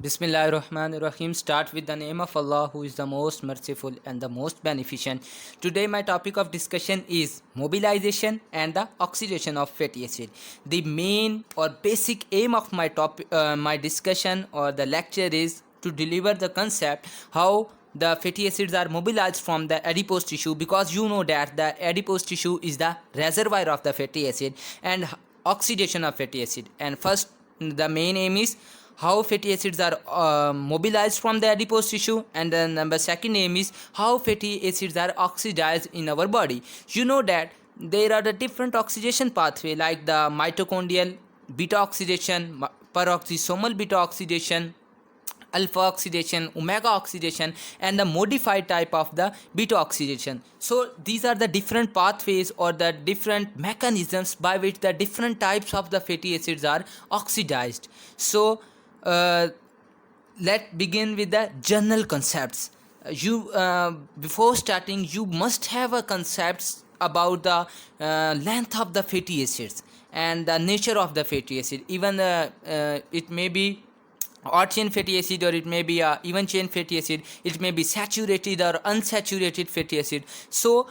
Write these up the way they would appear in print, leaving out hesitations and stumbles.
Bismillahirrahmanirrahim. Start with the name of Allah, who is the most merciful and the most beneficent. Today my topic of discussion is mobilization and the oxidation of fatty acid. The main or basic aim of my discussion or the lecture is to deliver the concept how the fatty acids are mobilized from the adipose tissue, because you know that the adipose tissue is the reservoir of the fatty acid, and oxidation of fatty acid. And first, the main aim is how fatty acids are mobilized from the adipose tissue, and then number second aim is how fatty acids are oxidized in our body. You know that there are the different oxidation pathway like the mitochondrial beta oxidation, peroxisomal beta oxidation, alpha oxidation, omega oxidation, and the modified type of the beta oxidation. So these are the different pathways or the different mechanisms by which the different types of the fatty acids are oxidized. So let's begin with the general concepts. Before starting, you must have a concepts about the length of the fatty acids and the nature of the fatty acid. Even it may be odd chain fatty acid, or it may be a even chain fatty acid. It may be saturated or unsaturated fatty acid. So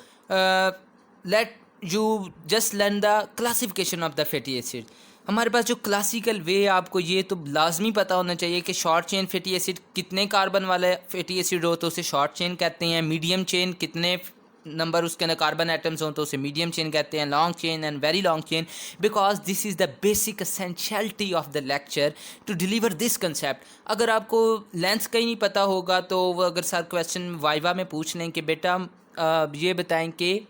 let you just learn the classification of the fatty acid. हमारे पास जो classical वे, आपको ये तो लाजमी पता होना चाहिए कि शॉर्ट चेन फैटी एसिड कितने कार्बन वाला फैटी एसिड हो तो उसे शॉर्ट चेन कहते हैं, मीडियम चेन कितने नंबर उसके अंदर कार्बन एटम्स हों तो उसे मीडियम चेन कहते हैं, long chain and very long chain. Because this is the basic essentiality of the lecture to deliver this concept. अगर आपको लेंथ का ही नहीं पता होगा तो वो अगर सर क्वेश्चन वाइवा में पूछ लें कि बेटा ये बताएं कि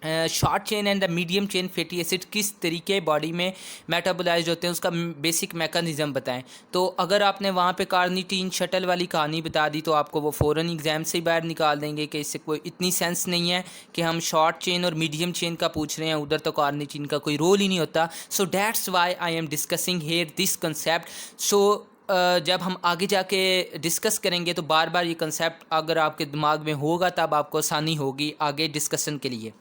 short chain and the medium chain fatty acid किस तरीके बॉडी में मेटाबोलाइज होते हैं, उसका बेसिक मैकेनिज्म बताएं. तो अगर आपने वहाँ पे कार्निटीन शटल वाली कहानी बता दी तो आपको वो फ़ौरन एग्ज़ाम से ही बाहर निकाल देंगे कि इससे कोई इतनी सेंस नहीं है कि हम शॉर्ट चेन और मीडियम चेन का पूछ रहे हैं, उधर तो कार्निटीन का कोई रोल ही नहीं होता. So that's why I am discussing here this concept. So जब हम आगे जाके डिस्कस करेंगे तो बार बार ये कंसेप्ट अगर आपके दिमाग में होगा तब आपको आसानी होगी आगे डिस्कशन के लिए.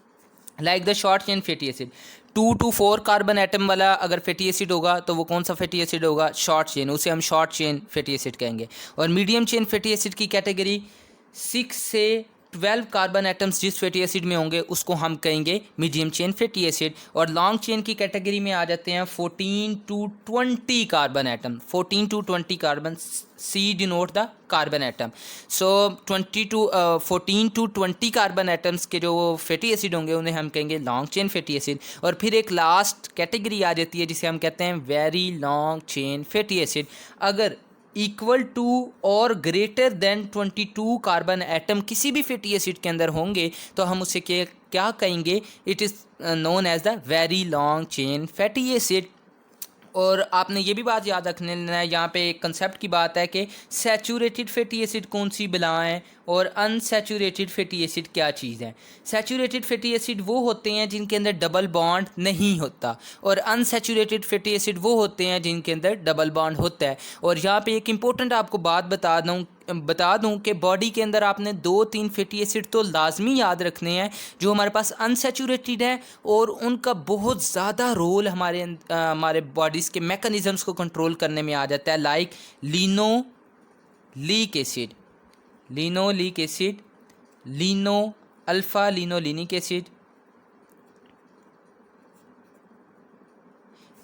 Like the short chain fatty acid, 2 to 4 carbon atom वाला अगर फैटी एसिड होगा तो वो कौन सा फैटी एसिड होगा? शॉर्ट चेन, उसे हम शॉर्ट चेन फैटी एसिड कहेंगे. और मीडियम चेन फैटी एसिड की कैटेगरी 6 से 12 कार्बन एटम्स जिस फैटी एसिड में होंगे उसको हम कहेंगे मीडियम चेन फैटी एसिड. और लॉन्ग चेन की कैटेगरी में आ जाते हैं 14 to 20 carbon atom. 14 to 20 carbon, C denote the carbon atom. So 14 to 20 carbon atoms के जो फैटी एसिड होंगे उन्हें हम कहेंगे लॉन्ग चेन फैटी एसिड. और फिर एक लास्ट कैटेगरी आ जाती है जिसे हम कहते हैं very long chain fatty acid. अगर इक्वल टू और ग्रेटर देन 22 कार्बन एटम किसी भी फैटी एसिड के अंदर होंगे तो हम उसे क्या कहेंगे? It is known as the very long chain fatty acid. और आपने ये भी बात याद रखने लेना है, यहाँ पे एक कंसेप्ट की बात है कि सैचुरेटेड फैटी एसिड कौन सी बला है और अनसैचुरेटेड फैटी एसिड क्या चीज़ है. सैचुरेटेड फैटी एसिड वो होते हैं जिनके अंदर डबल बॉन्ड नहीं होता, और अनसैचुरेटेड फैटी एसिड वो होते हैं जिनके अंदर डबल बॉन्ड होता है. और यहाँ पे एक इम्पोर्टेंट आपको बात बता दूं कि बॉडी के अंदर आपने 2-3 फैटी एसिड तो लाजमी याद रखने हैं जो हमारे पास अनसैचुरेटेड है, और उनका बहुत ज़्यादा रोल हमारे बॉडीज़ के मैकेनिज़म्स को कंट्रोल करने में आ जाता है. Like linoleic acid, lino alpha linolenic acid,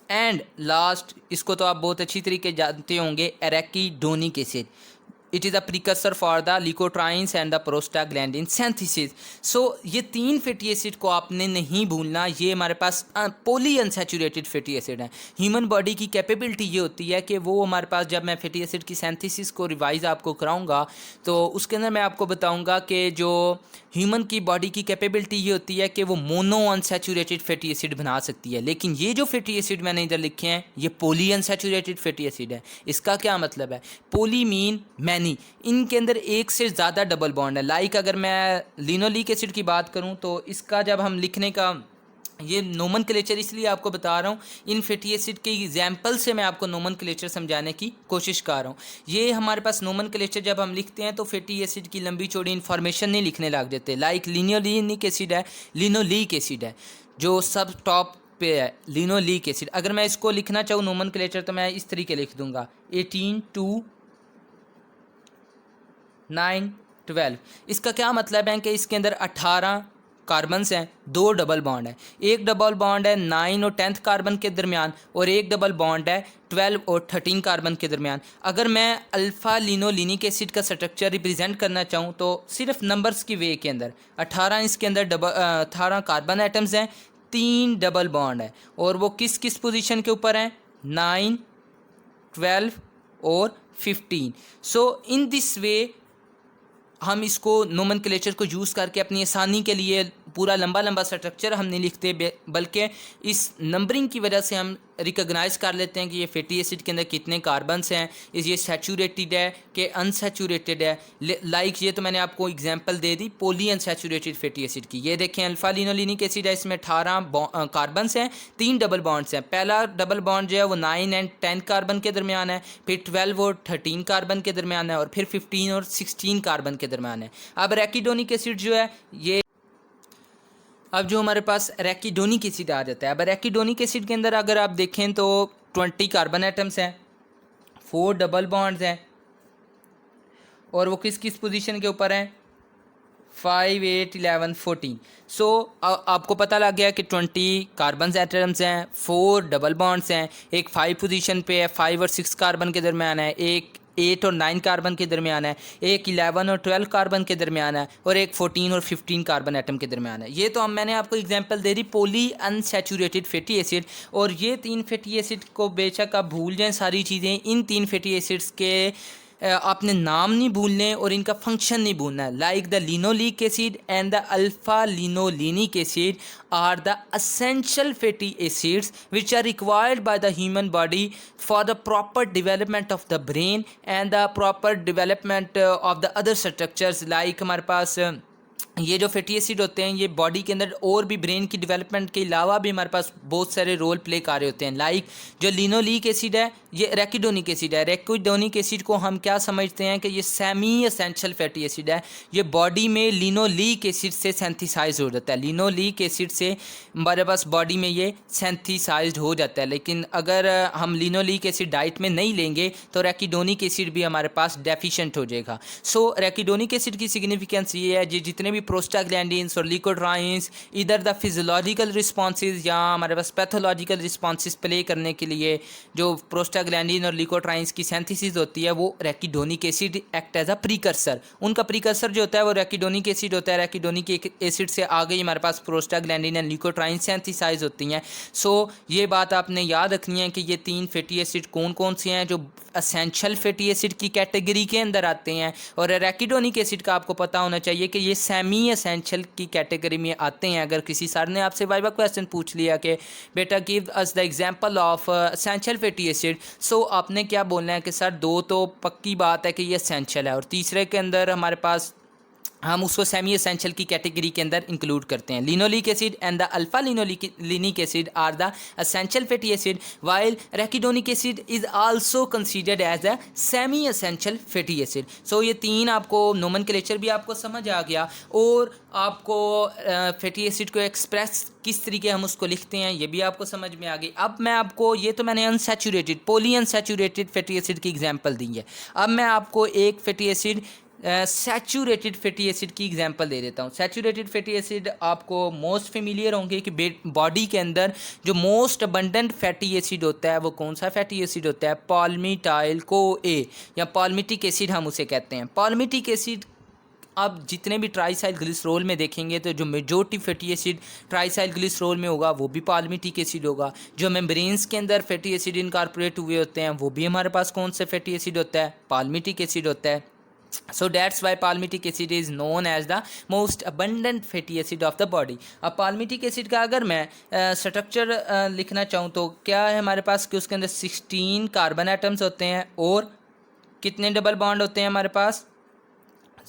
and last इसको तो आप बहुत अच्छी तरीके जानते होंगे, arachidonic acid. It is a precursor for the leukotrienes and the prostaglandin synthesis. So ये 3 फैटी एसिड को आपने नहीं भूलना. ये हमारे पास पॉली अनसैचुरेटेड फैटी एसिड है. ह्यूमन बॉडी की कैपेबिलिटी ये होती है कि वो हमारे पास, जब मैं फैटी एसिड की सिंथेसिस को रिवाइज आपको कराऊंगा तो उसके अंदर मैं आपको बताऊंगा कि जो ह्यूमन की बॉडी की कैपेबिलिटी ये होती है कि वो मोनो अनसैचुरेटेड फैटी एसिड बना सकती है. लेकिन ये जो फैटी एसिड मैंने इधर लिखे हैं ये पॉली अनसैचुरेटेड फैटी एसिड है. इसका क्या मतलब है? पॉली मीन मैनी, इनके अंदर एक से ज़्यादा डबल बॉन्ड है. लाइक अगर मैं लिनोलिक एसिड की बात करूं तो इसका जब हम लिखने का, ये नोमेनक्लेचर इसलिए आपको बता रहा हूँ, इन फैटी एसिड के एग्जाम्पल से मैं आपको नोमेनक्लेचर समझाने की कोशिश कर रहा हूँ. ये हमारे पास नोमेनक्लेचर जब हम लिखते हैं तो फैटी एसिड की लंबी चौड़ी इन्फॉर्मेशन नहीं लिखने लग जाते. लाइक लिनोलिनिक एसिड है, लिनोलीक एसिड है जो सब टॉप पे है, लिनोलीक एसिड. अगर मैं इसको लिखना चाहूँ नोमेनक्लेचर तो मैं इस तरीके लिख दूंगा 18 to 9, 12। इसका क्या मतलब है कि इसके अंदर 18 कार्बन्स हैं, 2 डबल बॉन्ड है, एक डबल बॉन्ड है 9 और 10th कार्बन के दरमियान, और एक डबल बॉन्ड है 12 और 13 कार्बन के दरमियान। अगर मैं अल्फ़ा लिनोलिनिक एसिड का स्ट्रक्चर रिप्रेजेंट करना चाहूँ तो सिर्फ नंबर्स की वे के अंदर 18 इसके अंदर 18 कार्बन एटम्स हैं, 3 डबल बॉन्ड है, और वो किस किस पोजीशन के ऊपर हैं, 9, 12 और 15। सो इन दिस वे हम इसको नोमेनक्लेचर को यूज़ करके अपनी आसानी के लिए पूरा लंबा लंबा स्ट्रक्चर हम नहीं लिखते, बल्कि इस नंबरिंग की वजह से हम रिकॉग्नाइज कर लेते हैं कि ये फैटी एसिड के अंदर कितने कार्बन्स हैं, ये सैचुरेटेड है कि अनसैचुरेटेड है। लाइक ये तो मैंने आपको एग्जांपल दे दी पॉली अनसैचुरेटेड फैटी एसिड की। ये देखें अल्फा लिनोलिनिक एसिड है, इसमें 18 कार्बन्स हैं, 3 डबल बॉन्ड्स हैं। पहला डबल बॉन्ड जो है वो 9 और 10 कार्बन के दरमियान है, फिर 12 और 13 कार्बन के दरमियान है, और फिर 15 और 16 कार्बन के दरमियान है। अब रैकिडोनिक एसिड जो है ये, अब जो हमारे पास रैकिडोनिक एसिड आ जाता है, अब रैकिडोनिक एसिड के अंदर अगर आप देखें तो 20 कार्बन एटम्स हैं, 4 डबल बॉन्ड्स हैं, और वो किस किस पोजीशन के ऊपर हैं, 5, 8, 11, 14। सो आपको पता लग गया कि 20 कार्बन एटम्स हैं, 4 डबल बॉन्ड्स हैं, एक 5 पोजीशन पे है, 5 और 6 कार्बन के दरमियान है, एक 8 और 9 कार्बन के दरमियान है, एक 11 और 12 कार्बन के दरमियान है, और एक 14 और 15 कार्बन एटम के दरमियान है। ये तो हम मैंने आपको एग्जांपल दे दी पॉली अनसैचुरेटेड फैटी एसिड। और ये 3 फैटी एसिड को बेशक आप भूल जाएं सारी चीज़ें, इन 3 फैटी एसिड्स के आपने नाम नहीं भूलने और इनका फंक्शन नहीं भूलना है। Like the linoleic acid and the alpha linolenic acid are the essential fatty acids which are required by the human body for the proper development of the brain and the proper development of the other structures। like हमारे पास ये जो fatty acid होते हैं ये body के अंदर और भी ब्रेन की डेवलपमेंट के अलावा भी हमारे पास बहुत सारे रोल प्ले कर रहे होते हैं। लाइक जो लिनोलिक एसिड है ये रैकिडोनिक एसिड है। रैकिडोनिक एसिड को हम क्या समझते हैं कि ये सेमी एसेंशियल फैटी एसिड है। ये बॉडी में लिनोलिक एसिड से सेंथिसाइज हो जाता है, लिनोलिक एसिड से हमारे पास बॉडी में ये सेंथिसाइज हो जाता है। लेकिन अगर हम लिनोलिक एसिड डाइट में नहीं लेंगे तो रैकिडोनिक एसिड भी हमारे पास डेफिशिएंट हो जाएगा। सो रैकिडोनिक एसिड की सिग्निफिकेंस ये है जी जितने भी प्रोस्टाग्लैंडिन्स और ल्यूकोट्राइन्स इधर द फिजियोलॉजिकल रिस्पॉन्सेज या हमारे पास पैथोलॉजिकल रिस्पॉन्सेज प्ले करने के लिए जो प्रोस्टाग्लैंडिन और ल्यूकोट्राइन्स की सिंथेसिस होती है वो arachidonic acid act as a precursor. उनका प्रीकर्सर जो होता है वो रैकिडोनिक एसिड होता है। रैकिडोनिक एसिड से आगे ही हमारे पास प्रोस्टाग्लैंडिन एंड ल्यूकोट्राइन सिंथेसाइज होती हैं। सो ये बात आपने याद रखनी है कि ये 3 फैटी एसिड कौन कौन से हैं जो एसेंशियल फैटी एसिड की कैटेगरी के अंदर आते हैं, और रैकिडोनिक एसिड का आपको पता होना चाहिए कि ये सेमी एसेंशियल की कैटेगरी में आते हैं। अगर किसी सर ने आपसे वाइवा क्वेश्चन पूछ लिया कि बेटा give us the example of essential fatty acid, so आपने क्या बोलना है कि सर 2 तो पक्की बात है कि ये एसेंशियल है, और तीसरे के अंदर हमारे पास हम उसको सेमी एसेंशियल की कैटेगरी के अंदर इंक्लूड करते हैं। Linoleic acid and the alpha linoleic acid are the essential fatty acid while arachidonic acid is also considered as a semi essential fatty acid. So ये 3 आपको नोमेनक्लेचर भी आपको समझ आ गया, और आपको फैटी एसिड को एक्सप्रेस किस तरीके हम उसको लिखते हैं ये भी आपको समझ में आ गई। अब मैं आपको ये तो मैंने unsaturated poly unsaturated fatty acid की एग्जांपल दी है। अब मैं आपको एक fatty acid saturated fatty acid की एग्जांपल दे देता हूँ। सैचुरेटेड फैटी एसिड आपको मोस्ट फेमिलियर होंगे कि बॉडी के अंदर जो मोस्ट अबंडेंट फैटी एसिड होता है वो कौन सा फैटी एसिड होता है, पाल्मिटाइल को ए या पाल्मिटिक एसिड हम उसे कहते हैं। पाल्मिटिक एसिड आप जितने भी ट्राइसाइल ग्लिसरॉल में देखेंगे तो जो majority fatty acid triacyl glycerol में होगा वो भी पाल्मिटिक एसिड होगा। जो मेम्ब्रेन्स के अंदर फैटी एसिड इनकॉर्पोरेट हुए होते हैं वो भी हमारे पास कौन सा फैटी एसिड होता है, पाल्मिटिक एसिड होता है। So that's why palmitic acid is known as the most abundant fatty acid of the body। अब palmitic acid का अगर मैं स्ट्रक्चर लिखना चाहूँ तो क्या है हमारे पास कि उसके अंदर 16 कार्बन एटम्स होते हैं, और कितने डबल बॉन्ड होते हैं हमारे पास,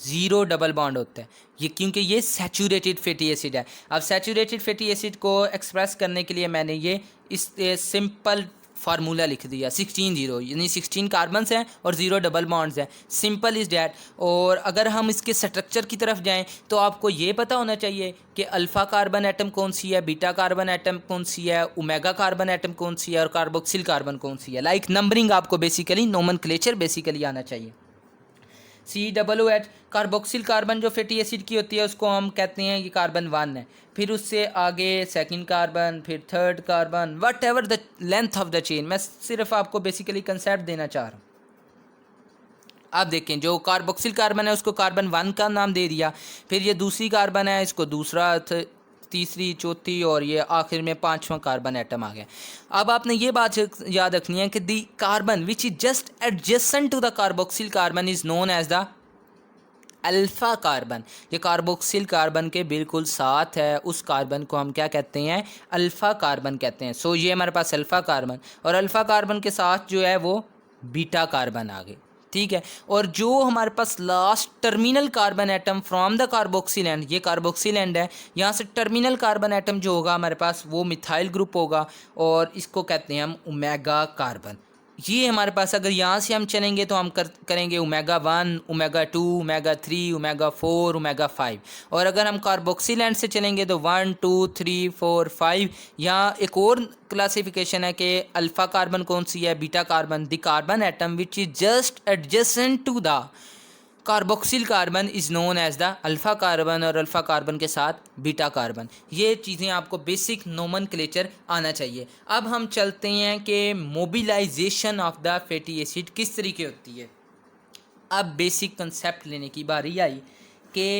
0 डबल बॉन्ड होता है। ये क्योंकि ये सैचुरेटेड फैटी एसिड है। अब सैचुरेटेड फैटी एसिड को एक्सप्रेस करने के लिए मैंने ये इस सिंपल फार्मूला लिख दिया 16-0, यानी 16 कार्बन्स हैं और 0 डबल बॉन्ड्स हैं। Simple is that. और अगर हम इसके स्ट्रक्चर की तरफ जाएं तो आपको ये पता होना चाहिए कि अल्फ़ा कार्बन एटम कौन सी है, बीटा कार्बन एटम कौन सी है, ओमेगा कार्बन एटम कौन सी है, और कार्बोक्सिल कार्बन कौन सी है। लाइक नंबरिंग आपको बेसिकली नोमेनक्लेचर बेसिकली आना चाहिए। COOH। कार्बोक्सिल कार्बन जो फैटी एसिड की होती है उसको हम कहते हैं कि कार्बन 1 है, फिर उससे आगे सेकंड कार्बन, फिर third carbon, what ever the length of the chain. मैं सिर्फ आपको बेसिकली कंसेप्ट देना चाह रहा हूँ। आप देखें जो कार्बोक्सिल कार्बन है उसको कार्बन 1 का नाम दे दिया, फिर ये दूसरी कार्बन है इसको दूसरा, तीसरी, चौथी और ये आखिर में पांचवा कार्बन एटम आ गया। अब आपने ये बात याद रखनी है कि the carbon which is just adjacent to the carboxyl carbon is known as the alpha carbon. ये कार्बोक्सिल कार्बन के बिल्कुल साथ है, उस कार्बन को हम क्या कहते हैं, अल्फ़ा कार्बन कहते हैं। सो ये हमारे पास अल्फ़ा कार्बन, और अल्फ़ा कार्बन के साथ जो है वो बीटा कार्बन आ गए, ठीक है। और जो हमारे पास last terminal carbon atom from the carboxyl end, ये कार्बोक्सिल एंड है, यहाँ से टर्मिनल कार्बन एटम जो होगा हमारे पास वो मिथाइल ग्रुप होगा, और इसको कहते हैं हम ओमेगा कार्बन। ये हमारे पास अगर यहाँ से हम चलेंगे तो हम करेंगे omega 1, omega 2, omega 3, omega 4, omega 5। और अगर हम कार्बोक्सिल एंड से चलेंगे तो 1, 2, 3, 4, 5। यहाँ एक और क्लासिफिकेशन है कि अल्फ़ा कार्बन कौन सी है, beta carbon. The carbon atom which is just adjacent to the carboxyl carbon is known as the alpha carbon, और अल्फ़ा कार्बन के साथ बीटा कार्बन। ये चीज़ें आपको बेसिक नोमेनक्लेचर आना चाहिए। अब हम चलते हैं कि mobilization of the fatty acid किस तरीके होती है। अब बेसिक कंसेप्ट लेने की बारी आई कि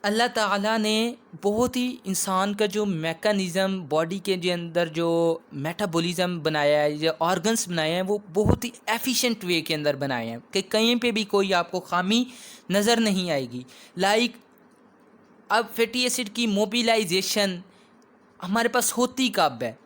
अल्लाह ताला ने बहुत ही इंसान का जो मैकेनिज़्म, बॉडी के जो अंदर जो मेटाबॉलिज्म बनाया है, जो ऑर्गन्स बनाए हैं, वो बहुत ही एफिशिएंट वे के अंदर बनाए हैं कि कहीं पे भी कोई आपको खामी नज़र नहीं आएगी। लाइक अब फैटी एसिड की मोबिलाइजेशन हमारे पास होती कब है।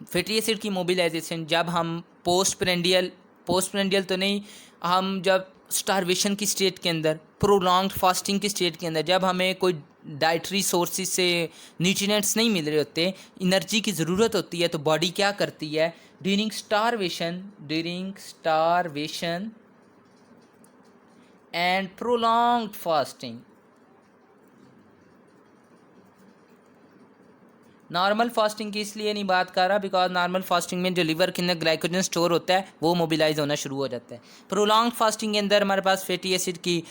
फैटी एसिड की मोबिलाइजेशन जब हम पोस्ट प्रेंडियल तो नहीं, हम जब स्टारवेशन की स्टेट के अंदर, प्रोलॉन्ग्ड फास्टिंग की स्टेट के अंदर, जब हमें कोई डाइटरी सोर्सेज से न्यूट्रिएंट्स नहीं मिल रहे होते, एनर्जी की ज़रूरत होती है, तो बॉडी क्या करती है, during starvation and prolonged fasting. Normal fasting की इसलिए नहीं बात कर रहा बिकॉज नॉर्मल फास्टिंग में जो लिवर के अंदर ग्लाइकोजन स्टोर होता है वो मोबिलाइज होना शुरू हो जाता है। प्रोलॉन्ग्ड फास्टिंग के अंदर हमारे पास फैटी एसिड की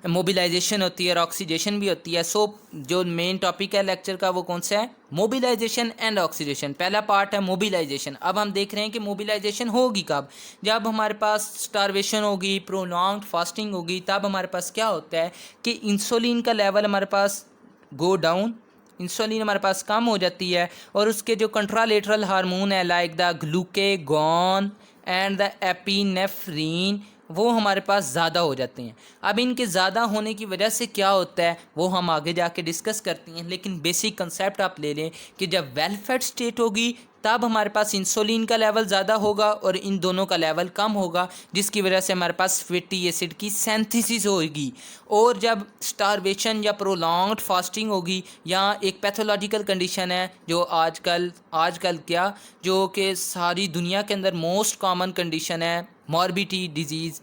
मोबिलाइजेशन होती है और ऑक्सीडेशन भी होती है। सो जो मेन टॉपिक है लेक्चर का वो कौन सा है, मोबिलाइजेशन एंड ऑक्सीडेशन। पहला पार्ट है मोबिलाइजेशन। अब हम देख रहे हैं कि मोबिलाइजेशन होगी कब, जब हमारे पास स्टारवेशन होगी, प्रोलॉन्ग्ड फास्टिंग होगी, तब हमारे पास क्या होता है कि इंसुलिन का लेवल हमारे पास गो डाउन, इंसुलिन हमारे पास कम हो जाती है, और उसके जो कंट्रालेटरल हार्मोन है like the glucagon and the epinephrine वो हमारे पास ज़्यादा हो जाते हैं। अब इनके ज़्यादा होने की वजह से क्या होता है वो हम आगे जाके डिस्कस करते हैं, लेकिन बेसिक कंसेप्ट आप ले लें कि जब वेल फेड स्टेट होगी तब हमारे पास इंसुलिन का लेवल ज़्यादा होगा और इन दोनों का लेवल कम होगा, जिसकी वजह से हमारे पास फैटी एसिड की सिंथेसिस होगी। और जब स्टारवेशन या प्रोलॉन्ग्ड फास्टिंग होगी या एक पैथोलॉजिकल कंडीशन है जो आजकल क्या जो कि सारी दुनिया के अंदर मोस्ट कॉमन कंडीशन है, morbidity disease.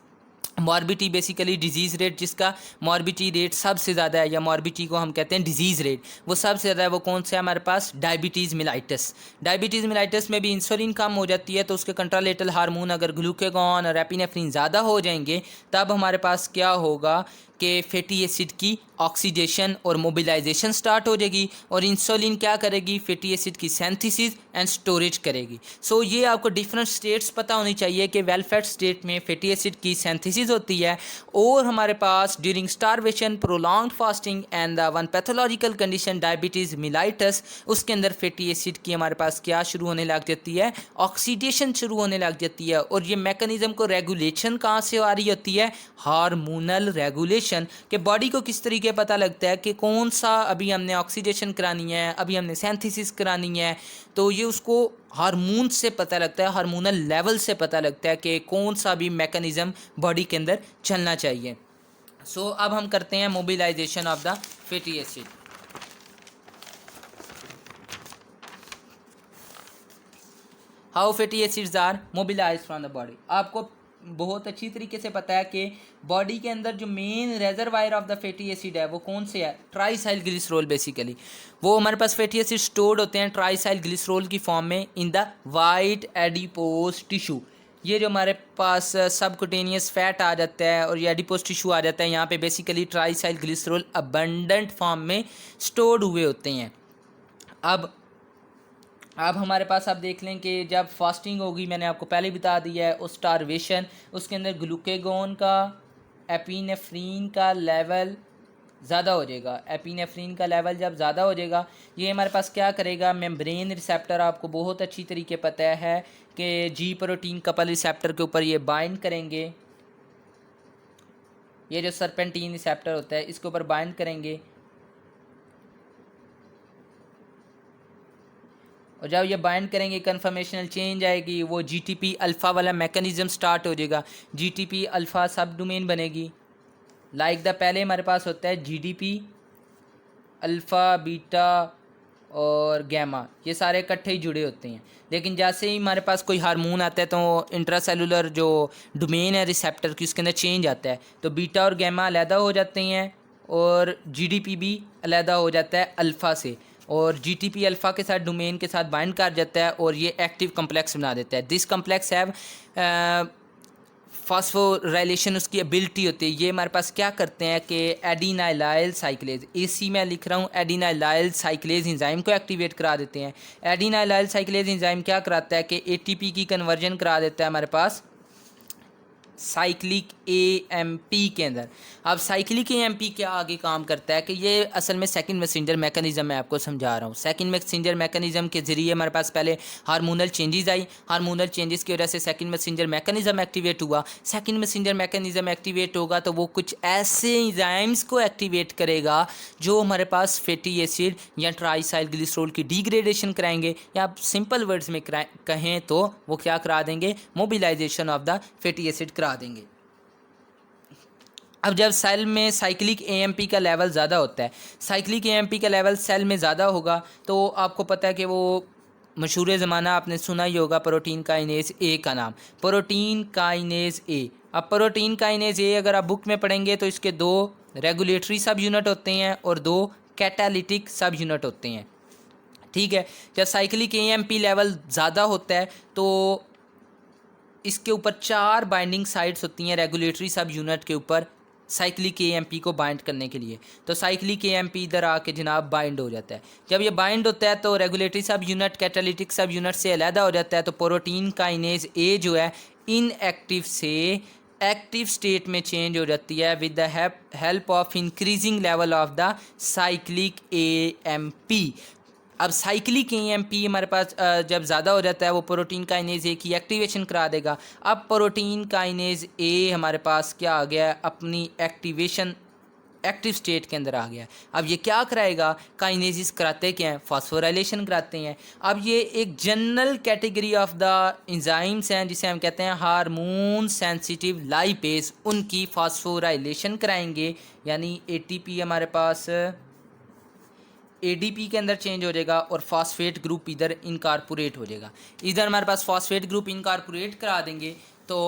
Morbidity basically disease rate, जिसका मॉर्बिडिटी रेट सबसे ज़्यादा है या मॉर्बिडिटी को हम कहते हैं डिजीज़ रेट, वो सबसे ज़्यादा है, वो कौन सा है हमारे पास, डायबिटीज़ मिलाइटस। डायबिटीज़ मिलाइटस में भी इंसुलिन कम हो जाती है, तो उसके कंट्रालेटरल हार्मोन अगर ग्लूकेगॉन और एपिनेफ्रिन ज़्यादा हो जाएंगे तब हमारे पास क्या होगा कि फैटी एसिड की ऑक्सीडेशन और मोबिलाइजेशन स्टार्ट हो जाएगी, और इंसुलिन क्या करेगी, फैटी एसिड की सिंथेसिस एंड स्टोरेज करेगी। सो ये आपको डिफरेंट स्टेट्स पता होनी चाहिए कि वेल फेड स्टेट में फैटी एसिड की सिंथेसिस होती है, और हमारे पास during starvation, prolonged fasting and the one pathological condition diabetes mellitus, उसके अंदर फैटी एसिड की हमारे पास क्या शुरू होने लग जाती है, ऑक्सीडेशन शुरू होने लग जाती है। और ये मैकेनिज्म को रेगुलेशन कहाँ से आ रही होती है, हार्मोनल रेगुलेशन, कि बॉडी को किस तरीके पता लगता है कि कौन सा अभी हमने ऑक्सीडेशन करानी है, अभी हमने सिंथेसिस करानी है, तो ये उसको हार्मोन से पता लगता है, हार्मोनल लेवल से पता लगता है कि कौन सा भी मैकेनिज्म बॉडी के अंदर चलना चाहिए। सो अब हम करते हैं mobilization of the fatty acid. How fatty acids are mobilized from the body. आपको बहुत अच्छी तरीके से पता है कि बॉडी के अंदर जो main reservoir of the fatty acid है वो कौन से है, ट्राइसाइल ग्लिसरॉल। बेसिकली वो हमारे पास फैटी एसिड स्टोर्ड होते हैं ट्राइसाइल ग्लिसरॉल की फॉर्म में in the white adipose tissue. ये जो हमारे पास सबकुटेनियस फैट आ जाता है और ये एडिपोज टिश्यू आ जाता है, यहाँ पे basically triacyl glycerol abundant form में स्टोर्ड हुए होते हैं। अब हमारे पास आप देख लें कि जब फास्टिंग होगी, मैंने आपको पहले ही बता दिया है, और स्टारवेशन, उसके अंदर ग्लूकेगॉन का, एपिनेफ्रीन का लेवल ज़्यादा हो जाएगा। एपिनेफ्रीन का लेवल जब ज़्यादा हो जाएगा, ये हमारे पास क्या करेगा, मेम्ब्रेन रिसेप्टर आपको बहुत अच्छी तरीके पता है कि जी प्रोटीन कपल रिसेप्टर के ऊपर ये बाइंड करेंगे। ये जो सरपेंटीन रिसेप्टर होता है इसके ऊपर बाइंड करेंगे, और जब ये बाइंड करेंगे कन्फर्मेशनल चेंज आएगी, वो जीटीपी अल्फ़ा वाला मैकेनिज़्म स्टार्ट हो जाएगा। जीटीपी अल्फ़ा सब डोमेन बनेगी, लाइक द पहले हमारे पास होता है जीडीपी, अल्फ़ा, बीटा और गैमा, ये सारे इकट्ठे ही जुड़े होते हैं। लेकिन जैसे ही हमारे पास कोई हार्मोन आता है तो इंट्रासेलुलर जो डोमेन है रिसेप्टर की, उसके अंदर चेंज आता है, तो बीटा और गैमा अलहदा हो जाते हैं और जीडीपी भी अलहदा हो जाता है अल्फ़ा से, और जीटीपी अल्फ़ा के साथ डोमेन के साथ बाइंड कर जाता है और ये एक्टिव कम्प्लेक्स बना देता है। दिस कम्प्लेक्स हैव फास्फोराइलेशन उसकी एबिलिटी होती है। ये हमारे पास क्या करते हैं कि एडिनाइलाइल साइक्लेज, इसी में लिख रहा हूँ, एडिनाइलाइल साइक्लेज एंजाइम को एक्टिवेट करा देते हैं। एडिनाइलाइल साइक्लेज एंजाइम क्या कराता है कि एटीपी की कन्वर्जन करा देता है हमारे पास साइक्लिक एएमपी के अंदर। अब साइक्लिक एएमपी क्या आगे काम करता है कि ये असल में सेकंड मैसेंजर मैकेनिज्म मैं आपको समझा रहा हूँ। सेकंड मैसेंजर मैकेनिज्म के ज़रिए हमारे पास पहले हार्मोनल चेंजेस आई, हार्मोनल चेंजेस की वजह से सेकंड मैसेंजर मैकेनिज्म एक्टिवेट हुआ। सेकंड मैसेंजर मैकेनिज्म एक्टिवेट होगा तो वो कुछ ऐसे एंजाइम्स को एक्टिवेट करेगा जो हमारे पास फैटी एसिड या ट्राइसाइल ग्लिसरॉल की डिग्रेडेशन कराएंगे, या आप सिंपल वर्ड्स में कहें तो वो क्या करा देंगे, mobilization of the fatty acid करा देंगे। अब जब सेल में साइक्लिक एएमपी का लेवल ज़्यादा होता है, साइक्लिक एएमपी का लेवल सेल में ज़्यादा होगा, तो आपको पता है कि वो मशहूर ज़माना आपने सुना ही होगा प्रोटीन काइनेज ए का नाम, प्रोटीन काइनेज ए। अब प्रोटीन काइनेज ए अगर आप बुक में पढ़ेंगे तो इसके 2 रेगुलेटरी सब यूनिट होते हैं और 2 कैटालिटिक सब यूनिट होते हैं, ठीक है। जब साइक्लिक एएमपी लेवल ज़्यादा होता है तो इसके ऊपर 4 बाइंडिंग साइट्स होती हैं रेगुलेटरी सब यूनिट के ऊपर साइक्लिक एएमपी को बाइंड करने के लिए। तो साइक्लिक एएमपी इधर आके जनाब बाइंड हो जाता है। जब ये बाइंड होता है तो रेगुलेटरी सब यूनिट कैटालिटिक सब यूनिट से अलहदा हो जाता है, तो प्रोटीन काइनेज ए जो है इनएक्टिव से एक्टिव स्टेट में चेंज हो जाती है with the help of increasing level of the cyclic AMP. अब साइक्लिक एएमपी हमारे पास जब ज़्यादा हो जाता है वो प्रोटीन काइनेज ए की एक्टिवेशन करा देगा। अब प्रोटीन काइनेज ए हमारे पास क्या आ गया, अपनी एक्टिवेशन एक्टिव स्टेट के अंदर आ गया। अब ये क्या कराएगा, काइनेसिस कराते क्या हैं, फास्फोराइलेशन कराते हैं। अब ये एक general category of the enzymes हैं जिसे हम कहते हैं हार्मोन सेंसिटिव लाइपेज, उनकी फास्फोराइलेशन कराएंगे, यानी एटीपी हमारे पास एडीपी के अंदर चेंज हो जाएगा और फॉस्फेट ग्रुप इधर इनकारपोरेट हो जाएगा। इधर हमारे पास फॉस्फेट ग्रुप इनकारपोरेट करा देंगे तो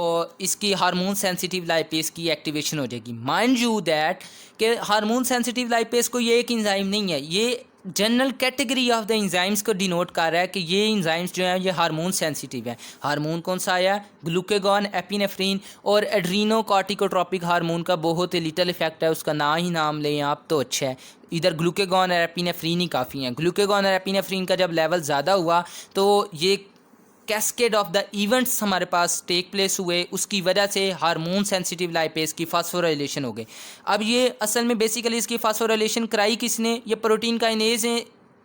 इसकी हार्मोन सेंसिटिव लाइपेज की एक्टिवेशन हो जाएगी। माइंड यू दैट कि हार्मोन सेंसिटिव लाइपेज को ये एक एंजाइम नहीं है, ये general category of the enzymes को डिनोट कर रहा है कि ये एंजाइम्स जो हैं ये हार्मोन सेंसिटिव है। हार्मोन कौन सा आया, ग्लूकेगॉन, एपिनेफ्रीन और एड्रीनो कॉर्टिकोट्रोपिक हार्मोन का बहुत ही लिटल इफेक्ट है, उसका ना ही नाम लें आप तो अच्छा है। इधर ग्लूकेगॉन और एपिनेफ्रीन ही काफ़ी हैं। ग्लूकेगॉन और एपिनेफ्रीन का जब लेवल ज़्यादा हुआ तो ये कैस्केड ऑफ द इवेंट्स हमारे पास टेक प्लेस हुए, उसकी वजह से हार्मोन सेंसिटिव लाइपेज की फास्फोराइलेशन हो गई। अब ये असल में बेसिकली इसकी फास्फोराइलेशन कराई किसने, ये प्रोटीन काइनेज है,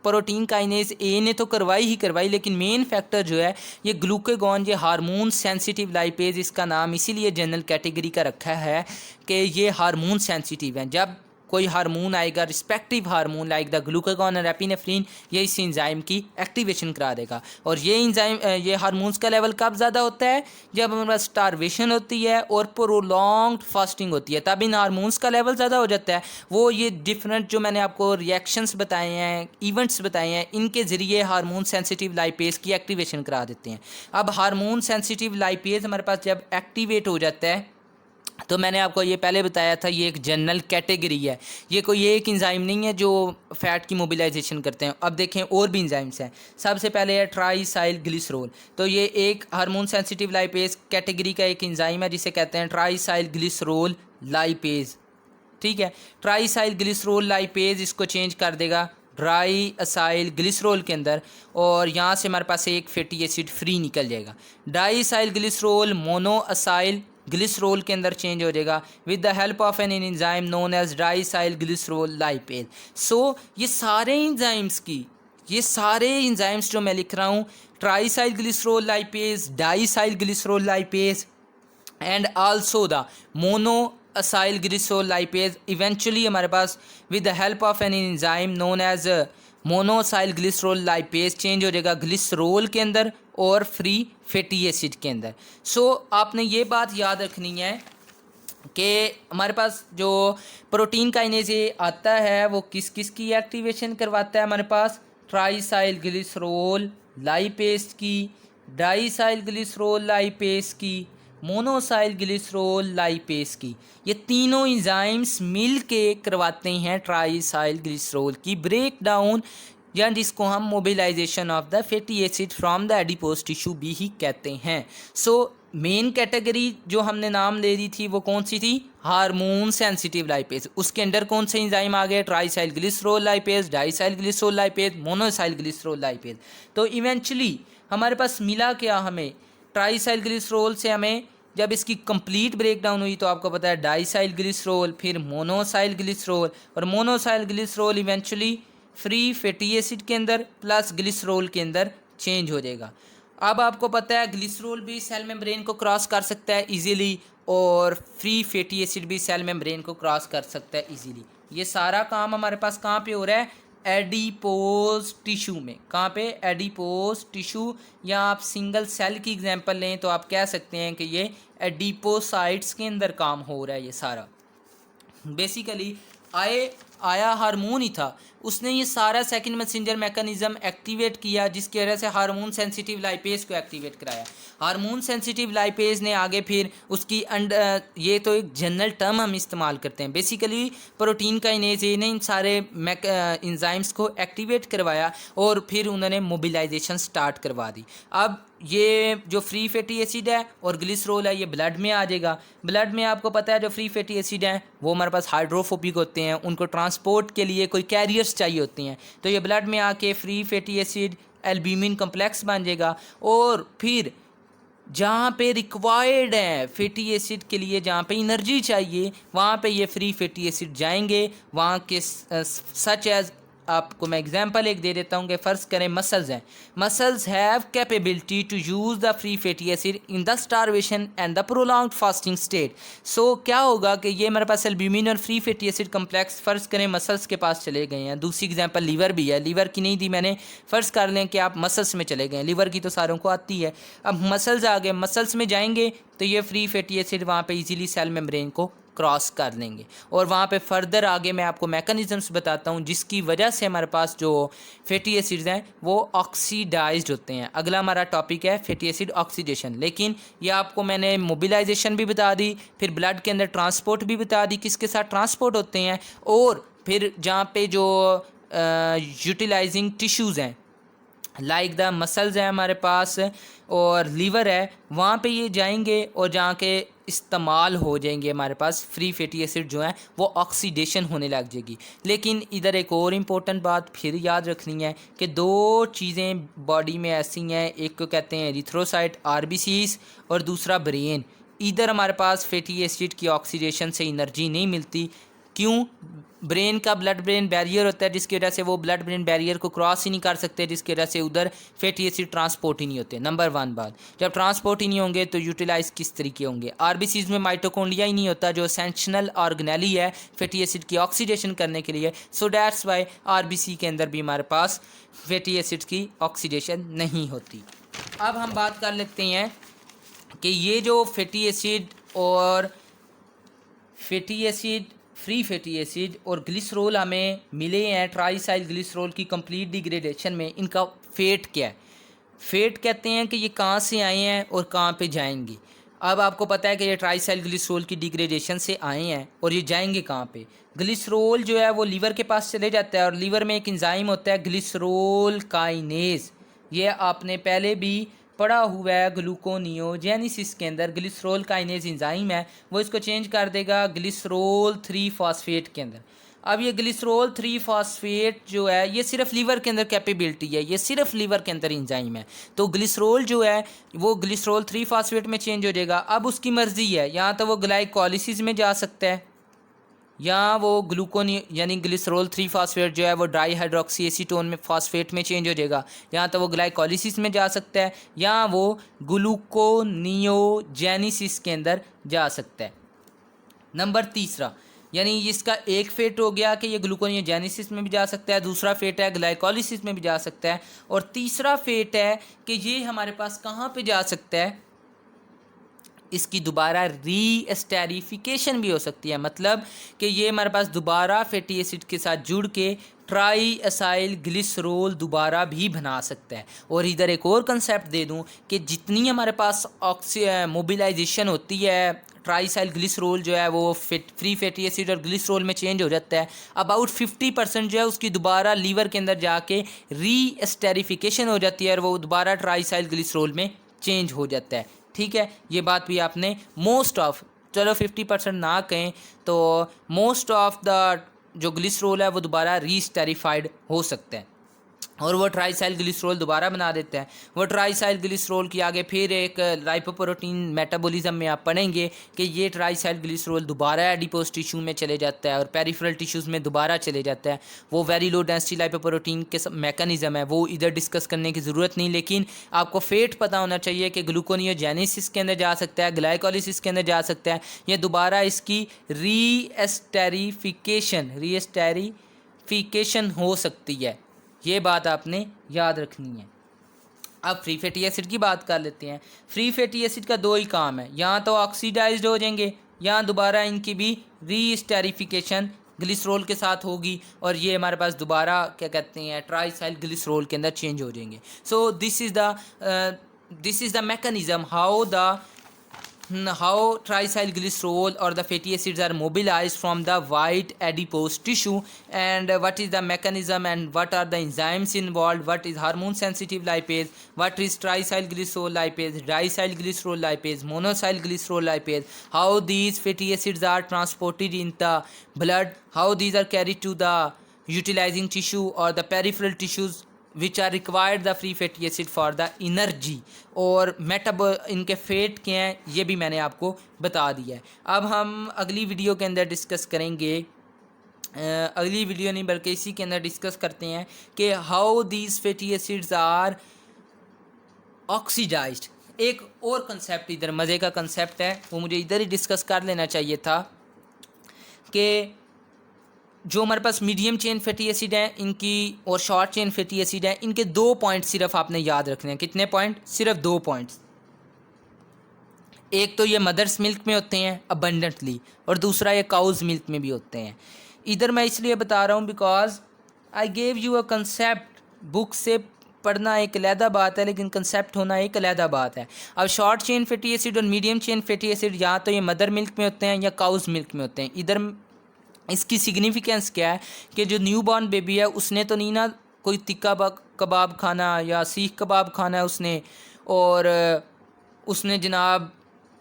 प्रोटीन काइनेज ए ने तो करवाई ही करवाई, लेकिन मेन फैक्टर जो है ये ग्लूकेगॉन, ये हार्मोन सेंसिटिव लाइपेज, इसका नाम इसीलिए जनरल कैटेगरी का रखा है कि ये हार्मोन सेंसिटिव हैं। जब कोई हार्मोन आएगा, respective hormone like the glucagon और एपिनेफ्रीन, ये इस एंजाइम की एक्टिवेशन करा देगा। और ये एंजाइम, ये हार्मोन्स का लेवल कब ज़्यादा होता है, जब हमारे पास स्टारवेशन होती है और प्रोलॉन्ग्ड फास्टिंग होती है, तब इन हार्मोन्स का लेवल ज़्यादा हो जाता है। वो ये डिफरेंट जो मैंने आपको रिएक्शंस बताए हैं, इवेंट्स बताए हैं, इनके ज़रिए हार्मोन सेंसिटिव लाइपेज की एक्टिवेशन करा देते हैं। अब हार्मोन सेंसिटिव लाइपेज हमारे पास जब एक्टिवेट हो जाता है तो मैंने आपको ये पहले बताया था, ये एक जनरल कैटेगरी है, ये कोई एक इंजाइम नहीं है जो फैट की मोबिलाइजेशन करते हैं। अब देखें और भी इंजाइम्स हैं। सबसे पहले है ट्राईसाइल ग्लिसरोल। तो ये एक हार्मोन सेंसिटिव लाइपेज कैटेगरी का एक इंजाइम है जिसे कहते हैं ट्राईसाइल ग्लिसरोल लाइपेज। ठीक है, ट्राईसाइल ग्लिसरोल लाइपेज इसको चेंज कर देगा ड्राई असाइल ग्लिसरोल के अंदर, और यहाँ से हमारे पास एक फैटी एसिड फ्री निकल जाएगा। Diacyl glycerol mono acyl glycerol के अंदर चेंज हो जाएगा with the help of an enzyme known as diacyl glycerol lipase. So ये सारे एंजाइम्स जो मैं लिख रहा हूँ, triacyl glycerol lipase, diacyl glycerol lipase and also the mono acyl glycerol lipase, eventually हमारे पास with the help of an enzyme known as monoacyl glycerol lipase change हो जाएगा ग्लिसरोल के अंदर और फ्री फैटी एसिड के अंदर। सो आपने ये बात याद रखनी है कि हमारे पास जो प्रोटीन काइनेज आता है वो किस किस की एक्टिवेशन करवाता है, हमारे पास ट्राईसाइल ग्लिसरोल लाइपेज की, डाईसाइल ग्लिसरोल लाइपेज की, मोनोसाइल ग्लिसरोल लाइपेज की। ये तीनों एंजाइम्स मिल के करवाते हैं ट्राईसाइल ग्लिसरोल की ब्रेक डाउन, या जिसको हम mobilization of the fatty acid from the adipose tissue भी ही कहते हैं। सो मेन कैटेगरी जो हमने नाम दे दी थी वो कौन सी थी, हार्मोन सेंसिटिव लाइपेज। उसके अंदर कौन से एंजाइम आ गए, triacyl glycerol lipase, diacyl glycerol lipase, monoacyl glycerol lipase. तो इवेंचुअली हमारे पास मिला क्या, हमें ट्राईसाइल ग्लिसरोल से हमें जब इसकी कंप्लीट ब्रेकडाउन हुई तो आपको पता है डाईसाइल ग्लिसरोल, फिर मोनोसाइल ग्लिसरोल, और monoacyl glycerol eventually free fatty acid के अंदर प्लस ग्लिसरोल के अंदर चेंज हो जाएगा। अब आपको पता है ग्लिसरोल भी सेल मेम्ब्रेन को क्रॉस कर सकता है इजीली, और फ्री फैटी एसिड भी सेल मेम्ब्रेन को क्रॉस कर सकता है इजीली। ये सारा काम हमारे पास कहाँ पे हो रहा है, एडिपोज टिश्यू में। कहाँ पे, एडिपोज टिश्यू, या आप सिंगल सेल की एग्जांपल लें तो आप कह सकते हैं कि ये एडिपोसाइट्स के अंदर काम हो रहा है। ये सारा बेसिकली आया हार्मोन ही था, उसने ये सारा सेकंड मैसेंजर मैकेनिज्म एक्टिवेट किया जिसकी वजह से हार्मोन सेंसिटिव लाइपेज को एक्टिवेट कराया। हार्मोन सेंसिटिव लाइपेज ने आगे फिर उसकी ये तो एक जनरल टर्म हम इस्तेमाल करते हैं, बेसिकली प्रोटीन काइनेज ने इन सारे इंजाइम्स को एक्टिवेट करवाया और फिर उन्होंने मोबिलाइजेशन स्टार्ट करवा दी। अब ये जो फ्री फैटी एसिड है और ग्लिसरोल है ये ब्लड में आ जाएगा। ब्लड में आपको पता है जो फ्री फैटी एसिड हैं वो हमारे पास हाइड्रोफोबिक होते हैं, उनको ट्रांसपोर्ट के लिए कोई कैरियर्स चाहिए होती हैं, तो ये ब्लड में आके free fatty acid albumin complex बन जाएगा, और फिर जहाँ पे रिक्वायर्ड है फैटी एसिड के लिए, जहाँ पे एनर्जी चाहिए वहाँ पे ये फ्री फैटी एसिड जाएंगे। वहाँ के सच एज आपको मैं एग्जांपल एक दे देता हूँ कि फ़र्ज़ करें मसल्स हैं, muscles have capability to use the free fatty acid in the starvation and the prolonged fasting state. So क्या होगा कि ये हमारे पास एल्ब्यूमिन और फ्री फैटी एसिड कम्प्लेक्स फ़र्ज़ करें मसल्स के पास चले गए हैं। दूसरी एग्जांपल लीवर भी है, लीवर की नहीं दी मैंने, फ़र्ज़ कर लें कि आप मसल्स में चले गए, लीवर की तो सारों को आती है। अब मसल्स आ गए, मसल्स में जाएंगे तो ये फ्री फैटी एसिड वहाँ पे इजीली सेल मेम्ब्रेन को क्रॉस कर लेंगे, और वहाँ पे फर्दर आगे मैं आपको मैकेनिज्म्स बताता हूँ जिसकी वजह से हमारे पास जो फैटी एसिड्स हैं वो ऑक्सीडाइज्ड होते हैं। अगला हमारा टॉपिक है फैटी एसिड ऑक्सीडेशन, लेकिन ये आपको मैंने मोबिलाइजेशन भी बता दी, फिर ब्लड के अंदर ट्रांसपोर्ट भी बता दी किसके साथ ट्रांसपोर्ट होते हैं, और फिर जहाँ पे जो यूटिलाइजिंग टिश्यूज़ हैं लाइक द मसल्स हैं हमारे पास और लीवर है, वहाँ पे ये जाएंगे और जहाँ के इस्तेमाल हो जाएंगे हमारे पास फ्री फैटी एसिड जो है वो ऑक्सीडेशन होने लग जाएगी। लेकिन इधर एक और इम्पोर्टेंट बात फिर याद रखनी है कि दो चीज़ें बॉडी में ऐसी हैं, एक को कहते हैं एरिथ्रोसाइट आरबीसीज और दूसरा ब्रेन। इधर हमारे पास फैटी एसिड की ऑक्सीडेशन से एनर्जी नहीं मिलती, क्यों, ब्रेन का ब्लड ब्रेन बैरियर होता है जिसकी वजह से वो ब्लड ब्रेन बैरियर को क्रॉस ही नहीं कर सकते, जिसकी वजह से उधर फैटी एसिड ट्रांसपोर्ट ही नहीं होते। नंबर वन बात, जब ट्रांसपोर्ट ही नहीं होंगे तो यूटिलाइज किस तरीके होंगे, आरबीसीज में माइटोकॉन्ड्रिया ही नहीं होता जो एसेंशियल ऑर्गेनेली है फैटी एसिड की ऑक्सीडेशन करने के लिए। सो डैट्स वाई आरबीसी के अंदर भी हमारे पास फैटी एसिड की ऑक्सीडेशन नहीं होती। अब हम बात कर लेते हैं कि ये जो फैटी एसिड और fatty acid free fatty acid और ग्लिसरोल हमें मिले हैं ट्राईसाइल ग्लिसरोल की कंप्लीट डिग्रेडेशन में, इनका फेट क्या है। फेट कहते हैं कि ये कहाँ से आए हैं और कहाँ पे जाएंगे। अब आपको पता है कि ये ट्राइसाइल ग्लिसरॉल की डिग्रेडेशन से आए हैं और ये जाएंगे कहाँ पे। ग्लिसरॉल जो है वो लीवर के पास चले जाता है और लीवर में एक एंजाइम होता है ग्लिसरॉल काइनेज। ये आपने पहले भी पढ़ा हुआ है ग्लूकोनियोजेनेसिस के अंदर। ग्लिसरॉल काइनेज एंजाइम है, वो इसको चेंज कर देगा ग्लिसरॉल 3 फॉस्फेट के अंदर। अब ये ग्लिसरॉल 3 फॉस्फेट जो है ये सिर्फ लीवर के अंदर कैपेबिलिटी है, ये सिर्फ लीवर के अंदर एंजाइम है। तो ग्लिसरॉल जो है वो ग्लिसरॉल 3 फॉस्फेट में चेंज हो जाएगा। अब उसकी मर्जी है, यहाँ तो वो ग्लाइकोलिसिस में जा सकता है, या वो ग्लूकोन यानी ग्लिसरॉल 3 फॉस्फेट जो है वो डाई हाइड्रोक्सी एसीटोन में फॉस्फेट में चेंज हो जाएगा, यहाँ तो वो ग्लाइकोलिसिस में जा सकता है, या वो ग्लूकोनियोजेनेसिस के अंदर जा सकता है। नंबर तीसरा, यानी इसका एक फेट हो गया कि ये ग्लूकोनियोजेनेसिस में भी जा सकता है, दूसरा फेट है ग्लाइकोलिसिस में भी जा सकता है, और तीसरा फेट है कि ये हमारे पास कहाँ पे जा सकता है, इसकी दोबारा रीएस्टेरिफिकेशन भी हो सकती है। मतलब कि ये हमारे पास दोबारा फैटी एसिड के साथ जुड़ के ट्राई एसाइल ग्लिसरॉल दोबारा भी बना सकता है। और इधर एक और कंसेप्ट दे दूं कि जितनी हमारे पास मोबिलाइजेशन होती है, ट्राइसाइल ग्लिसरॉल जो है वो फ्री फैटी एसिड और ग्लिसरॉल में चेंज हो जाता है, अबाउट 50% जो है उसकी दोबारा लीवर के अंदर जाके रीएस्टेरिफिकेशन हो जाती है और वो दोबारा ट्राइसाइल ग्लिसरॉल में चेंज हो जाता है। ठीक है, ये बात भी आपने मोस्ट ऑफ, चलो 50% ना कहें तो मोस्ट ऑफ द जो ग्लिसरॉल है वो दोबारा रीस्टेरिफाइड हो सकता है और वो ट्राइसाइल ग्लिसरॉल दोबारा बना देता है। वो ट्राइसाइल ग्लिसरॉल की आगे फिर एक लाइपोप्रोटीन मेटाबॉलिज्म में आप पढ़ेंगे कि ये ट्राइसाइल ग्लिसरॉल दोबारा एडिपोज टिश्यू में चले जाता है और पेरिफेरल टिश्यूज़ में दोबारा चले जाता है। वो वेरी लो डेंसिटी लाइपोप्रोटीन के मैकेनिज्म है, वो इधर डिस्कस करने की ज़रूरत नहीं, लेकिन आपको फेट पता होना चाहिए कि ग्लूकोनियोजेनेसिस के अंदर जा सकता है, ग्लाइकोलिसिस के अंदर जा सकता है, या दोबारा इसकी रीएस्टेरिफिकेशन हो सकती है। ये बात आपने याद रखनी है। अब फ्री फैटी एसिड की बात कर लेते हैं। फ्री फैटी एसिड का दो ही काम है, यहाँ तो ऑक्सीडाइज्ड हो जाएंगे, यहाँ दोबारा इनकी भी रीस्टेरिफिकेशन ग्लिसरॉल के साथ होगी और ये हमारे पास दोबारा क्या कहते हैं ट्राइसाइल ग्लिसरॉल के अंदर चेंज हो जाएंगे। So this is the mechanism how tricyl glycerol or the fatty acids are mobilized from the white adipose tissue, and what is the mechanism and what are the enzymes involved, what is hormone sensitive lipase, what is tricyl glycerol lipase, dicyl glycerol lipase, monocyl glycerol lipase, how these fatty acids are transported in the blood, how these are carried to the utilizing tissue or the peripheral tissues which are required the free fatty acid for the energy, और इनके fate के हैं ये भी मैंने आपको बता दिया है। अब हम अगली वीडियो के अंदर डिस्कस करेंगे, अगली वीडियो नहीं बल्कि इसी के अंदर डिस्कस करते हैं कि how these fatty acids are oxidized. एक और कंसेप्ट इधर मज़े का कंसेप्ट है, वो मुझे इधर ही डिस्कस कर लेना चाहिए था, कि जो हमारे पास मीडियम चेन फैटी एसिड हैं इनकी और शॉर्ट चेन फैटी एसिड हैं, इनके 2 पॉइंट सिर्फ आपने याद रखने हैं। कितने पॉइंट? सिर्फ 2 पॉइंट्स। एक तो ये मदर्स मिल्क में होते हैं अबंडेंटली, और दूसरा ये काउज मिल्क में भी होते हैं। इधर मैं इसलिए बता रहा हूँ because I gave you a concept. Book से पढ़ना एक अलहदा बात है, लेकिन कंसेप्ट होना एक अलहदा बात है। अब शॉर्ट चेन फैटी एसिड और मीडियम चेन फैटी एसिड या तो ये मदर मिल्क में होते हैं या काउज मिल्क में होते हैं। इधर इसकी सिग्निफिकेंस क्या है कि जो न्यू बॉर्न बेबी है उसने तो नहीं ना कोई तिक्का कबाब खाना या सीख कबाब खाना है उसने, और उसने जनाब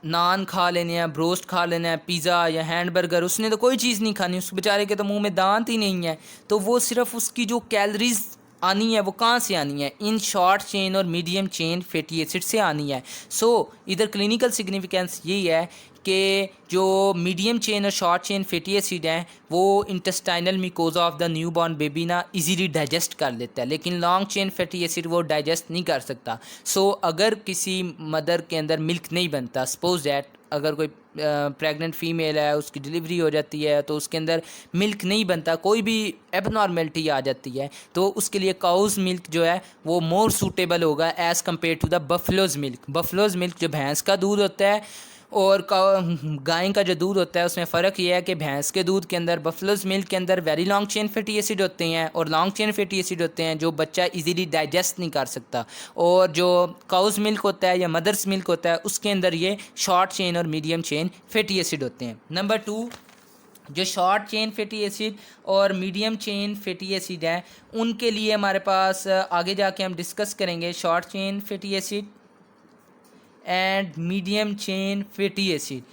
नान खा लेने हैं, ब्रोस्ट खा लेना है, पिज़्ज़ा या हैंडबर्गर, उसने तो कोई चीज़ नहीं खानी। उस बेचारे के तो मुंह में दांत ही नहीं है, तो वो सिर्फ उसकी जो कैलोरीज आनी है वो कहाँ से आनी है? इन शॉर्ट चेन और मीडियम चेन फैटी एसिड से आनी है। सो इधर क्लिनिकल सिग्निफिकेंस यही है कि जो मीडियम चेन और शॉर्ट चेन फैटी एसिड हैं वो intestinal mucosa of the new born baby ना इजीली डाइजेस्ट कर लेता है, लेकिन लॉन्ग चेन फैटी एसिड वो डाइजेस्ट नहीं कर सकता। सो अगर किसी मदर के अंदर मिल्क नहीं बनता, सपोज दैट अगर कोई प्रेग्नेंट फीमेल है उसकी डिलीवरी हो जाती है तो उसके अंदर मिल्क नहीं बनता, कोई भी एबनॉर्मेलिटी आ जाती है, तो उसके लिए काउज मिल्क जो है वो मोर सूटेबल होगा as compare to the buffalo's milk. Buffalo's milk जो भैंस का दूध होता है और गाय का जो दूध होता है उसमें फ़र्क ये है कि भैंस के दूध के अंदर, बफलोज मिल्क के अंदर very long chain fatty acid होते हैं, और लॉन्ग चेन फैटी एसिड होते हैं जो बच्चा इजीली डाइजेस्ट नहीं कर सकता। और जो काउज मिल्क होता है या मदर्स मिल्क होता है उसके अंदर ये शॉर्ट चेन और मीडियम चेन फैटी एसिड होते हैं। नंबर 2, जो शॉर्ट चेन फैटी एसिड और मीडियम चेन फैटी एसिड है उनके लिए हमारे पास आगे जाके हम डिस्कस करेंगे short chain fatty acid and medium chain fatty acid.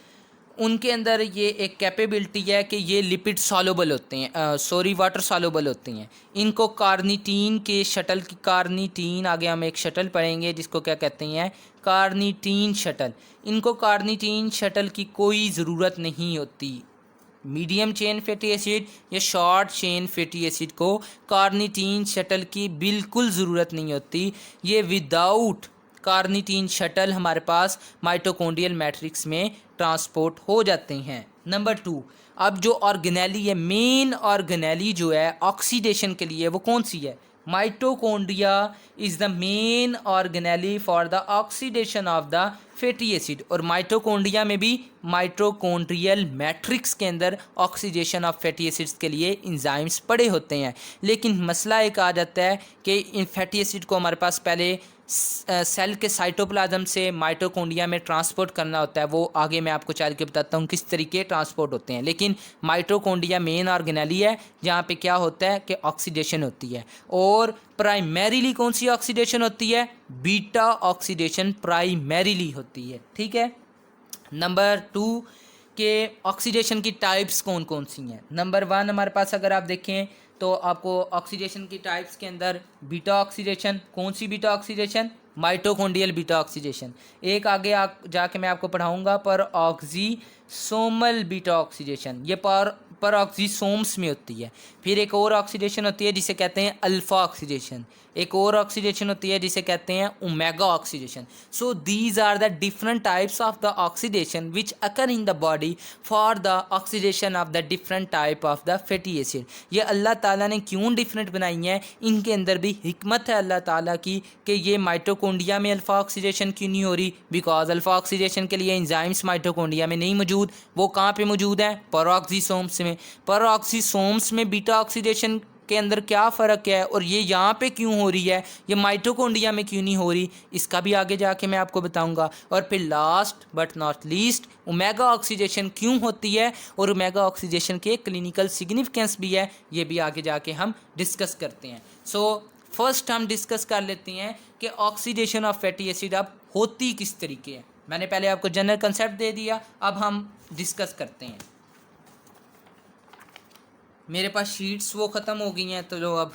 उनके अंदर ये एक कैपेबिलिटी है कि ये लिपिड सॉल्युबल होते हैं, वाटर सॉल्युबल होते हैं। इनको कार्निटीन के शटल की, कार्निटीन आगे हम एक शटल पढ़ेंगे जिसको क्या कहते हैं, कार्निटीन शटल। इनको कार्निटीन शटल की कोई ज़रूरत नहीं होती। मीडियम चेन फैटी एसिड या शॉर्ट चेन फैटी एसिड को कार्निटीन शटल की बिल्कुल ज़रूरत नहीं होती। ये विदाउट कार्निटीन शटल हमारे पास माइटोकॉन्ड्रियल मैट्रिक्स में ट्रांसपोर्ट हो जाते हैं। नंबर 2, अब जो ऑर्गेनेली है, मेन ऑर्गेनेली जो है ऑक्सीडेशन के लिए वो कौन सी है? Mitochondria is the main organelle for the oxidation of the fatty acid. और माइटोकॉन्ड्रिया में भी माइटोकॉन्ड्रियल मैट्रिक्स के अंदर ऑक्सीडेशन ऑफ फैटी एसिड्स के लिए इंजाइम्स पड़े होते हैं। लेकिन मसला एक आ जाता है कि इन फैटी एसिड को हमारे पास पहले सेल के साइटोप्लाज्म से माइटोकॉन्ड्रिया में ट्रांसपोर्ट करना होता है। वो आगे मैं आपको चल के बताता हूँ किस तरीके ट्रांसपोर्ट होते हैं। लेकिन माइटोकॉन्ड्रिया मेन ऑर्गेनेली है जहाँ पे क्या होता है कि ऑक्सीडेशन होती है। और प्राइमरीली कौन सी ऑक्सीडेशन होती है? बीटा ऑक्सीडेशन प्राइमरीली होती है। ठीक है। नंबर 2 के ऑक्सीडेशन की टाइप्स कौन कौन सी हैं? नंबर 1 हमारे पास अगर आप देखें तो आपको ऑक्सीडेशन की टाइप्स के अंदर बीटा ऑक्सीडेशन, कौन सी beta oxidation? Mitochondrial beta oxidation. एक आगे जाके मैं आपको पढ़ाऊंगा पर ऑक्सीसोमल बीटा ऑक्सीडेशन, ये पर ऑक्सीसोम्स में होती है। फिर एक और ऑक्सीडेशन होती है जिसे कहते हैं अल्फा ऑक्सीडेशन। एक और ऑक्सीडेशन होती है जिसे कहते हैं omega oxidation. So these are the different types of the oxidation which occur in the body for the oxidation of the different type of the fatty acid. ये अल्लाह ताला ने क्यों डिफरेंट बनाई हैं? इनके अंदर भी हिकमत है अल्लाह ताला की कि ये माइटोकॉन्ड्रिया में अल्फा ऑक्सीडेशन क्यों नहीं हो रही? बिकॉज अल्फा ऑक्सीडेशन के लिए एंजाइम्स माइटोकॉन्ड्रिया में नहीं मौजूद। वो कहाँ पे मौजूद हैं? परऑक्सीसोम्स में। परऑक्सीसोम्स में बीटा ऑक्सीडेशन के अंदर क्या फ़र्क है और ये यहाँ पे क्यों हो रही है, ये माइटोकॉन्ड्रिया में क्यों नहीं हो रही, इसका भी आगे जाके मैं आपको बताऊंगा। और फिर last but not least omega oxidation क्यों होती है और ओमेगा ऑक्सीडेशन के क्लिनिकल सिग्निफिकेंस भी है, ये भी आगे जाके हम डिस्कस करते हैं। सो फर्स्ट हम डिस्कस कर लेते हैं कि ऑक्सीडेशन ऑफ फैटी एसिड अब होती किस तरीके है। मैंने पहले आपको जनरल कंसेप्ट दे दिया, अब हम डिस्कस करते हैं। मेरे पास शीट्स वो ख़त्म हो गई हैं तो जो अब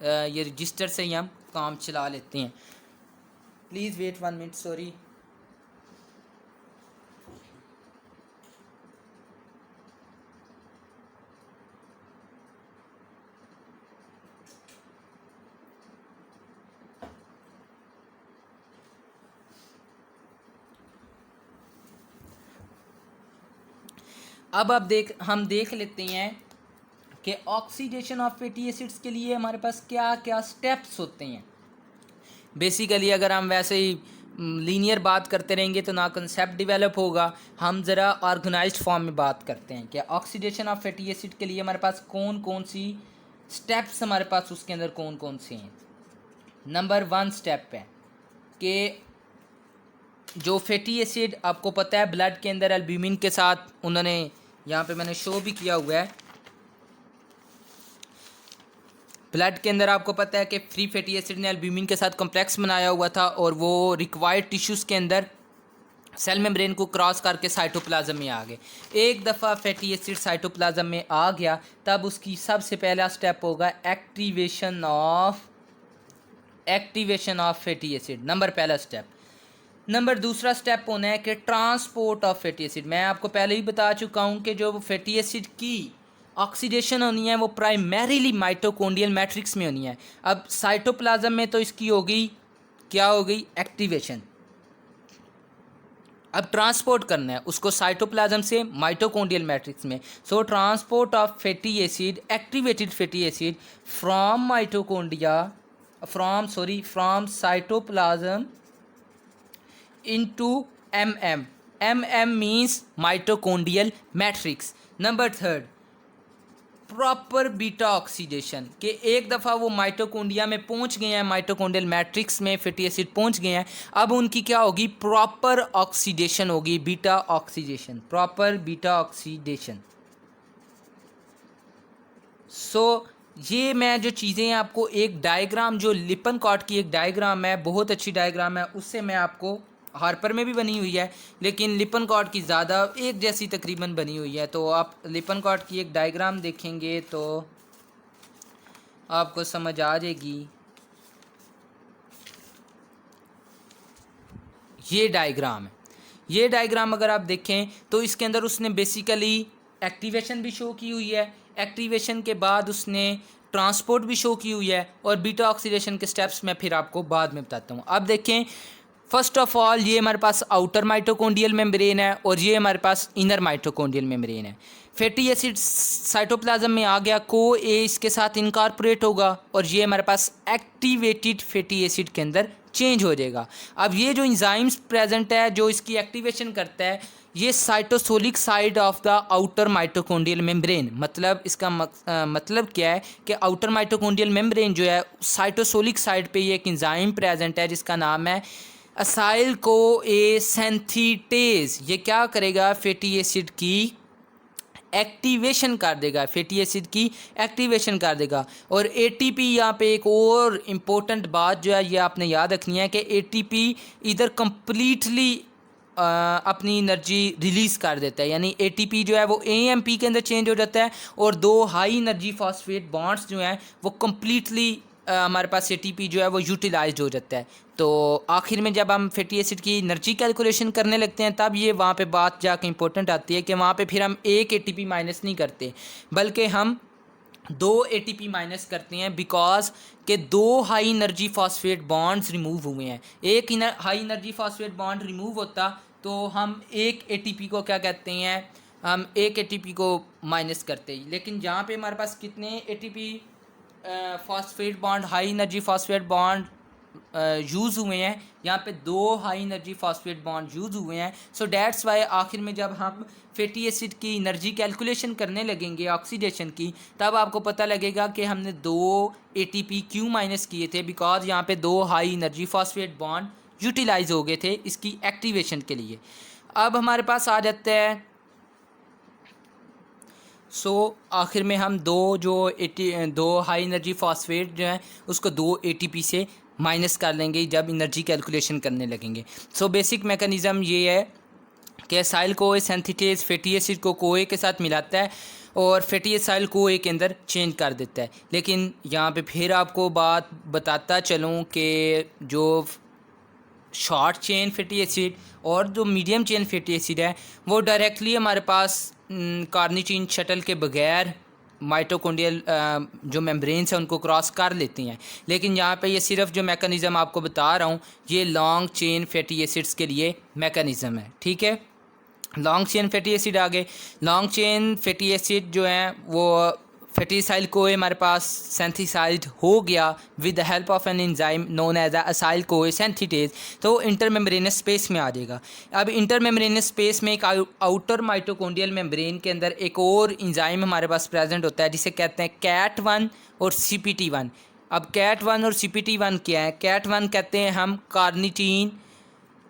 ये रजिस्टर से ही हम काम चला लेते हैं। Please wait 1 minute, sorry. अब हम देख लेते हैं कि ऑक्सीडेशन ऑफ फैटी एसिड्स के लिए हमारे पास क्या क्या स्टेप्स होते हैं। बेसिकली अगर हम वैसे ही लीनियर बात करते रहेंगे तो ना कंसेप्ट डेवलप होगा। हम ज़रा ऑर्गेनाइज्ड फॉर्म में बात करते हैं कि ऑक्सीडेशन ऑफ फैटी एसिड के लिए हमारे पास कौन कौन सी स्टेप्स हमारे पास उसके अंदर कौन कौन से हैं। नंबर 1 स्टेप है कि जो फैटी एसिड आपको पता है ब्लड के अंदर एल्ब्यूमिन के साथ, उन्होंने यहाँ पे मैंने शो भी किया हुआ है, ब्लड के अंदर आपको पता है कि फ्री फैटी एसिड ने एल्ब्यूमिन के साथ कॉम्प्लेक्स बनाया हुआ था और वो रिक्वायर्ड टिश्यूज़ के अंदर सेल मेम्ब्रेन को क्रॉस करके साइटोप्लाज्म में आ गए। एक दफ़ा फैटी एसिड साइटोप्लाज्म में आ गया तब उसकी सबसे पहला स्टेप होगा activation of fatty acid, number पहला स्टेप। नंबर दूसरा स्टेप होना है कि ट्रांसपोर्ट ऑफ फैटी एसिड। मैं आपको पहले ही बता चुका हूँ कि जो फैटी एसिड की ऑक्सीडेशन होनी है वो प्राइमरीली माइटोकॉन्ड्रियल मैट्रिक्स में होनी है। अब साइटोप्लाज्म में तो इसकी हो गई, क्या हो गई? एक्टिवेशन। अब ट्रांसपोर्ट करना है उसको साइटोप्लाज्म से माइटोकॉन्ड्रियल मैट्रिक्स में। So transport of fatty acid, activated fatty acid from cytoplasm into MM MM means mitochondrial matrix. Number third, proper beta oxidation, कि एक दफ़ा वो माइटोकॉन्ड्रिया में पहुंच गए हैं, माइटोकॉन्ड्रियल मैट्रिक्स में फैटी एसिड पहुंच गए हैं, अब उनकी क्या होगी, प्रॉपर ऑक्सीडेशन होगी, beta oxidation, proper beta oxidation. So ये मैं जो चीज़ें आपको एक डायग्राम, जो लिपनकॉट की एक डायग्राम है, बहुत अच्छी डायग्राम है, उससे मैं आपको, हार्पर में भी बनी हुई है लेकिन लिपनकॉट की ज़्यादा एक जैसी तकरीबन बनी हुई है, तो आप लिपनकॉट की एक डायग्राम देखेंगे तो आपको समझ आ जाएगी। ये डायग्राम है, ये डायग्राम अगर आप देखें तो इसके अंदर उसने बेसिकली एक्टिवेशन भी शो की हुई है, एक्टिवेशन के बाद उसने ट्रांसपोर्ट भी शो की हुई है, और बीटा ऑक्सीडेशन के स्टेप्स मैं फिर आपको बाद में बताता हूँ। अब देखें, फर्स्ट ऑफ ऑल ये हमारे पास आउटर माइटोकॉन्ड्रियल मेम्ब्रेन है और ये हमारे पास इनर माइटोकॉन्ड्रियल मेम्ब्रेन है। फैटी एसिड साइटोप्लाज्म में आ गया, को ए इसके साथ इनकॉर्पोरेट होगा और ये हमारे पास एक्टिवेटेड फैटी एसिड के अंदर चेंज हो जाएगा। अब ये जो इंजाइम्स प्रेजेंट है जो इसकी एक्टिवेशन करता है, ये cytosolic side of the outer mitochondrial membrane, मतलब इसका मतलब क्या है कि आउटर माइटोकॉन्ड्रियल मेम्ब्रेन जो है साइटोसोलिक साइड पे ये एक इंजाइम प्रेजेंट है जिसका नाम है असाइल को ए सिंथेटेज। ये क्या करेगा, फैटी एसिड की एक्टिवेशन कर देगा, फैटी एसिड की एक्टिवेशन कर देगा। और एटीपी, यहाँ पे एक और इम्पोर्टेंट बात जो है ये आपने याद रखनी है कि एटीपी इधर कंप्लीटली अपनी एनर्जी रिलीज़ कर देता है, यानी एटीपी जो है वो एएमपी के अंदर चेंज हो जाता है और दो हाई एनर्जी फॉस्फेट बॉन्ड्स जो हैं वो कंप्लीटली हमारे पास एटीपी जो है वो यूटिलाइज हो जाता है। तो आखिर में जब हम फैटी एसिड की एनर्जी कैलकुलेशन करने लगते हैं तब ये वहाँ पे बात जाके इंपॉर्टेंट आती है कि वहाँ पे फिर हम एक एटीपी माइनस नहीं करते बल्कि हम दो एटीपी माइनस करते हैं, बिकॉज के दो high energy phosphate bonds remove हुए हैं। एक high energy phosphate bond remove होता तो हम एक एटीपी को क्या कहते हैं, हम एक एटीपी को माइनस करते हैं। लेकिन जहाँ पे हमारे पास कितने ATP phosphate bond, high energy phosphate bond use हुए हैं, यहाँ पे दो high energy phosphate bond use हुए हैं। सो डैट्स वाई आखिर में जब हम फैटी एसिड की एनर्जी कैलकुलेशन करने लगेंगे ऑक्सीडेशन की, तब आपको पता लगेगा कि हमने दो एटीपी क्यों माइनस किए थे, बिकॉज यहाँ पे दो high energy phosphate bond utilize हो गए थे इसकी एक्टिवेशन के लिए। अब हमारे पास आ जाता है, आखिर में हम दो हाई एनर्जी फॉस्फेट जो हैं उसको दो एटीपी से माइनस कर लेंगे जब एनर्जी कैलकुलेशन करने लगेंगे। बेसिक मैकेनिज़्म ये है कि असाइल को सिंथेटेज फैटी एसिड को कोए के साथ मिलाता है और फैटी एसाइल को एक के अंदर चेंज कर देता है। लेकिन यहाँ पे फिर आपको बात बताता चलूँ कि जो शॉर्ट चेन फैटी एसिड और जो मीडियम चेन फैटी एसिड है वो डायरेक्टली हमारे पास कार्निटीन शटल के बगैर माइटोकॉन्ड्रियल जो मेम्ब्रेन्स हैं उनको क्रॉस कर लेती हैं। लेकिन यहाँ पे ये सिर्फ जो मैकेनिज़्म आपको बता रहा हूँ ये लॉन्ग चेन फैटी एसिड्स के लिए मैकेनिज़्म है, ठीक है। लॉन्ग चेन फैटी एसिड आ गए। लॉन्ग चेन फैटी एसिड जो हैं वो फैटी एसाइल कोए हमारे पास सिंथेसाइज्ड हो गया with the help of an enzyme known as acyl CoA synthetase, तो इंटरमेम्ब्रेनस स्पेस में आ जाएगा। अब इंटरमेम्ब्रेनस स्पेस में एक आउटर माइटोकॉन्ड्रियल मेम्ब्रेन के अंदर एक और एंजाइम हमारे पास प्रेजेंट होता है जिसे कहते हैं कैट1 और CPT1। अब कैट1 और CPT1 क्या है? कैट1 कहते हैं हम कार्निटीन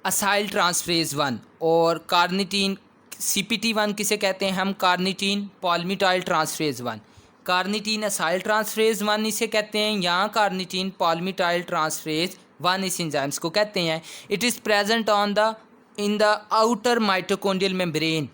असाइल ट्रांसफरेज 1 और कार्निटीन CPT1 किसे कहते हैं हम carnitine palmitoyl transferase 1। Carnitine acyl transferase 1 इसे कहते हैं, यहाँ कार्निटीन पॉल्मिटाइल ट्रांसफरेज 1 इस एंजाइम्स को कहते हैं। It is present in the outer mitochondrial membrane.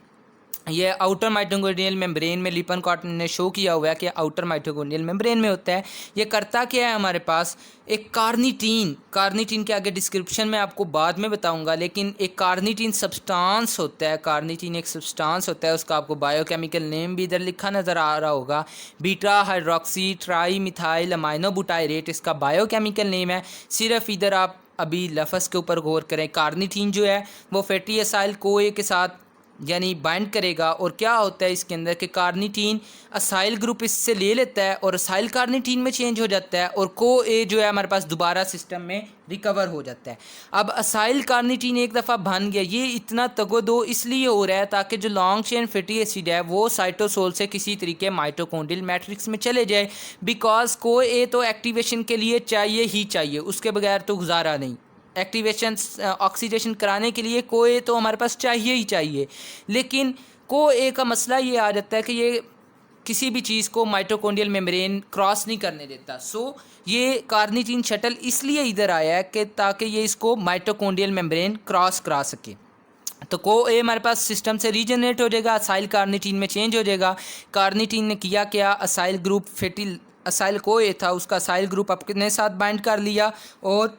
ये आउटर माइटोकॉन्ड्रियल मेम्ब्रेन में लिपनकॉट ने शो किया हुआ है कि आउटर माइटोकॉन्ड्रियल मेम्ब्रेन में होता है। ये करता क्या है, हमारे पास एक कार्निटीन के आगे डिस्क्रिप्शन में आपको बाद में बताऊंगा, लेकिन एक कार्निटीन सब्सटेंस होता है। कार्निटीन एक सब्सटेंस होता है, उसका आपको बायोकेमिकल नेम भी इधर लिखा नज़र आ रहा होगा, beta hydroxy tri methyl amino butyrate इसका बायोकेमिकल नेम है। सिर्फ इधर आप अभी लफ्ज़ के ऊपर गौर करें। कार्निटीन जो है वो फैटी एसाइल कोए के साथ यानी बाइंड करेगा। और क्या होता है इसके अंदर कि कार्निटीन असाइल ग्रुप इससे ले लेता है और असाइल कार्निटीन में चेंज हो जाता है और को ए जो है हमारे पास दोबारा सिस्टम में रिकवर हो जाता है। अब असाइल कार्निटीन एक दफ़ा बन गया, ये इतना तगोदो इसलिए हो रहा है ताकि जो लॉन्ग चेन फैटी एसिड है वो साइटोसोल से किसी तरीके माइटोकॉन्ड्रियल मैट्रिक्स में चले जाए, बिकॉज को ए तो एक्टिवेशन के लिए चाहिए ही चाहिए, उसके बगैर तो गुजारा नहीं। एक्टिवेशन ऑक्सीडेशन कराने के लिए कोए तो हमारे पास चाहिए ही चाहिए। लेकिन को ए का मसला ये आ जाता है कि ये किसी भी चीज़ को माइटोकॉन्ड्रियल मेम्ब्रेन क्रॉस नहीं करने देता। सो ये कार्निटीन शटल इसलिए इधर आया है कि ताकि ये इसको माइटोकॉन्ड्रियल मेम्ब्रेन क्रॉस करा सके। तो को ए हमारे पास सिस्टम से रीजनरेट हो जाएगा, असाइल कार्निटीन में चेंज हो जाएगा। कार्निटीन ने किया क्या, असाइल ग्रुप फेटिल असाइल को ए था उसका असाइल ग्रुप अपने साथ बाइंड कर लिया और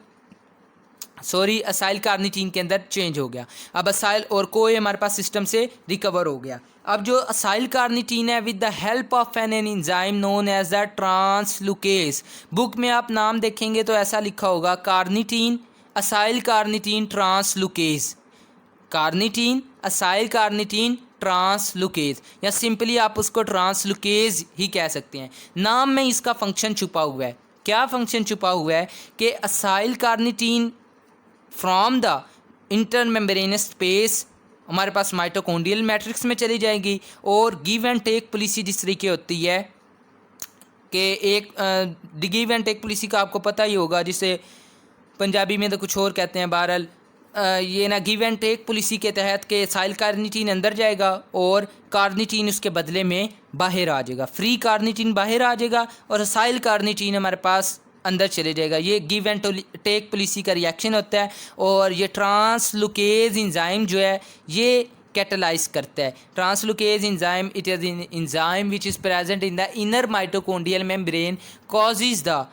असाइल कार्निटीन के अंदर चेंज हो गया। अब असाइल और कोई हमारे पास सिस्टम से रिकवर हो गया। अब जो असाइल कार्निटीन है with the help of an enzyme known as the translocase, book में आप नाम देखेंगे तो ऐसा लिखा होगा carnitine acyl carnitine translocase, carnitine acyl carnitine translocase, या सिंपली आप उसको ट्रांसलुकेज ही कह सकते हैं। नाम में इसका फंक्शन छुपा हुआ है। क्या फंक्शन छुपा हुआ है कि acyl carnitine from the intermembranous space हमारे पास माइटोकॉन्ड्रियल मैट्रिक्स में चली जाएगी और गिव एंड टेक पॉलिसी जिस तरीके होती है कि एक गिव एंड टेक पॉलिसी का आपको पता ही होगा, जिसे पंजाबी में तो कुछ और कहते हैं। बहरहाल ये ना गिव एंड टेक पॉलिसी के तहत के असाइल कार्निटीन अंदर जाएगा और कार्निटीन उसके बदले में बाहर आ जाएगा, फ्री कार्निटीन बाहर आ जाएगा और असाइल कार्निटीन हमारे पास अंदर चले जाएगा। ये गिव एंड टेक पॉलिसी का रिएक्शन होता है और ये ट्रांसलुकेज एंजाइम जो है ये कैटलाइज करता है। Translocase enzyme it is in enzyme which is present in the inner mitochondrial membrane causes the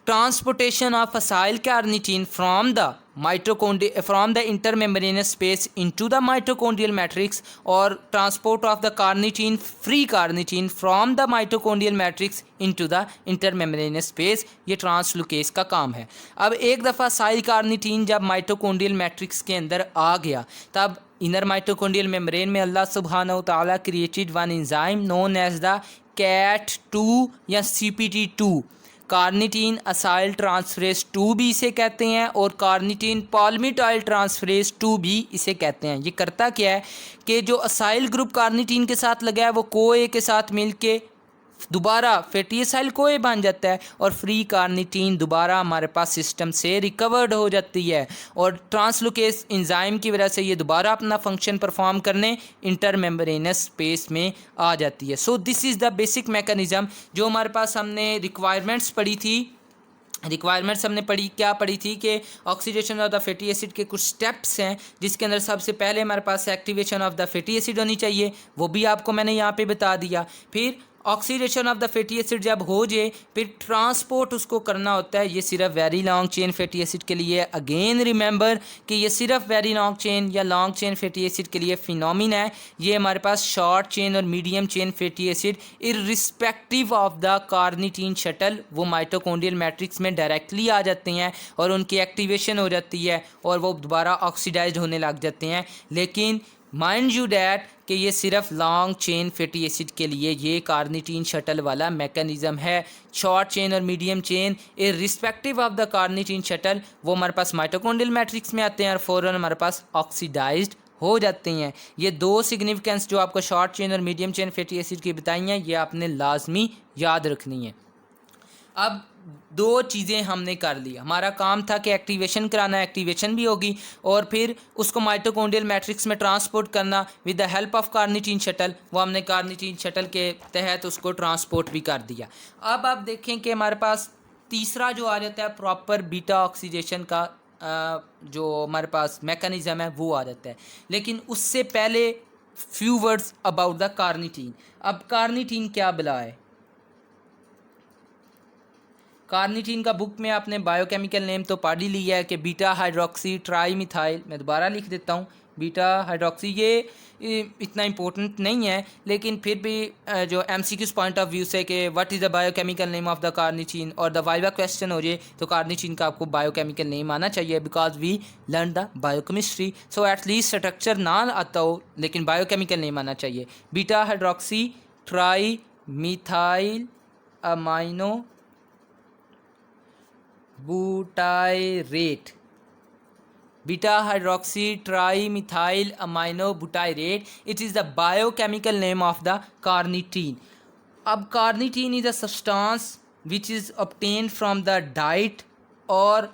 transportation of acyl carnitine from the intermembranous space into the mitochondrial matrix or transport of the carnitine free carnitine from the mitochondrial matrix into the intermembranous space, ये ट्रांसलुकेज का काम है। अब एक दफ़ा acyl carnitine जब mitochondrial matrix के अंदर आ गया तब इनर माइटोकॉन्ड्रियल मेम्ब्रेन में अल्लाह सुब्हानहू तआला created one enzyme known as the CAT2 या CPT2, कार्निटीन असाइल ट्रांसफरेज 2 भी इसे कहते हैं और कार्निटीन पाल्मिटाइल ट्रांसफरेज 2 भी इसे कहते हैं। ये करता क्या है कि जो असाइल ग्रुप कार्निटीन के साथ लगा है वो कोए के साथ मिलके दोबारा फैटी असाइल कोए बन जाता है और फ्री कार्निटीन दोबारा हमारे पास सिस्टम से रिकवर्ड हो जाती है और ट्रांसलुकेज एंजाइम की वजह से ये दोबारा अपना फंक्शन परफॉर्म करने इंटरमेम्ब्रेनस स्पेस में आ जाती है। So this is the basic mechanism जो हमारे पास हमने रिक्वायरमेंट्स पढ़ी थी। रिक्वायरमेंट्स हमने क्या पढ़ी थी कि oxidation of the fatty acid के कुछ स्टेप्स हैं जिसके अंदर सबसे पहले हमारे पास activation of the fatty acid होनी चाहिए, वो भी आपको मैंने यहाँ पे बता दिया। फिर oxidation of the fatty acid जब हो जाए फिर ट्रांसपोर्ट उसको करना होता है। ये सिर्फ very long chain fatty acid के लिए, अगेन रिमेंबर कि ये सिर्फ वेरी लॉन्ग चेन या लॉन्ग चेन फैटी एसिड के लिए फिनोमिन है। ये हमारे पास शॉर्ट चेन और medium chain fatty acid irrespective of the carnitine shuttle वो माइटोकॉन्ड्रियल मैट्रिक्स में डायरेक्टली आ जाते हैं और उनकी एक्टिवेशन हो जाती है और वो दोबारा ऑक्सीडाइज्ड होने लग जाते हैं। लेकिन माइंड यू डैट कि ये सिर्फ लॉन्ग चेन फैटी एसिड के लिए ये कार्निटीन शटल वाला मैकेनिज़्म है। शॉर्ट चेन और medium chain irrespective of the carnitine shuttle वो हमारे पास माइटोकॉन्ड्रियल मैट्रिक्स में आते हैं और फ़ौरन हमारे पास ऑक्सीडाइज्ड हो जाते हैं। ये दो सिग्निफिकेंस जो आपको शॉर्ट चेन और मीडियम चेन फैटी एसिड की बताई हैं ये आपने लाजमी याद रखनी है। अब दो चीज़ें हमने कर ली, हमारा काम था कि एक्टिवेशन कराना, एक्टिवेशन भी होगी और फिर उसको माइटोकॉन्ड्रियल मैट्रिक्स में ट्रांसपोर्ट करना with the help of carnitine shuttle, वो हमने कार्निटीन शटल के तहत उसको ट्रांसपोर्ट भी कर दिया। अब आप देखें कि हमारे पास तीसरा जो आ जाता है प्रॉपर बीटा ऑक्सीडेशन का जो हमारे पास मैकेनिज़्म है वो आ जाता है। लेकिन उससे पहले few words about the carnitine. अब कार्निटीन क्या बला है? कार्निटीन का बुक में आपने बायोकेमिकल नेम तो पढ़ ही लिया है कि बीटा हाइड्रोक्सी ट्राई मिथाइल, मैं दोबारा लिख देता हूँ, बीटा हाइड्रोक्सी। ये इतना इम्पोर्टेंट नहीं है, लेकिन फिर भी जो एमसीक्यूज पॉइंट ऑफ व्यू से कि what is the biochemical name of the carnitine, और द वाइवा क्वेश्चन हो जाए तो कार्निटीन का आपको बायोकेमिकल नेम आना चाहिए, because we learn the biochemistry. So at least structure ना आता हो लेकिन बायोकेमिकल नेम आना चाहिए। Beta hydroxy tri methyl amino butyrate, beta hydroxy trimethyl aminobutyrate, it is the biochemical name of the carnitine. अब carnitine is a substance which is obtained from the diet और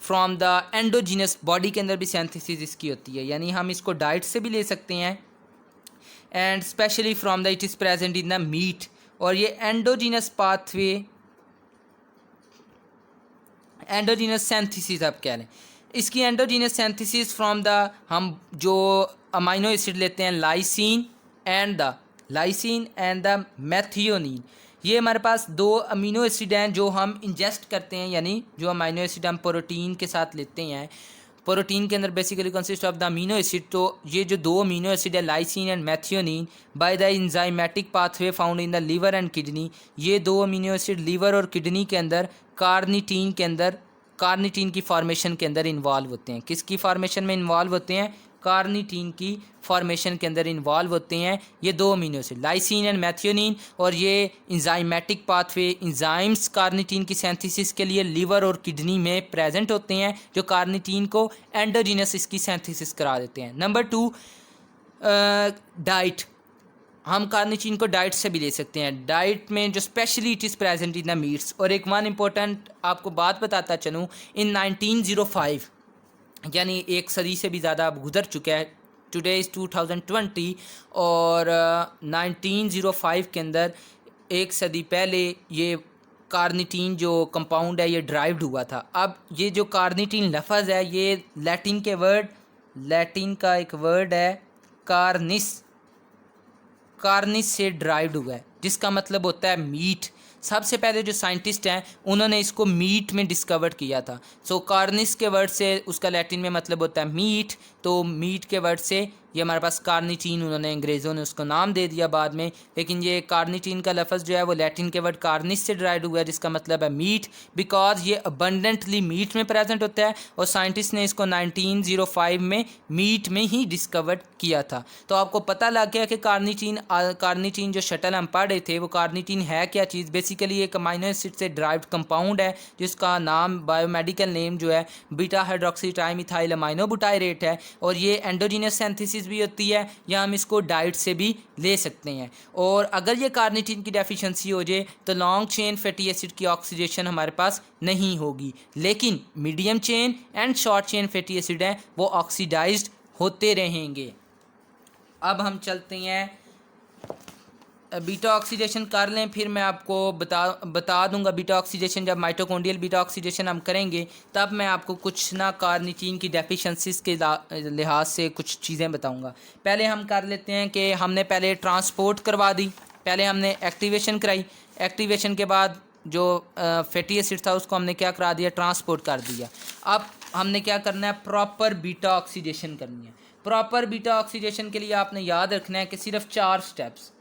from the endogenous body के अंदर भी synthesis इसकी होती है, यानी हम इसको डाइट से भी ले सकते हैं and specially from the it is present in the meat. और ये एंडोजीनस पाथवे, एंडोजीनस सिंथेसिस आप कह रहे हैं, इसकी एंडोजीनस सिंथेसिस फ्रॉम द, हम जो अमाइनो एसिड लेते हैं लाइसिन एंड द मैथियोनिन, ये हमारे पास दो अमीनो एसिड हैं जो हम इंजेस्ट करते हैं, यानी जो अमाइनो एसिड हम प्रोटीन के साथ लेते हैं। प्रोटीन के अंदर basically consist of the amino acid. तो ये जो दो अमीनो एसिड है lysine and methionine, by the enzymatic pathway found in the liver and kidney, ये दो अमीनो एसिड लीवर और किडनी के अंदर कार्निटीन की फॉर्मेशन के अंदर इन्वॉल्व होते हैं। किसकी फॉर्मेशन में इन्वॉल्व होते हैं? कार्निटीन की फॉर्मेशन के अंदर इन्वॉल्व होते हैं ये दो amino acid lysine and methionine. और ये इंजाइमेटिक पाथवे, इंजाइम्स कार्निटीन की सिंथेसिस के लिए लीवर और किडनी में प्रेजेंट होते हैं, जो कार्निटीन को एंडोजीनस इसकी सिंथेसिस करा देते हैं। Number 2, diet. हम कार्निटीन को डाइट से भी ले सकते हैं, डाइट में जो specially it is present in the meets. और एक वन इम्पोर्टेंट आपको बात बताता चलूँ, इन 1905 यानी एक सदी से भी ज़्यादा अब गुजर चुका है, टुडे इज़ 2020, और 1905 के अंदर एक सदी पहले ये कार्निटीन जो कंपाउंड है ये ड्राइव्ड हुआ था। अब ये जो कार्निटीन लफ्ज़ है ये लैटिन का एक वर्ड है कार्निस से ड्राइव्ड हुआ है, जिसका मतलब होता है मीट। सबसे पहले जो साइंटिस्ट हैं उन्होंने इसको मीट में डिस्कवर किया था। सो कार्निस के वर्ड से उसका लैटिन में मतलब होता है मीट, तो मीट के वर्ड से ये हमारे पास कार्निटीन, उन्होंने अंग्रेज़ों ने उसको नाम दे दिया बाद में, लेकिन ये कार्निटीन का लफ्ज़ जो है वो लैटिन के वर्ड कार्निस से ड्राइव्ड हुआ है, जिसका मतलब है मीट, बिकॉज ये अबंडेंटली मीट में प्रेजेंट होता है। और साइंटिस्ट ने इसको 1905 में मीट में ही डिस्कवर किया था। तो आपको पता लग गया कि कार्निटीन जो शटल हम पढ़ रहे थे वो कार्निटीन है क्या चीज़। बेसिकली एक अमाइनो एसिड से ड्राइव्ड कंपाउंड है जिसका नाम बायोमेडिकल नेम जो है बीटा हाइड्रोक्सी ट्राइमिथाइल अमाइनोबुटायरेट है। और ये एंडोजीनस सिंथेसिस भी होती है, या हम इसको डाइट से भी ले सकते हैं। और अगर ये कार्निटीन की डेफिशिएंसी हो जाए तो लॉन्ग चेन फैटी एसिड की ऑक्सीडेशन हमारे पास नहीं होगी, लेकिन medium chain and short chain fatty acid हैं वो ऑक्सीडाइज्ड होते रहेंगे। अब हम चलते हैं बीटा ऑक्सीडेशन कर लें, फिर मैं आपको बता दूंगा बीटा ऑक्सीडेशन, जब माइटोकॉन्ड्रियल बीटा ऑक्सीडेशन हम करेंगे तब मैं आपको कुछ ना कार्निटीन की डेफिशिएंसीज के लिहाज से कुछ चीज़ें बताऊंगा। पहले हम कर लेते हैं कि हमने पहले ट्रांसपोर्ट करवा दी, पहले हमने एक्टिवेशन कराई, एक्टिवेशन के बाद जो फैटी एसिड था उसको हमने क्या करा दिया, ट्रांसपोर्ट कर दिया। अब हमने क्या करना है, प्रॉपर बीटा ऑक्सीडेशन करनी है। प्रॉपर बीटा ऑक्सीडेशन के लिए आपने याद रखना है कि सिर्फ 4 स्टेप्स,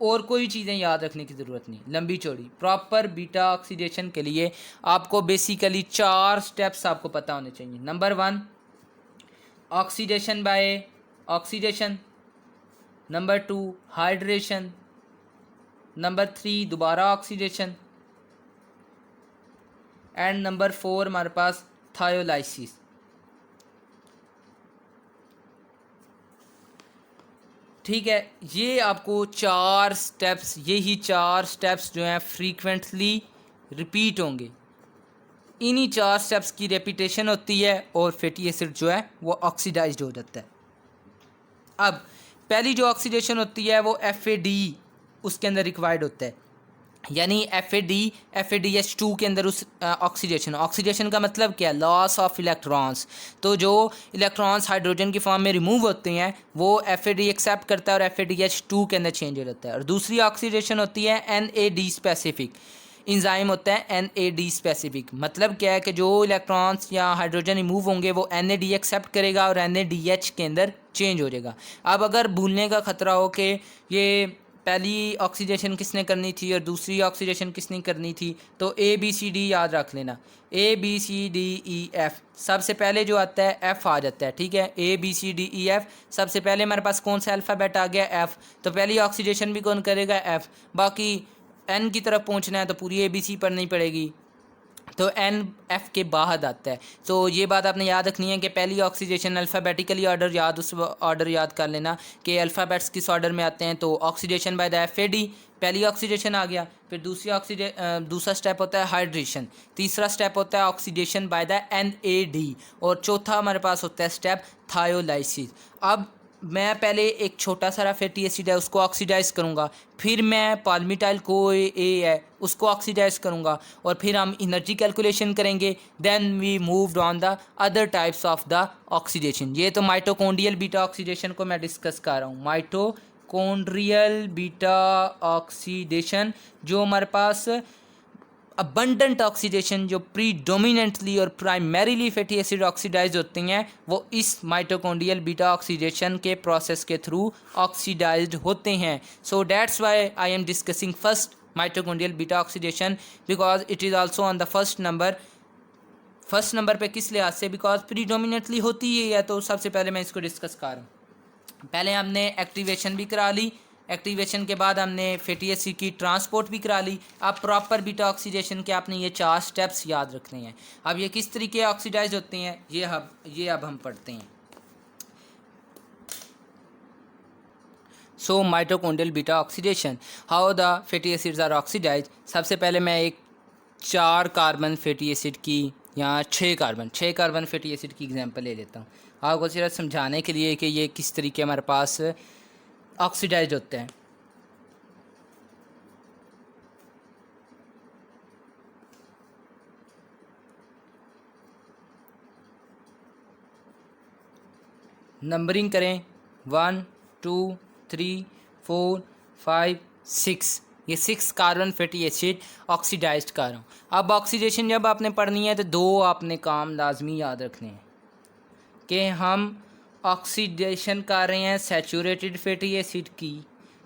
और कोई चीज़ें याद रखने की ज़रूरत नहीं लंबी चौड़ी। प्रॉपर बीटा ऑक्सीडेशन के लिए आपको बेसिकली 4 स्टेप्स आपको पता होने चाहिए। Number 1, oxidation by oxidation. Number 2, hydration. Number 3, दोबारा ऑक्सीडेशन। एंड नंबर 4 हमारे पास थायोलाइसिस। ठीक है, ये आपको 4 स्टेप्स, यही 4 स्टेप्स जो हैं फ्रीक्वेंटली रिपीट होंगे। इन्हीं 4 स्टेप्स की रेपिटेशन होती है और फैटी एसिड जो है वो ऑक्सीडाइज्ड हो जाता है। अब पहली जो ऑक्सीडेशन होती है वो FAD उसके अंदर रिक्वायर्ड होता है, यानी FADH2 के अंदर उस ऑक्सीडेशन का मतलब क्या है, लॉस ऑफ इलेक्ट्रॉन्स। तो जो इलेक्ट्रॉन्स हाइड्रोजन की फॉर्म में रिमूव होते हैं वो FAD एक्सेप्ट करता है और FADH2 के अंदर चेंज हो जाता है। और दूसरी ऑक्सीडेशन होती है NAD स्पेसिफिक। इंजाइम होता है NAD स्पेसिफिक। मतलब क्या है कि जो इलेक्ट्रॉन्स या हाइड्रोजन रिमूव होंगे वो NAD एक्सेप्ट करेगा और NADH के अंदर चेंज हो जाएगा। अब अगर भूलने का ख़तरा हो कि ये पहली ऑक्सीडेशन किसने करनी थी और दूसरी ऑक्सीडेशन किसने करनी थी, तो ABCD याद रख लेना। ABCDEF सबसे पहले जो आता है F आ जाता है, ठीक है। ABCDEF सबसे पहले हमारे पास कौन सा अल्फ़ाबेट आ गया, F। तो पहली ऑक्सीडेशन भी कौन करेगा, F। बाकी N की तरफ पहुंचना है तो पूरी ABC पढ़नी पड़ेगी, तो NF के बाद आता है। तो ये बात आपने याद रखनी है कि पहली ऑक्सीडेशन अल्फ़ाबेटिकली ऑर्डर उस ऑर्डर याद कर लेना कि अल्फ़ाबेट्स किस ऑर्डर में आते हैं। तो ऑक्सीडेशन बाय द FAD, पहली ऑक्सीडेशन आ गया। फिर दूसरा स्टेप होता है हाइड्रेशन, तीसरा स्टेप होता है ऑक्सीडेशन बाय द NAD, और चौथा हमारे पास होता है स्टेप थायोलाइसिस। अब मैं पहले एक छोटा सा फैटी एसिड है उसको ऑक्सीडाइज़ करूँगा, फिर मैं पाल्मिटाइल को ए है उसको ऑक्सीडाइज़ करूँगा, और फिर हम एनर्जी कैलकुलेशन करेंगे। Then we moved on the other types of the oxidation. ये तो माइटोकॉन्ड्रियल बीटा ऑक्सीडेशन को मैं डिस्कस कर रहा हूँ। माइटोकॉन्ड्रियल बीटा ऑक्सीडेशन जो हमारे पास अबंडेंट ऑक्सीडेशन जो प्रीडोमिनेंटली और प्राइमरीली फैटी एसिड ऑक्सीडाइज होते हैं वो इस माइटोकॉन्ड्रियल बीटा ऑक्सीडेशन के प्रोसेस के थ्रू ऑक्सीडाइज्ड होते हैं। So that's why I am discussing first mitochondrial beta oxidation because it is also on the first number पे किस लिहाज से, बिकॉज प्रीडोमिनेंटली होती ही है, तो सबसे पहले मैं इसको डिस्कस कर रहा हूँ। पहले हमने एक्टिवेशन भी करा ली, एक्टिवेशन के बाद हमने फैटी एसिड की ट्रांसपोर्ट भी करा ली। अब प्रॉपर बीटा ऑक्सीडेशन के आपने ये 4 स्टेप्स याद रखने हैं। अब ये किस तरीके ऑक्सीडाइज होते हैं ये अब हम पढ़ते हैं। So mitochondrial beta oxidation, how the fatty acids are oxidise. सबसे पहले मैं एक 4 कार्बन फैटी एसिड की या 6 कार्बन फैटी एसिड की एग्जांपल ले लेता हूँ आपको सिर्फ समझाने के लिए कि ये किस तरीके हमारे पास ऑक्सीडाइज होते हैं। नंबरिंग करें 1 2 3 4 5 6, ये 6 कार्बन फैटी एसिड ऑक्सीडाइज्ड कर रहा हूँ। अब ऑक्सीडेशन जब आपने पढ़नी है तो 2 आपने काम लाजमी याद रखने हैं कि हम ऑक्सीडेशन कर रहे हैं सैचुरेटेड फैटी एसिड की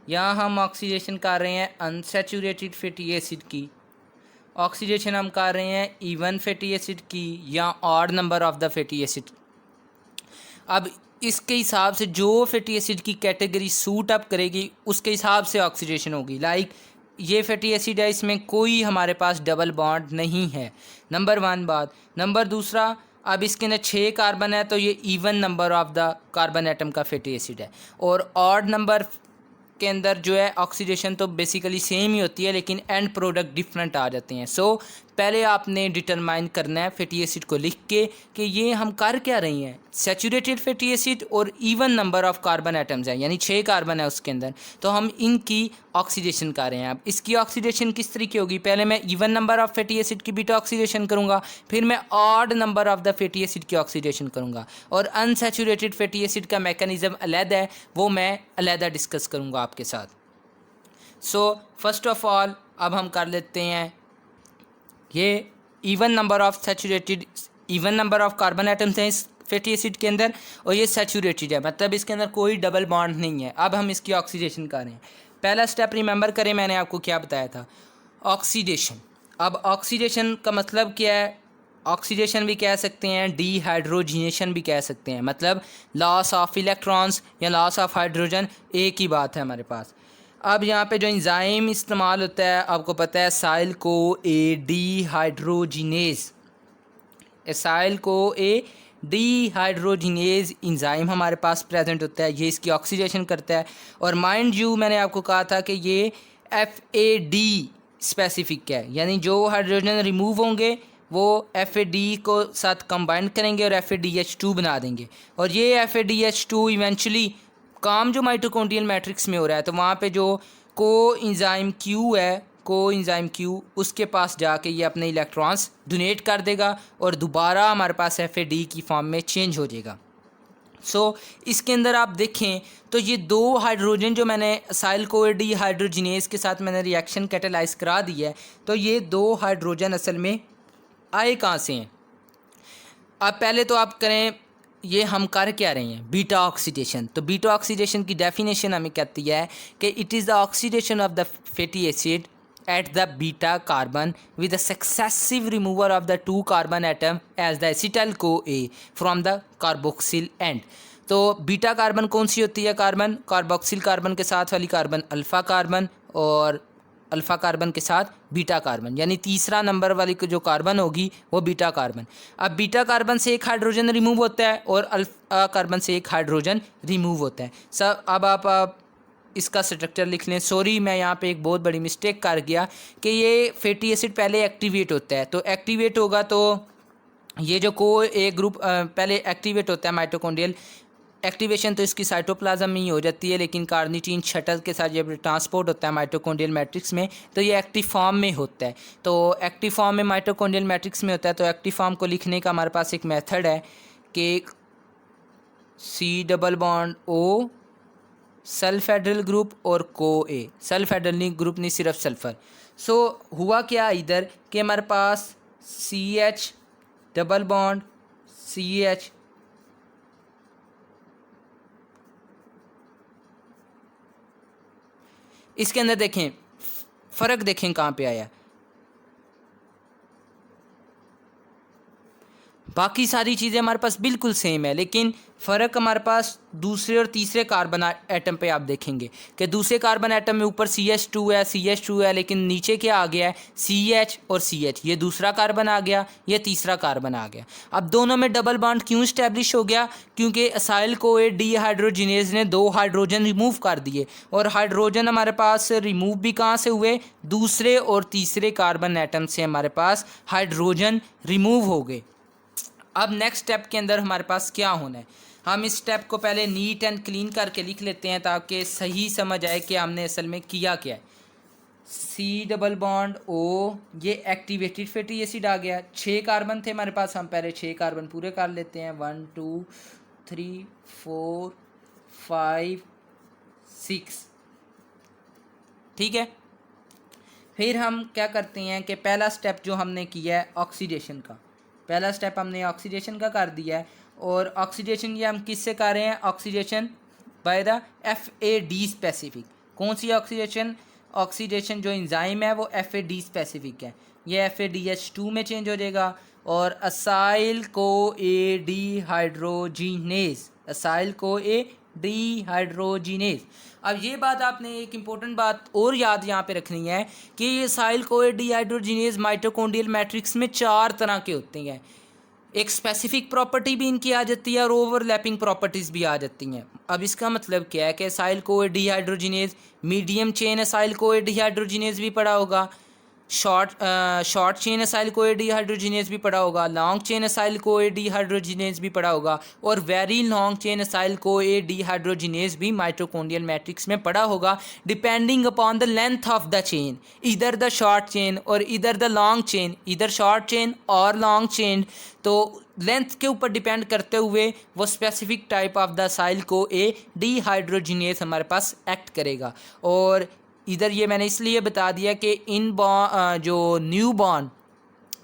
या हम ऑक्सीडेशन कर रहे हैं अनसैचुरेटेड फैटी एसिड की, ऑक्सीडेशन हम कर रहे हैं इवन फैटी एसिड की या odd number of the fatty acid. अब इसके हिसाब से जो फैटी एसिड की कैटेगरी सूट अप करेगी उसके हिसाब से ऑक्सीडेशन होगी। लाइक ये फैटी एसिड है, इसमें कोई हमारे पास डबल बॉन्ड नहीं है, नंबर 1 बात। नंबर दूसरा, अब इसके अंदर 6 कार्बन है तो ये even number of the carbon atom का फैटी एसिड है, और ऑड नंबर के अंदर जो है ऑक्सीडेशन तो बेसिकली सेम ही होती है लेकिन एंड प्रोडक्ट डिफरेंट आ जाते हैं। सो पहले आपने डिटरमाइन करना है फैटी एसिड को लिख के कि ये हम कर क्या रही हैं, सैचुरेटेड फैटी एसिड और even number of carbon atoms है, यानी 6 कार्बन है उसके अंदर, तो हम इनकी ऑक्सीडेशन कर रहे हैं। अब इसकी ऑक्सीडेशन किस तरीके होगी, पहले मैं even number of fatty acid की बीटा ऑक्सीडेशन करूँगा, फिर मैं odd number of the fatty acid की ऑक्सीडेशन करूँगा, और अनसैचुरेटेड फैटी एसिड का मैकेनिज्म अलग है, वो मैं अलहदा डिस्कस करूँगा आपके साथ। सो फर्स्ट ऑफ ऑल अब हम कर लेते हैं ये even number of carbon atoms हैं इस फैटी एसिड के अंदर, और ये सैचुरेटेड है, मतलब इसके अंदर कोई डबल बॉन्ड नहीं है। अब हम इसकी ऑक्सीडेशन कर रहे हैं। पहला स्टेप रिमेंबर करें मैंने आपको क्या बताया था, ऑक्सीडेशन। अब ऑक्सीडेशन का मतलब क्या है, ऑक्सीडेशन भी कह सकते हैं, डीहाइड्रोजिनेशन भी कह सकते हैं, मतलब लॉस ऑफ इलेक्ट्रॉन्स या लॉस ऑफ हाइड्रोजन एक ही बात है हमारे पास। अब यहाँ पे जो एंजाइम इस्तेमाल होता है आपको पता है, साइल को ए डीहाइड्रोजिनेज एंजाइम हमारे पास प्रेजेंट होता है, ये इसकी ऑक्सीडेशन करता है। और माइंड यू मैंने आपको कहा था कि ये FAD स्पेसिफिक है, यानी जो हाइड्रोजन रिमूव होंगे वो FAD को साथ कंबाइन करेंगे और FADH2 बना देंगे, और ये FADH2 इवेंचुअली काम जो माइटोकॉन्ड्रियल मैट्रिक्स में हो रहा है तो वहाँ पे जो कोएंजाइम Q उसके पास जाके ये अपने इलेक्ट्रॉन्स डोनेट कर देगा और दोबारा हमारे पास FAD की फॉर्म में चेंज हो जाएगा। इसके अंदर आप देखें तो ये दो हाइड्रोजन जो मैंने असाइल कोए डिहाइड्रोजिनेज के साथ मैंने रिएक्शन कैटेलाइज करा दी है, तो ये दो हाइड्रोजन असल में आए कहाँ से हैं। अब पहले तो आप करें ये हम कर क्या रहे हैं, बीटा ऑक्सीडेशन। तो बीटा ऑक्सीडेशन की डेफिनेशन हमें कहती है कि it is the oxidation of the fatty acid at the beta carbon with the successive removal of the two carbon atom as the acetyl CoA from the carboxyl end। तो beta carbon कौन सी होती है, carbon carboxyl carbon के साथ वाली carbon alpha carbon, और alpha carbon के साथ बीटा कार्बन, यानी तीसरा नंबर वाली जो कार्बन होगी वो बीटा कार्बन। अब बीटा कार्बन से एक हाइड्रोजन रिमूव होता है और अल्फ़ा कार्बन से एक हाइड्रोजन रिमूव होता है। सब अब आप इसका स्ट्रक्चर लिख लें। सॉरी मैं यहाँ पे एक बहुत बड़ी मिस्टेक कर गया कि ये फैटी एसिड पहले एक्टिवेट होता है, तो एक्टिवेट होगा तो ये जो को एक ग्रुप पहले एक्टिवेट होता है माइटोकॉन्ड्रियल एक्टिवेशन, तो इसकी साइटोप्लाज्म में ही हो जाती है, लेकिन कार्निटीन शटल के साथ जब ट्रांसपोर्ट होता है माइटोकॉन्ड्रियल मैट्रिक्स में तो ये एक्टिव फॉर्म में होता है। तो एक्टिव फॉर्म में माइटोकॉन्ड्रियल मैट्रिक्स में होता है, तो एक्टिव फॉर्म को लिखने का हमारे पास एक मेथड है कि C+O सल्फ हाइड्रल ग्रुप और को ए, सल्फ हाइड्रल ग्रुप नहीं सिर्फ सल्फ़र। हुआ क्या इधर कि हमारे पास CH डबल बॉन्ड CH इसके अंदर देखें फ़र्क देखें कहाँ पे आया। बाकी सारी चीज़ें हमारे पास बिल्कुल सेम है, लेकिन फ़र्क हमारे पास दूसरे और तीसरे कार्बन एटम पे आप देखेंगे कि दूसरे कार्बन एटम में ऊपर CH2 है, लेकिन नीचे क्या आ गया है CH और CH, ये दूसरा कार्बन आ गया, ये तीसरा कार्बन आ गया। अब दोनों में डबल बॉन्ड क्यों इस्टेब्लिश हो गया, क्योंकि असाइल कोए डिहाइड्रोजिनेज ने दो हाइड्रोजन रिमूव कर दिए, और हाइड्रोजन हमारे पास रिमूव भी कहाँ से हुए, दूसरे और तीसरे कार्बन एटम से हमारे पास हाइड्रोजन रिमूव हो गए। अब नेक्स्ट स्टेप के अंदर हमारे पास क्या होना है, हम इस स्टेप को पहले नीट एंड क्लीन करके लिख लेते हैं ताकि सही समझ आए कि हमने असल में किया क्या है। C+O ये एक्टिवेटेड फैटी एसिड आ गया, 6 कार्बन थे हमारे पास, हम पहले 6 कार्बन पूरे कर लेते हैं, 1 2 3 4 5 6, ठीक है। फिर हम क्या करते हैं कि पहला स्टेप जो हमने किया है ऑक्सीडेशन का, पहला स्टेप हमने ऑक्सीडेशन का कर दिया है, और ऑक्सीडेशन ये हम किससे कर रहे हैं, oxidation by the FAD specific. कौन सी ऑक्सीडेशन जो इंजाइम है वो FAD स्पेसिफिक है, ये FADH2 में चेंज हो जाएगा, और असाइल कोए डिहाइड्रोजिनेज, असाइल कोए डिहाइड्रोजिनेज। अब ये बात आपने एक इम्पोर्टेंट बात और याद यहाँ पे रखनी है कि ये असाइल कोए डिहाइड्रोजिनेज माइटोकॉन्ड्रियल मैट्रिक्स में 4 तरह के होते हैं। एक स्पेसिफिक प्रॉपर्टी भी इनकी आ जाती है और ओवरलैपिंग प्रॉपर्टीज़ भी आ जाती हैं। अब इसका मतलब क्या है कि असाइल कोए डिहाइड्रोजिनेज मीडियम चेन असाइल कोए डिहाइड्रोजिनेज भी पड़ा होगा, शॉर्ट चेन असाइल कोए डिहाइड्रोजिनेज भी पड़ा होगा, लॉन्ग चेन असाइल कोए डिहाइड्रोजिनेज भी पड़ा होगा, और वेरी लॉन्ग चेन असाइल कोए डिहाइड्रोजिनेज भी माइटोकॉन्ड्रियल मैट्रिक्स में पड़ा होगा, depending upon the length of the chain, इधर द शॉर्ट चेन और इधर द लॉन्ग चेन, इधर शॉर्ट चेन और लॉन्ग चेन। तो लेंथ के ऊपर डिपेंड करते हुए वो specific type of the acyl कोए डिहाइड्रोजिनेज हमारे पास एक्ट करेगा। और इधर ये मैंने इसलिए बता दिया कि जो न्यू बॉर्न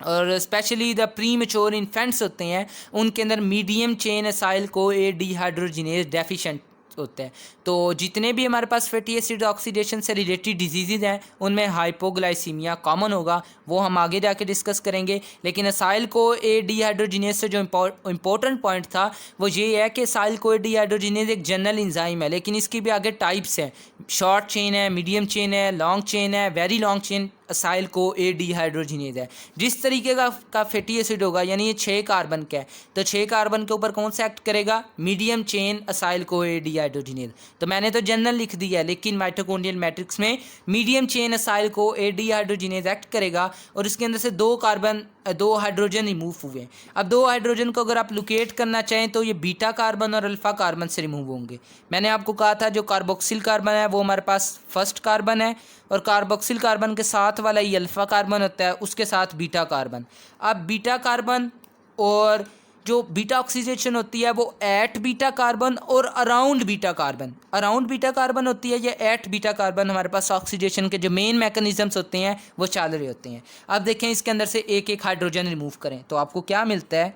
और specially the pre mature infants होते हैं उनके अंदर मीडियम चेन असाइल कोए डिहाइड्रोजिनेज डेफिशिएंट होता है। तो जितने भी हमारे पास फैटी एसिड ऑक्सीडेशन से रिलेटेड डिजीज़ हैं उनमें हाइपोग्लाइसीमिया कॉमन होगा, वो हम आगे जाके डिस्कस करेंगे। लेकिन असाइल कोए डिहाइड्रोजिनेज से जो इम्पोर्टेंट पॉइंट था वो ये है कि असाइल कोए डिहाइड्रोजिनेज एक जनरल इंजाइम है, लेकिन इसकी भी आगे टाइप्स हैं, शॉर्ट चेन है, मीडियम चेन है, लॉन्ग चेन है, वेरी लॉन्ग चेन असाइल कोए डिहाइड्रोजिनेज है। जिस तरीके का फैटी एसिड होगा, यानी ये 6 कार्बन का है, तो 6 कार्बन के ऊपर कौन सा एक्ट करेगा, मीडियम चेन असाइल कोए डिहाइड्रोजिनेज। तो मैंने तो जनरल लिख दिया, लेकिन माइटोकॉन्ड्रियल मैट्रिक्स में मीडियम चेन असाइल कोए डिहाइड्रोजिनेज एक्ट करेगा, और इसके अंदर से 2 हाइड्रोजन रिमूव हुए। अब 2 हाइड्रोजन को अगर आप लोकेट करना चाहें तो ये बीटा कार्बन और अल्फा कार्बन से रिमूव होंगे। मैंने आपको कहा था जो कार्बोक्सिल कार्बन है वो हमारे पास फर्स्ट कार्बन है, और कार्बोक्सिल कार्बन के साथ वाला ये अल्फा कार्बन होता है, उसके साथ बीटा कार्बन। अब बीटा कार्बन और जो बीटा ऑक्सीडेशन होती है वो एट बीटा कार्बन और अराउंड बीटा कार्बन होती है, या एट बीटा कार्बन हमारे पास ऑक्सीडेशन के जो मेन मैकेनिज्म्स होते हैं वो चल रहे होते हैं। अब देखें इसके अंदर से एक एक हाइड्रोजन रिमूव करें तो आपको क्या मिलता है,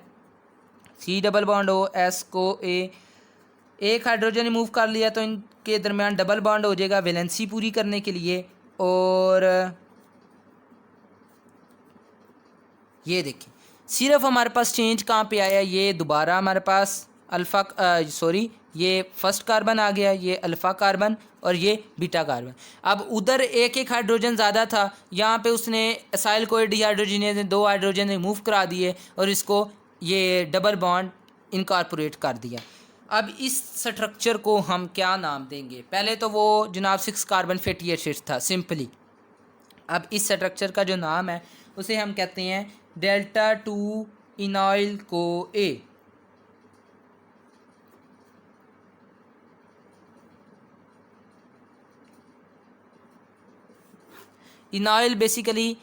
C double bond O S CoA, एक हाइड्रोजन रिमूव कर लिया तो इनके दरमियान डबल बॉन्ड हो जाएगा वैलेंसी पूरी करने के लिए। और ये देखिए सिर्फ हमारे पास चेंज कहाँ पे आया, ये दोबारा हमारे पास ये फर्स्ट कार्बन आ गया, ये अल्फ़ा कार्बन और ये बीटा कार्बन। अब उधर एक एक हाइड्रोजन ज़्यादा था, यहाँ पे उसने एसाइल को डिहाइड्रोजिनेज ने 2 हाइड्रोजन रिमूव करा दिए और इसको ये डबल बॉन्ड इनकॉर्पोरेट कर दिया। अब इस स्ट्रक्चर को हम क्या नाम देंगे, पहले तो वो जनाब 6 कार्बन फैटी एसिड था सिंपली। अब इस स्ट्रक्चर का जो नाम है उसे हम कहते हैं डेल्टा 2 इनॉइल को ए। इनॉइल बेसिकली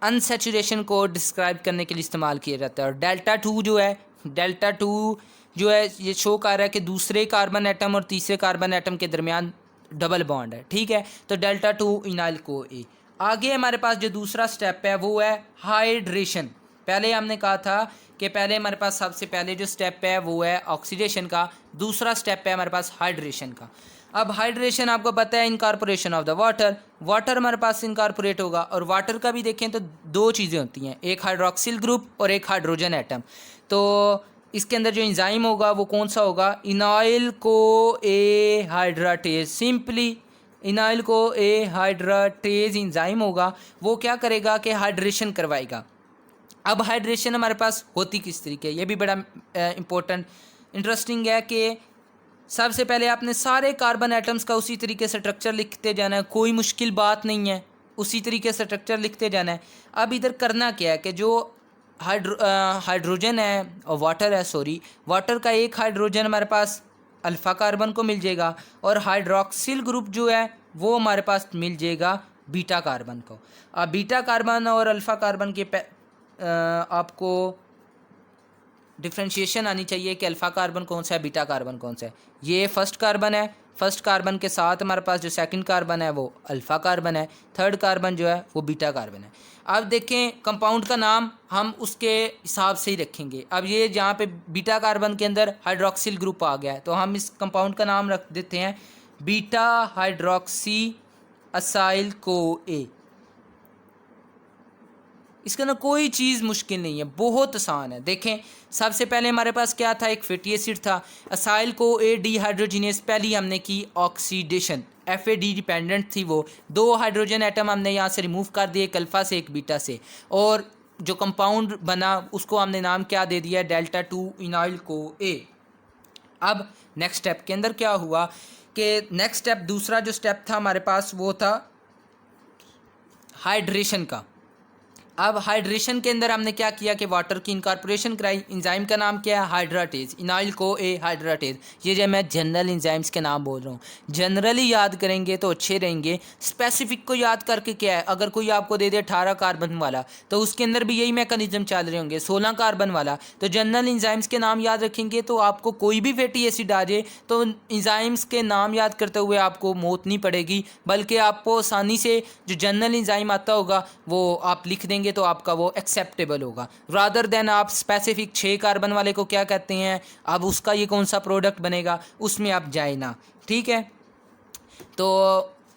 अनसैचुरेशन को डिस्क्राइब करने के लिए इस्तेमाल किया जाता है। और डेल्टा टू जो है ये शो कर रहा है कि दूसरे कार्बन एटम और तीसरे कार्बन एटम के दरमियान डबल बॉन्ड है, ठीक है। तो डेल्टा 2 इनाइल को ए। आगे हमारे पास जो दूसरा स्टेप है वो है हाइड्रेशन। पहले हमने कहा था कि पहले हमारे पास सबसे पहले जो स्टेप है वो है ऑक्सीडेशन का, दूसरा स्टेप है हमारे पास हाइड्रेशन का। अब हाइड्रेशन आपको पता है इनकॉर्पोरेशन ऑफ द वाटर हमारे पास इनकॉर्पोरेट होगा। और वाटर का भी देखें तो 2 चीज़ें होती हैं, एक हाइड्रोक्सिल ग्रुप और एक हाइड्रोजन एटम। तो इसके अंदर जो इंजाइम होगा वो कौन सा होगा, इनाइल को ए हाइड्राटेज। सिंपली इनाइल को ए हाइड्राटेज इंजाइम होगा, वो क्या करेगा कि हाइड्रेशन करवाएगा। अब हाइड्रेशन हमारे पास होती किस तरीके, ये भी बड़ा इंटरेस्टिंग है कि सबसे पहले आपने सारे कार्बन एटम्स का उसी तरीके से स्ट्रक्चर लिखते जाना है, कोई मुश्किल बात नहीं है, उसी तरीके से स्ट्रक्चर लिखते जाना है। अब इधर करना क्या है कि जो हाइड्रोजन है और वाटर का एक हाइड्रोजन हमारे पास अल्फ़ा कार्बन को मिल जाएगा और हाइड्रोक्सिल ग्रुप जो है वो हमारे पास मिल जाएगा बीटा कार्बन को। अब बीटा कार्बन और अल्फ़ा कार्बन के आपको डिफ्रेंशिएशन आनी चाहिए कि अल्फ़ा कार्बन कौन सा है, बीटा कार्बन कौन सा है। ये फर्स्ट कार्बन है, फर्स्ट कार्बन के साथ हमारे पास जो सेकंड कार्बन है वो अल्फ़ा कार्बन है, थर्ड कार्बन जो है वो बीटा कार्बन है। अब देखें कंपाउंड का नाम हम उसके हिसाब से ही रखेंगे। अब ये जहाँ पे बीटा कार्बन के अंदर हाइड्रोक्सिल ग्रुप आ गया है तो हम इस कंपाउंड का नाम रख देते हैं बीटा हाइड्रोक्सी असाइल को ए। इसके अंदर कोई चीज़ मुश्किल नहीं है, बहुत आसान है। देखें सबसे पहले हमारे पास क्या था, एक फैटी एसिड था असाइल को ए डिहाइड्रोजिनेस, पहली हमने की ऑक्सीडेशन, FAD डिपेंडेंट थी वो, 2 हाइड्रोजन एटम हमने यहाँ से रिमूव कर दिए, एक अल्फ़ा से एक बीटा से, और जो कंपाउंड बना उसको हमने नाम क्या दे दिया, डेल्टा 2 इनाइल को ए। अब नेक्स्ट स्टेप के अंदर क्या हुआ कि नेक्स्ट स्टेप दूसरा जो स्टेप था हमारे पास वो था हाइड्रेशन का। अब हाइड्रेशन के अंदर हमने क्या किया कि वाटर की इनकॉर्पोरेशन कराई। इंजाइम का नाम क्या है, हाइड्राटेज, इनाइल को ए हाइड्राटेज। ये जो मैं जनरल इंजाइम्स के नाम बोल रहा हूँ, जनरली याद करेंगे तो अच्छे रहेंगे। स्पेसिफिक को याद करके क्या है, अगर कोई आपको दे दे 18 कार्बन वाला तो उसके अंदर भी यही मैकेनिज्म चल रहे होंगे, 16 कार्बन वाला। तो जनरल इंजाइम्स के नाम याद रखेंगे तो आपको कोई भी फैटी एसिड आ जाए तो इंजाइम्स के नाम याद करते हुए आपको मौत नहीं पड़ेगी, बल्कि आपको आसानी से जो जनरल इंजाइम आता होगा वो आप लिख देंगे तो आपका वो एक्सेप्टेबल होगा, रादर देन आप स्पेसिफिक 6 कार्बन वाले को क्या कहते हैं, अब उसका ये कौन सा प्रोडक्ट बनेगा उसमें आप जाए ना, ठीक है। तो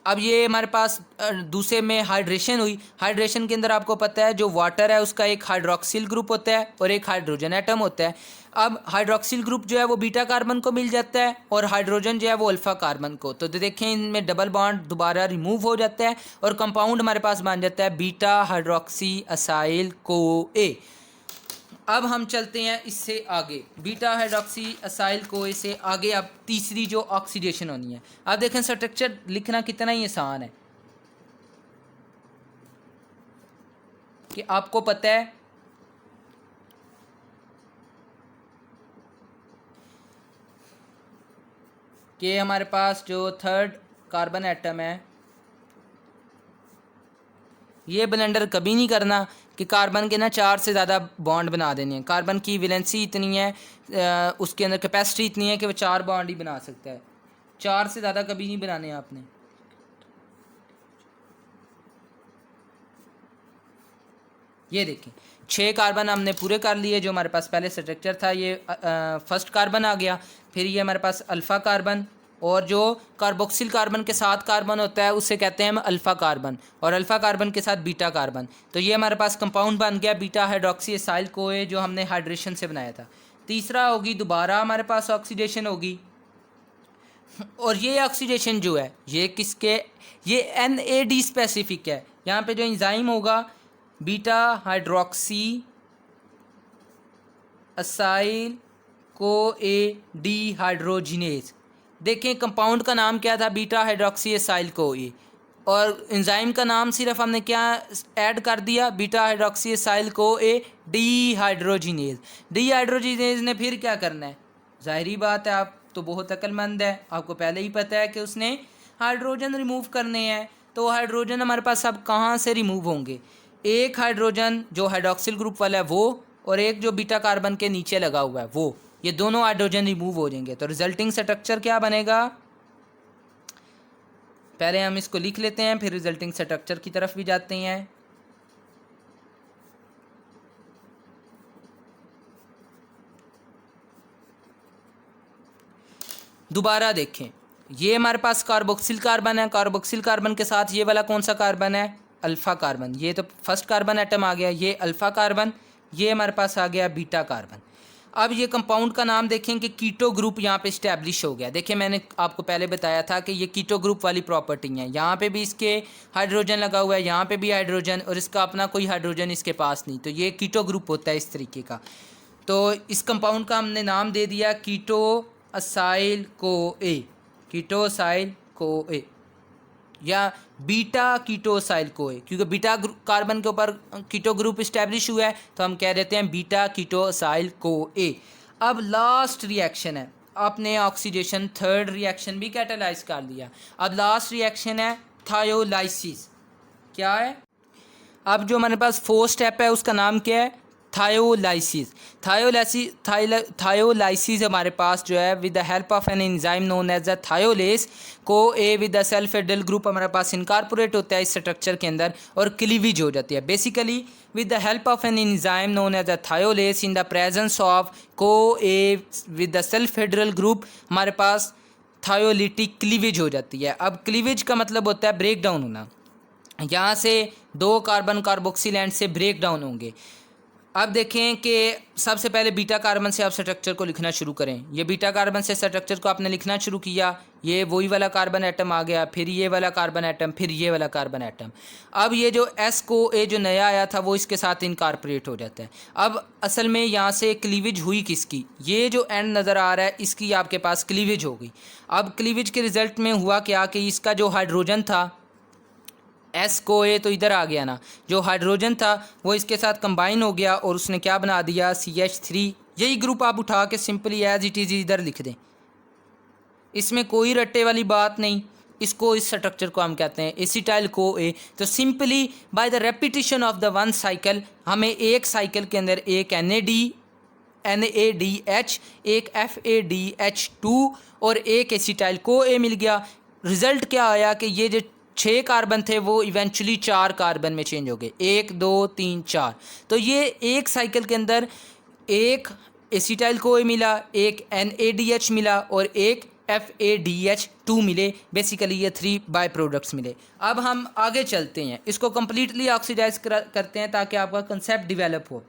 अब ये हमारे पास दूसरे में हाइड्रेशन हुई। हाइड्रेशन के अंदर आपको पता है जो वाटर है उसका एक हाइड्रोक्सिल ग्रुप होता है और एक हाइड्रोजन एटम होता है। अब हाइड्रोक्सिल ग्रुप जो है वो बीटा कार्बन को मिल जाता है और हाइड्रोजन जो है वो अल्फ़ा कार्बन को। तो देखें इनमें डबल बॉन्ड दोबारा रिमूव हो जाता है और कंपाउंड हमारे पास बन जाता है बीटा हाइड्रोक्सी असाइल को ए। अब हम चलते हैं इससे आगे, बीटा हाइड्रोक्सी असाइल को से आगे अब तीसरी जो ऑक्सीडेशन होनी है। अब देखें स्ट्रक्चर लिखना कितना ही आसान है कि आपको पता है कि हमारे पास जो थर्ड कार्बन एटम है ये ब्लेंडर कभी नहीं करना कि कार्बन के ना 4 से ज़्यादा बॉन्ड बना देने हैं। कार्बन की वैलेंसी इतनी है, उसके अंदर कैपेसिटी इतनी है कि वो 4 बॉन्ड ही बना सकता है, 4 से ज़्यादा कभी नहीं बनाने आपने। ये देखें 6 कार्बन हमने पूरे कर लिए जो हमारे पास पहले स्ट्रक्चर था। ये फर्स्ट कार्बन आ गया, फिर ये हमारे पास अल्फ़ा कार्बन, और जो कार्बोक्सिल कार्बन के साथ कार्बन होता है उससे कहते हैं हम अल्फ़ा कार्बन, और अल्फ़ा कार्बन के साथ बीटा कार्बन। तो ये हमारे पास कंपाउंड बन गया बीटा हाइड्रोक्सी एसाइल कोए जो हमने हाइड्रेशन से बनाया था। तीसरा होगी दोबारा हमारे पास ऑक्सीडेशन होगी, और ये ऑक्सीडेशन जो है ये किसके, ये NAD स्पेसिफिक है। यहाँ पे जो इंजाइम होगा बीटा हाइड्रोक्सी असाइल को ए डी हाइड्रोजिनेज। देखें कंपाउंड का नाम क्या था, बीटा हाइड्रोक्सी असाइल को ए, और एंजाइम का नाम सिर्फ हमने क्या ऐड कर दिया, बीटा हाइड्रोक्सी असाइल को A D hydrogenase. D hydrogenase ने फिर क्या करना है, जाहिरी बात है आप तो बहुत अक्लमंद है, आपको पहले ही पता है कि उसने हाइड्रोजन रिमूव करने हैं। तो हाइड्रोजन हमारे पास अब कहाँ से रिमूव होंगे, एक हाइड्रोजन जो हाइड्रोक्सिल ग्रुप वाला है वो, और एक जो बीटा कार्बन के नीचे लगा हुआ है वो, ये दोनों हाइड्रोजन रिमूव हो जाएंगे। तो रिजल्टिंग स्ट्रक्चर क्या बनेगा, पहले हम इसको लिख लेते हैं फिर रिजल्टिंग स्ट्रक्चर की तरफ भी जाते हैं। दोबारा देखें, ये हमारे पास कार्बोक्सिल कार्बन है, कार्बोक्सिल कार्बन के साथ ये वाला कौन सा कार्बन है, अल्फ़ा कार्बन। ये तो फर्स्ट कार्बन एटम आ गया, ये अल्फ़ा कार्बन, ये हमारे पास आ गया बीटा कार्बन। अब ये कंपाउंड का नाम देखें कि कीटो ग्रुप यहाँ पे इस्टेब्लिश हो गया। देखिए मैंने आपको पहले बताया था कि ये कीटो ग्रुप वाली प्रॉपर्टी है, यहाँ पे भी इसके हाइड्रोजन लगा हुआ है, यहाँ पे भी हाइड्रोजन, और इसका अपना कोई हाइड्रोजन इसके पास नहीं, तो ये कीटो ग्रुप होता है इस तरीके का। तो इस कंपाउंड का हमने नाम दे दिया कीटो असाइल को ए, कीटोसाइल को ए, या बीटा कीटोसाइल को ए, क्योंकि बीटा कार्बन के ऊपर कीटो ग्रुप इस्टेब्लिश हुआ है तो हम कह देते हैं बीटा कीटोसाइल को ए। अब लास्ट रिएक्शन है, आपने ऑक्सीडेशन थर्ड रिएक्शन भी कैटालाइज कर लिया। अब लास्ट रिएक्शन है थायोलाइसिस। क्या है, अब जो हमारे पास फोर्थ स्टेप है उसका नाम क्या है, थायोलाइसिस। थायोलाइसिस हमारे पास जो है with the help of an enzyme known as the thiolase को ए विद द सेल्फ एडल ग्रुप हमारे पास इनकॉर्पोरेट होता है इस स्ट्रक्चर के अंदर और क्लीवेज हो जाती है। Basically with the help of an enzyme known as the thiolase in the presence of co A with the self एडल ग्रुप हमारे पास थायोलिटिक क्लीवेज हो जाती है। अब क्लीवेज का मतलब होता है ब्रेक डाउन होना, यहाँ से दो कार्बन कार्बोक्सिल एंड से ब्रेक डाउन होंगे। अब देखें कि सबसे पहले बीटा कार्बन से आप स्ट्रक्चर को लिखना शुरू करें। ये बीटा कार्बन से स्ट्रक्चर को आपने लिखना शुरू किया, ये वही वाला कार्बन एटम आ गया, फिर ये वाला कार्बन एटम, फिर ये वाला कार्बन एटम। अब ये जो एस को ए जो नया आया था वो इसके साथ इनकॉर्पोरेट हो जाता है। अब असल में यहाँ से क्लीवेज हुई किसकी, ये जो एंड नज़र आ रहा है इसकी आपके पास क्लीवेज हो गई। अब क्लीवेज के रिजल्ट में हुआ क्या कि इसका जो हाइड्रोजन था एस को ए तो इधर आ गया ना, जो हाइड्रोजन था वो इसके साथ कंबाइन हो गया और उसने क्या बना दिया CH3। यही ग्रुप आप उठा के सिंपली एज इट इज़ इधर लिख दें, इसमें कोई रट्टे वाली बात नहीं। इसको इस स्ट्रक्चर को हम कहते हैं एसिटाइल को ए। तो simply by the repetition of the one cycle हमें एक साइकिल के अंदर एक NADH, एक FADH2 और एक एसिटाइल को ए मिल गया। रिजल्ट क्या आया कि ये जो 6 कार्बन थे वो इवेंचुअली 4 कार्बन में चेंज हो गए, 1 2 3 4। तो ये एक साइकिल के अंदर एक एसिटाइल को मिला, एक NADH मिला और एक FADH2 मिले। बेसिकली ये 3 बाय प्रोडक्ट्स मिले। अब हम आगे चलते हैं, इसको कम्प्लीटली ऑक्सीडाइज करते हैं ताकि आपका कंसेप्ट डिवेलप हो।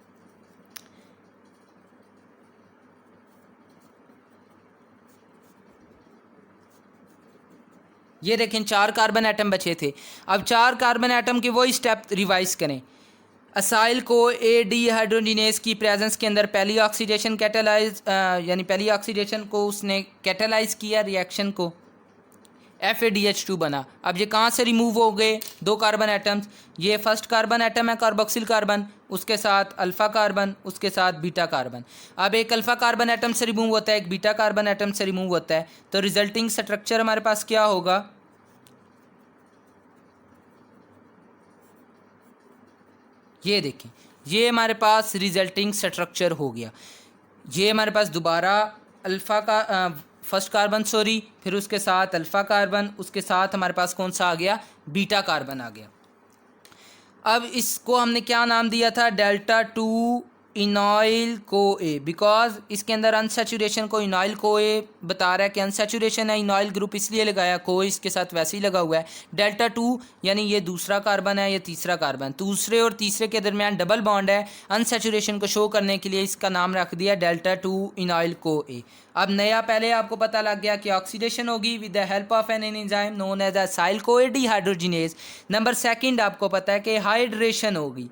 ये देखें 4 कार्बन एटम बचे थे। अब 4 कार्बन एटम के वही स्टेप रिवाइज करें। असाइल को ए डी हाइड्रोजिनेज की प्रेजेंस के अंदर पहली ऑक्सीडेशन कैटालाइज यानी पहली ऑक्सीडेशन को उसने कैटालाइज किया रिएक्शन को, FADH2 बना। अब ये कहाँ से रिमूव हो गए, 2 कार्बन एटम्स। ये फर्स्ट कार्बन एटम है कार्बोक्सिल कार्बन, उसके साथ अल्फ़ा कार्बन, उसके साथ बीटा कार्बन। अब एक अल्फ़ा कार्बन एटम से रिमूव होता है, एक बीटा कार्बन एटम से रिमूव होता है। तो रिजल्टिंग स्ट्रक्चर हमारे पास क्या होगा, ये देखें, ये हमारे पास रिजल्टिंग स्ट्रक्चर हो गया। ये हमारे पास दोबारा अल्फ़ा का फर्स्ट कार्बन सॉरी, फिर उसके साथ अल्फ़ा कार्बन, उसके साथ हमारे पास कौन सा आ गया, बीटा कार्बन आ गया। अब इसको हमने क्या नाम दिया था, डेल्टा टू इनॉइल को ए, बिकॉज इसके अंदर अनसेचुरेशन को इनॉइल को ए बता रहा है कि अनसेचुरेशन है, इनॉइल ग्रुप इसलिए लगाया, को इसके साथ वैसे ही लगा हुआ है। डेल्टा टू यानी ये दूसरा कार्बन है, ये तीसरा कार्बन, दूसरे और तीसरे के दरमियान डबल बॉन्ड है, अनसेचुरेशन को शो करने के लिए इसका नाम रख दिया डेल्टा टू इनॉइल को ए। अब नया, पहले आपको पता लग गया कि ऑक्सीडेशन होगी with the help of an enzyme known as acyl CoA dehydrogenase. Number second आपको पता है कि हाइड्रेशन होगी।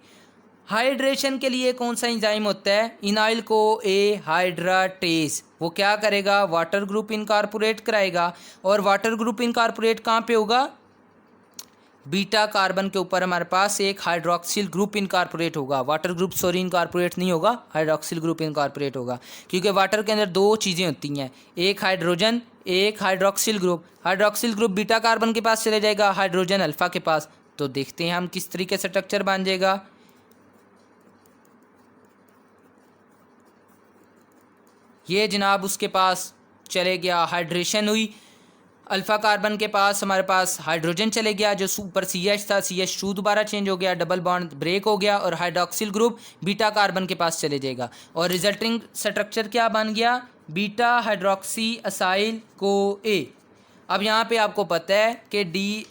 हाइड्रेशन के लिए कौन सा एंजाइम होता है, इनाइल को ए हाइड्राटेज। वो क्या करेगा, वाटर ग्रुप इनकॉर्पोरेट कराएगा, और वाटर ग्रुप इनकॉर्पोरेट कहाँ पे होगा, बीटा कार्बन के ऊपर हमारे पास एक हाइड्रोक्सिल ग्रुप इनकॉर्पोरेट होगा। वाटर ग्रुप सॉरी इनकॉर्पोरेट नहीं होगा, हाइड्रोक्सिल ग्रुप इनकॉर्पोरेट होगा, क्योंकि वाटर के अंदर दो चीज़ें होती हैं, एक हाइड्रोजन, एक hydroxyl group. Hydroxyl group beta carbon के पास चले जाएगा, हाइड्रोजन अल्फा के पास। तो देखते हैं हम किस तरीके से स्ट्रक्चर बन जाएगा। ये जनाब उसके पास चले गया, हाइड्रेशन हुई, अल्फ़ा कार्बन के पास हमारे पास हाइड्रोजन चले गया, जो सुपर CH था, CH2 दोबारा चेंज हो गया, डबल बॉन्ड ब्रेक हो गया, और हाइड्रोक्सिल ग्रुप बीटा कार्बन के पास चले जाएगा, और रिजल्टिंग स्ट्रक्चर क्या बन गया, बीटा हाइड्रोक्सी असाइल को ए। अब यहाँ पे आपको पता है कि डी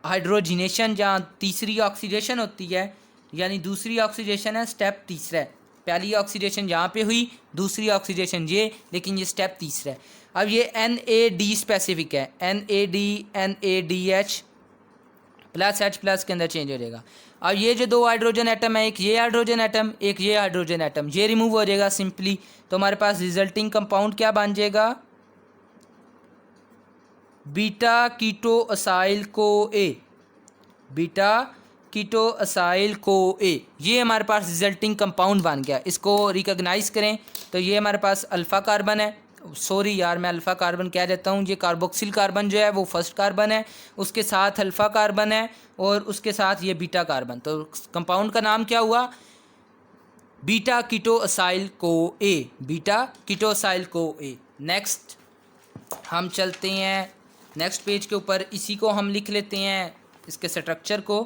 हाइड्रोजिनेशन जहाँ तीसरी ऑक्सीडेशन होती है, यानी दूसरी ऑक्सीडेशन है, स्टेप तीसरा है। पहली ऑक्सीडेशन यहाँ पे हुई, दूसरी ऑक्सीडेशन ये, लेकिन ये स्टेप तीसरा है। अब ये NAD स्पेसिफिक है, NADH प्लस H प्लस के अंदर चेंज हो जाएगा। अब ये जो दो हाइड्रोजन एटम है, एक ये हाइड्रोजन एटम, एक ये हाइड्रोजन एटम, ये रिमूव हो जाएगा सिंपली। तो हमारे पास रिजल्टिंग कंपाउंड क्या बन जाएगा, बीटा कीटो असाइल को ए, बीटा कीटो असाइल को ए। ये हमारे पास रिजल्टिंग कंपाउंड बन गया। इसको रिकॉग्नाइज करें तो ये हमारे पास अल्फ़ा कार्बन है, सॉरी यार मैं अल्फ़ा कार्बन कह देता हूँ, ये कार्बोक्सिल कार्बन जो है वो फर्स्ट कार्बन है, उसके साथ अल्फ़ा कार्बन है, और उसके साथ ये बीटा कार्बन। तो कंपाउंड का नाम क्या हुआ, बीटा कीटो असाइल को ए, बीटा कीटो असाइल को ए। नेक्स्ट हम चलते हैं नेक्स्ट पेज के ऊपर, इसी को हम लिख लेते हैं, इसके स्ट्रक्चर को।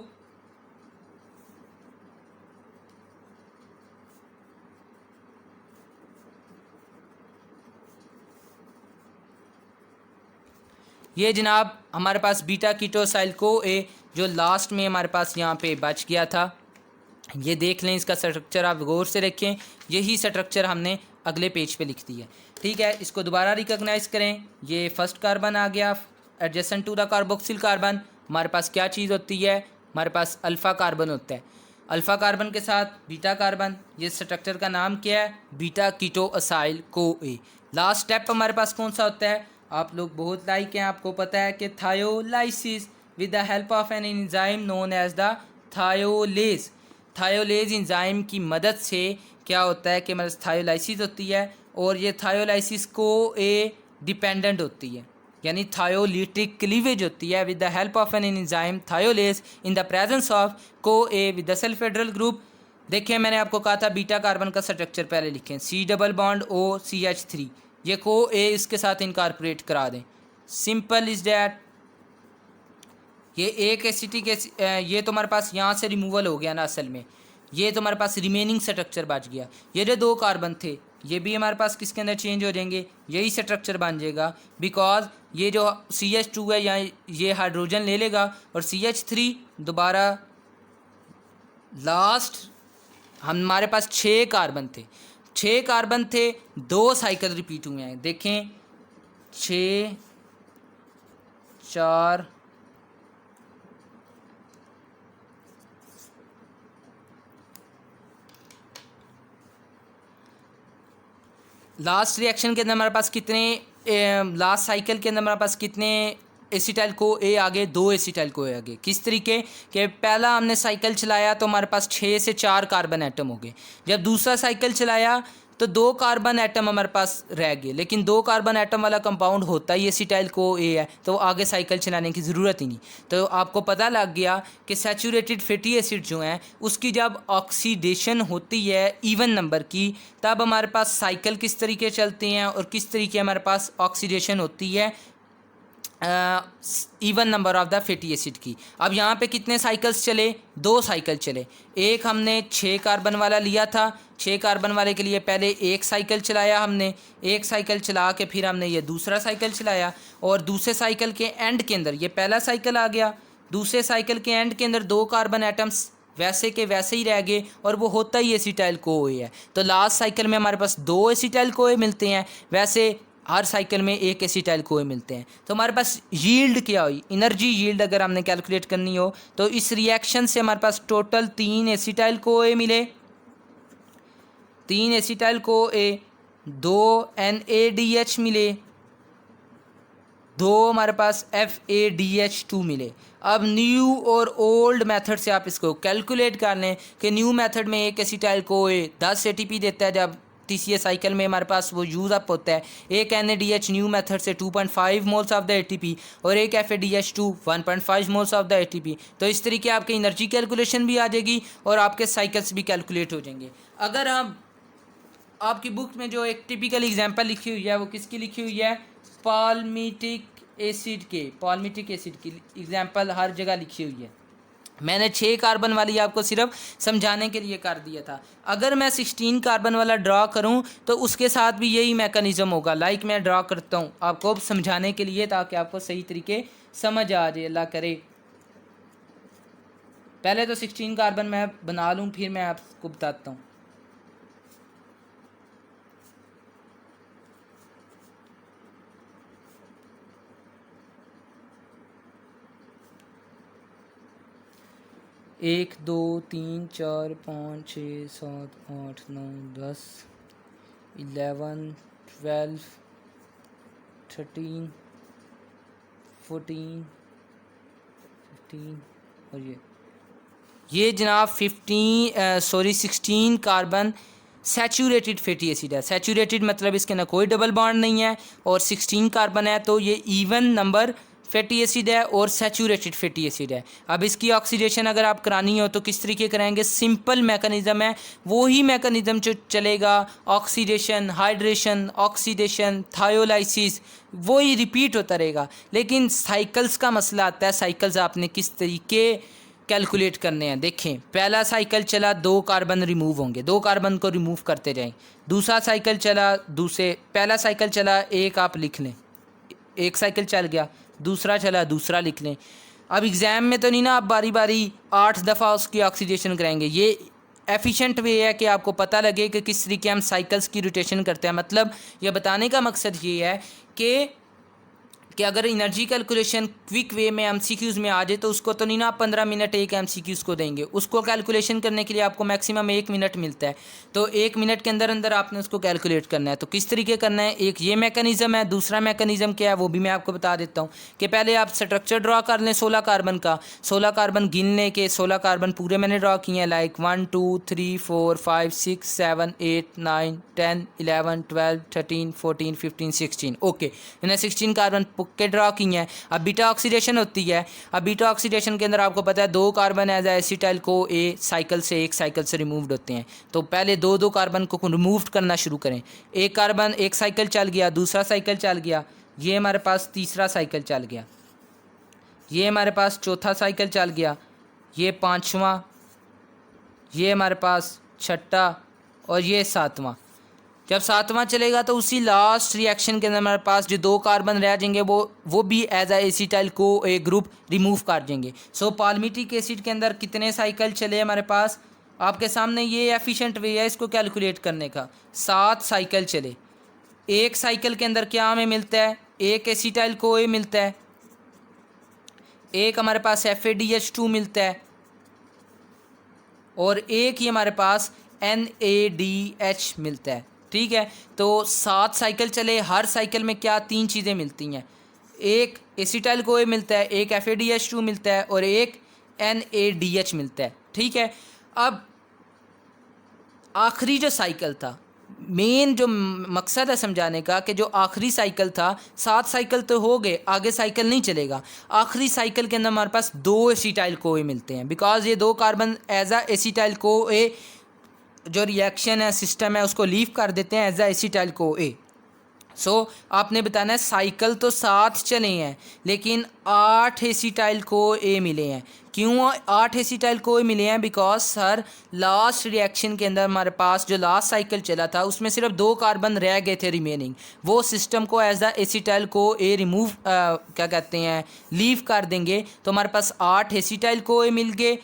ये जनाब हमारे पास बीटा कीटोसाइल को ए, जो लास्ट में हमारे पास यहाँ पे बच गया था, ये देख लें, इसका स्ट्रक्चर आप गौर से रखें, यही स्ट्रक्चर हमने अगले पेज पे लिख दिया। ठीक है, इसको दोबारा रिकॉग्नाइज करें। ये फर्स्ट कार्बन आ गया adjacent to the carboxyl carbon. हमारे पास क्या चीज़ होती है, हमारे पास अल्फ़ा कार्बन होता है, अल्फ़ा कार्बन के साथ बीटा कार्बन। ये स्ट्रक्चर का नाम क्या है, बीटा कीटो असाइल को ए। लास्ट स्टेप हमारे पास कौन सा होता है, आप लोग बहुत लाइक हैं, आपको पता है कि thiolysis with the help of an enzyme known as the thiolase. Thiolase enzyme की मदद से क्या होता है कि मतलब थायोलाइसिस होती है, और ये थायोलाइसिस को ए डिपेंडेंट होती है, यानी थायोलिटिक क्लीवेज होती है with the help of an enzyme thiolase in the presence of co A with the sulfhydryl group. देखिए मैंने आपको कहा था बीटा कार्बन का स्ट्रक्चर पहले लिखें, C double bond O CH3, ये को ए इसके साथ इनकॉर्पोरेट करा दें, सिंपल इज डैट। ये एक एसिटिक ये तो हमारे पास यहाँ से रिमूवल हो गया ना, असल में ये तो हमारे पास रिमेनिंग स्ट्रक्चर बच गया। ये जो दो कार्बन थे ये भी हमारे पास किसके अंदर चेंज हो जाएंगे, यही स्ट्रक्चर बन जाएगा, बिकॉज ये जो CH2 है यहाँ ये हाइड्रोजन ले लेगा, और CH3 दोबारा लास्ट हमारे पास 6 कार्बन थे, 6 कार्बन थे, 2 साइकिल रिपीट हुए हैं। देखें 6 4 लास्ट रिएक्शन के अंदर हमारे पास कितने, लास्ट साइकिल के अंदर हमारे पास कितने एसिटाइल को ए आगे, 2 एसिटाइल को ए आगे। किस तरीके के, पहला हमने साइकिल चलाया तो हमारे पास 6 से 4 कार्बन एटम हो गए, जब दूसरा साइकिल चलाया तो 2 कार्बन एटम हमारे पास रह गए, लेकिन 2 कार्बन एटम वाला कंपाउंड होता ही एसिटाइल को ए है, तो आगे साइकिल चलाने की ज़रूरत ही नहीं। तो आपको पता लग गया कि सैचुरेटेड फैटी एसिड जो हैं उसकी जब ऑक्सीडेशन होती है इवन नंबर की, तब हमारे पास साइकिल किस तरीके चलते हैं और किस तरीके हमारे पास ऑक्सीडेशन होती है even number of the fatty acid की। अब यहाँ पे कितने साइकिल्स चले? 2 साइकिल चले। एक हमने 6 कार्बन वाला लिया था, 6 कार्बन वाले के लिए पहले एक साइकिल चलाया हमने, एक साइकिल चला के फिर हमने ये दूसरा साइकिल चलाया, और दूसरे साइकिल के एंड के अंदर ये पहला साइकिल आ गया, दूसरे साइकिल के एंड के अंदर 2 कार्बन एटम्स वैसे के वैसे ही रह गए, और वो होता ही एसिटाइल कोए है। तो लास्ट साइकिल में हमारे पास 2 एसिटाइल कोए मिलते हैं, वैसे हर साइकिल में एक एसिटाइल कोए मिलते हैं। तो हमारे पास यील्ड क्या हुई, एनर्जी यील्ड अगर हमने कैलकुलेट करनी हो तो इस रिएक्शन से हमारे पास टोटल 3 एसिटाइल कोए मिले, 3 एसिटाइल कोए, 2 NaDH मिले, 2 हमारे पास FADH2 मिले। अब न्यू और ओल्ड मेथड से आप इसको कैलकुलेट कर लें कि न्यू मेथड में एक एसिटाइल कोए 10 ATP देता है, जब तीसरे साइकिल में हमारे पास वो यूज़ अप होता है। एक NaDH न्यू मेथड से 2.5 मोल्स ऑफ द ATP, और एक FADH2 1.5 moles of the ATP। तो इस तरीके आपकी एनर्जी कैलकुलेशन भी आ जाएगी और आपके साइकिल्स भी कैलकुलेट हो जाएंगे। अगर हम आपकी बुक में जो एक टिपिकल एग्जांपल लिखी हुई है वो किसकी लिखी हुई है? पाल्मिटिक एसिड की एग्जांपल हर जगह लिखी हुई है। मैंने 6 कार्बन वाली आपको सिर्फ समझाने के लिए कर दिया था। अगर मैं 16 कार्बन वाला ड्रा करूं तो उसके साथ भी यही मैकेनिज़्म होगा। लाइक मैं ड्रा करता हूं आपको समझाने के लिए, ताकि आपको सही तरीके समझ आ जाए, अल्लाह करे। पहले तो 16 कार्बन मैं बना लूं, फिर मैं आपको बताता हूँ। एक 2 3 4 5 6 7 8 9 10 11 12 13 14 15 और ये जनाब 16 कार्बन सैचुरेटेड फैटी एसिड है। सैचुरेटेड मतलब इसके ना कोई डबल बॉन्ड नहीं है, और 16 कार्बन है तो ये इवन नंबर फैटी एसिड है और सैचुरेटेड फैटी एसिड है। अब इसकी ऑक्सीडेशन अगर आप करानी हो तो किस तरीके कराएंगे? सिंपल मैकेनिज़्म है, वही मैकेनिज़्म जो चलेगा, ऑक्सीडेशन, हाइड्रेशन, ऑक्सीडेशन, थायोलाइसिस, वही रिपीट होता रहेगा। लेकिन साइकिल्स का मसला आता है, साइकिल्स आपने किस तरीके कैलकुलेट करने हैं। देखें, पहला साइकिल चला, 2 कार्बन रिमूव होंगे, 2 कार्बन को रिमूव करते जाएं। दूसरा साइकिल चला, पहला साइकिल चला, एक आप लिख लें, एक साइकिल चल गया, दूसरा चला, दूसरा लिख लें। अब एग्ज़ाम में तो नहीं ना आप बारी बारी 8 दफ़ा उसकी ऑक्सीडेशन कराएंगे। ये एफिशिएंट वे है कि आपको पता लगे कि किस तरीके हम साइकिल्स की रोटेशन करते हैं। मतलब ये बताने का मकसद ये है कि अगर एनर्जी कैलकुलेशन क्विक वे में एमसीक्यूज़ में आ जाए तो उसको तो नहीं ना आप 15 मिनट एक एमसीक्यूज़ को देंगे। उसको कैलकुलेशन करने के लिए आपको मैक्सिमम 1 मिनट मिलता है, तो 1 मिनट के अंदर अंदर आपने उसको कैलकुलेट करना है। तो किस तरीके करना है? एक ये मैकेनिज़्म है, दूसरा मैकेनिज़्म क्या है वो भी मैं आपको बता देता हूँ कि पहले आप स्ट्रक्चर ड्रा कर लें 16 कार्बन का। 16 कार्बन गिन लें कि 16 कार्बन पूरे मैंने ड्रा किए हैं, लाइक 1 2 3 4 5 6 7 8 9 10 11 12 13 14 15 16। ओके, मैंने 16 कार्बन के ड्रा की हैं। अब बीटा ऑक्सीडेशन होती है। अब बीटा ऑक्सीडेशन के अंदर आपको पता है 2 कार्बन एज एसिटाइल को ए साइकिल से एक साइकिल से रिमूव्ड होते हैं। तो पहले 2 कार्बन को रिमूव करना शुरू करें। एक कार्बन, एक साइकिल चल गया, दूसरा साइकिल चल गया, ये हमारे पास तीसरा साइकिल चल गया, ये हमारे पास चौथा साइकिल चल गया, ये 5वां, ये हमारे पास 6ठा और ये 7वां। जब 7वां चलेगा तो उसी लास्ट रिएक्शन के अंदर हमारे पास जो 2 कार्बन रह जाएंगे वो भी एज एसिटाइल को ए ग्रुप रिमूव कर देंगे। सो पाल्मिटिक एसिड के अंदर कितने साइकिल चले हमारे पास? आपके सामने ये एफिशिएंट वे है इसको कैलकुलेट करने का। 7 साइकिल चले। एक साइकिल के अंदर क्या हमें मिलता है? एक एसिटाइल को ए मिलता है, एक हमारे पास FADH2 मिलता है, और एक ही हमारे पास NaDH मिलता है। ठीक है, तो 7 साइकिल चले, हर साइकिल में क्या 3 चीज़ें मिलती हैं? एक एसिटाइल कोए मिलता है, एक FADH2 मिलता है और एक NaDH मिलता है। ठीक है, अब आखिरी जो साइकिल था मेन जो मकसद है समझाने का कि जो आखिरी साइकिल था, 7 साइकिल तो हो गए, आगे साइकिल नहीं चलेगा। आखिरी साइकिल के अंदर हमारे पास 2 एसिटाइल कोए मिलते हैं, बिकॉज ये 2 कार्बन एज आ एसिटाइल कोए जो रिएक्शन है सिस्टम है उसको लीव कर देते हैं एज आ एसिटाइल कोए। सो आपने बताना है साइकिल तो 7 चले हैं लेकिन 8 एसिटाइल को ए मिले हैं। क्यों 8 एसिटाइल को ए मिले हैं? बिकॉज सर लास्ट रिएक्शन के अंदर हमारे पास जो लास्ट साइकिल चला था उसमें सिर्फ 2 कार्बन रह गए थे रिमेनिंग, वो सिस्टम को as the acetyl co A remove क्या कहते हैं लीव कर देंगे, तो हमारे पास 8 एसिटाइल को ए मिल गए,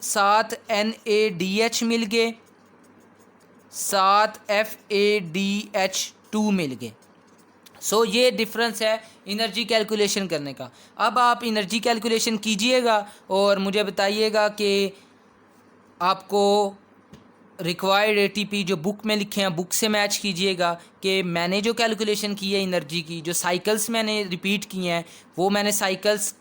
7 NADH मिल गए, 7 FADH2 मिल गए। सो ये डिफरेंस है एनर्जी कैलकुलेशन करने का। अब आप एनर्जी कैलकुलेशन कीजिएगा और मुझे बताइएगा कि आपको रिक्वायर्ड एटीपी जो बुक में लिखे हैं बुक से मैच कीजिएगा कि मैंने जो कैलकुलेशन की है एनर्जी की, जो साइकिल्स मैंने रिपीट किए हैं वो मैंने साइकिल्स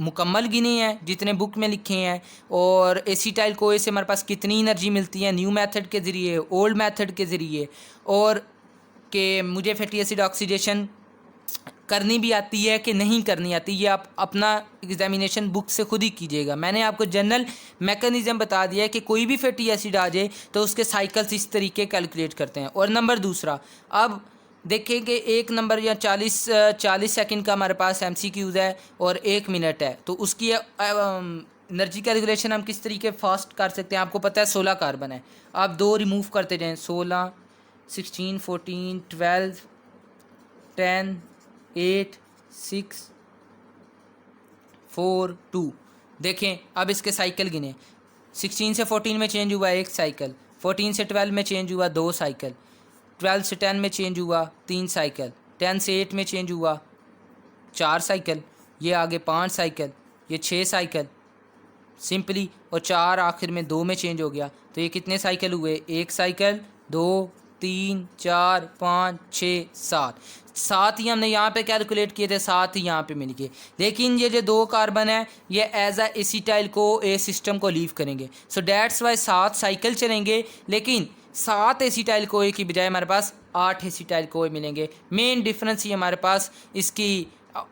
मुकम्मल गिने हैं जितने बुक में लिखे हैं, और एसिटाइल कोए से हमारे पास कितनी एनर्जी मिलती है न्यू मेथड के ज़रिए, ओल्ड मेथड के ज़रिए, और कि मुझे फैटी एसिड ऑक्सीडेशन करनी भी आती है कि नहीं करनी आती, ये आप अपना एग्जामिनेशन बुक से खुद ही कीजिएगा। मैंने आपको जनरल मैकेनिज़्म बता दिया है कि कोई भी फैटी एसिड आ जाए तो उसके साइकिल्स इस तरीके कैलकुलेट करते हैं। और नंबर दूसरा, अब देखें कि 1 नंबर या 40 सेकंड का हमारे पास MCQs है और 1 मिनट है, तो उसकी एनर्जी कैलकुलेशन हम किस तरीके फास्ट कर सकते हैं। आपको पता है 16 कार्बन है, आप 2 रिमूव करते जाएँ, 16, 16, 14, 12, 10, 8, 6, 4, 2। देखें अब इसके साइकिल गिने, 16 से 14 में चेंज हुआ 1 साइकिल, 14 से 12 में चेंज हुआ 2 साइकिल, 12 से 10 में चेंज हुआ 3 साइकिल, 10 से 8 में चेंज हुआ 4 साइकिल, ये आगे 5 साइकिल, ये 6 साइकिल सिंपली, और 4 आखिर में 2 में चेंज हो गया, तो ये कितने साइकिल हुए? 1 साइकिल, 2, 3, 4, 5, 6, 7 ही हमने यहाँ पे कैलकुलेट किए थे, 7 ही यहाँ पे मिल गए। लेकिन ये जो 2 कार्बन है ये एज आ एसिटाइल को ए सिस्टम को लीव करेंगे, सो डैट्स वाई 7 साइकिल चलेंगे, लेकिन 7 एसिटाइल को ए की बजाय हमारे पास 8 एसिटाइल को ए मिलेंगे। मेन डिफरेंस ही हमारे पास इसकी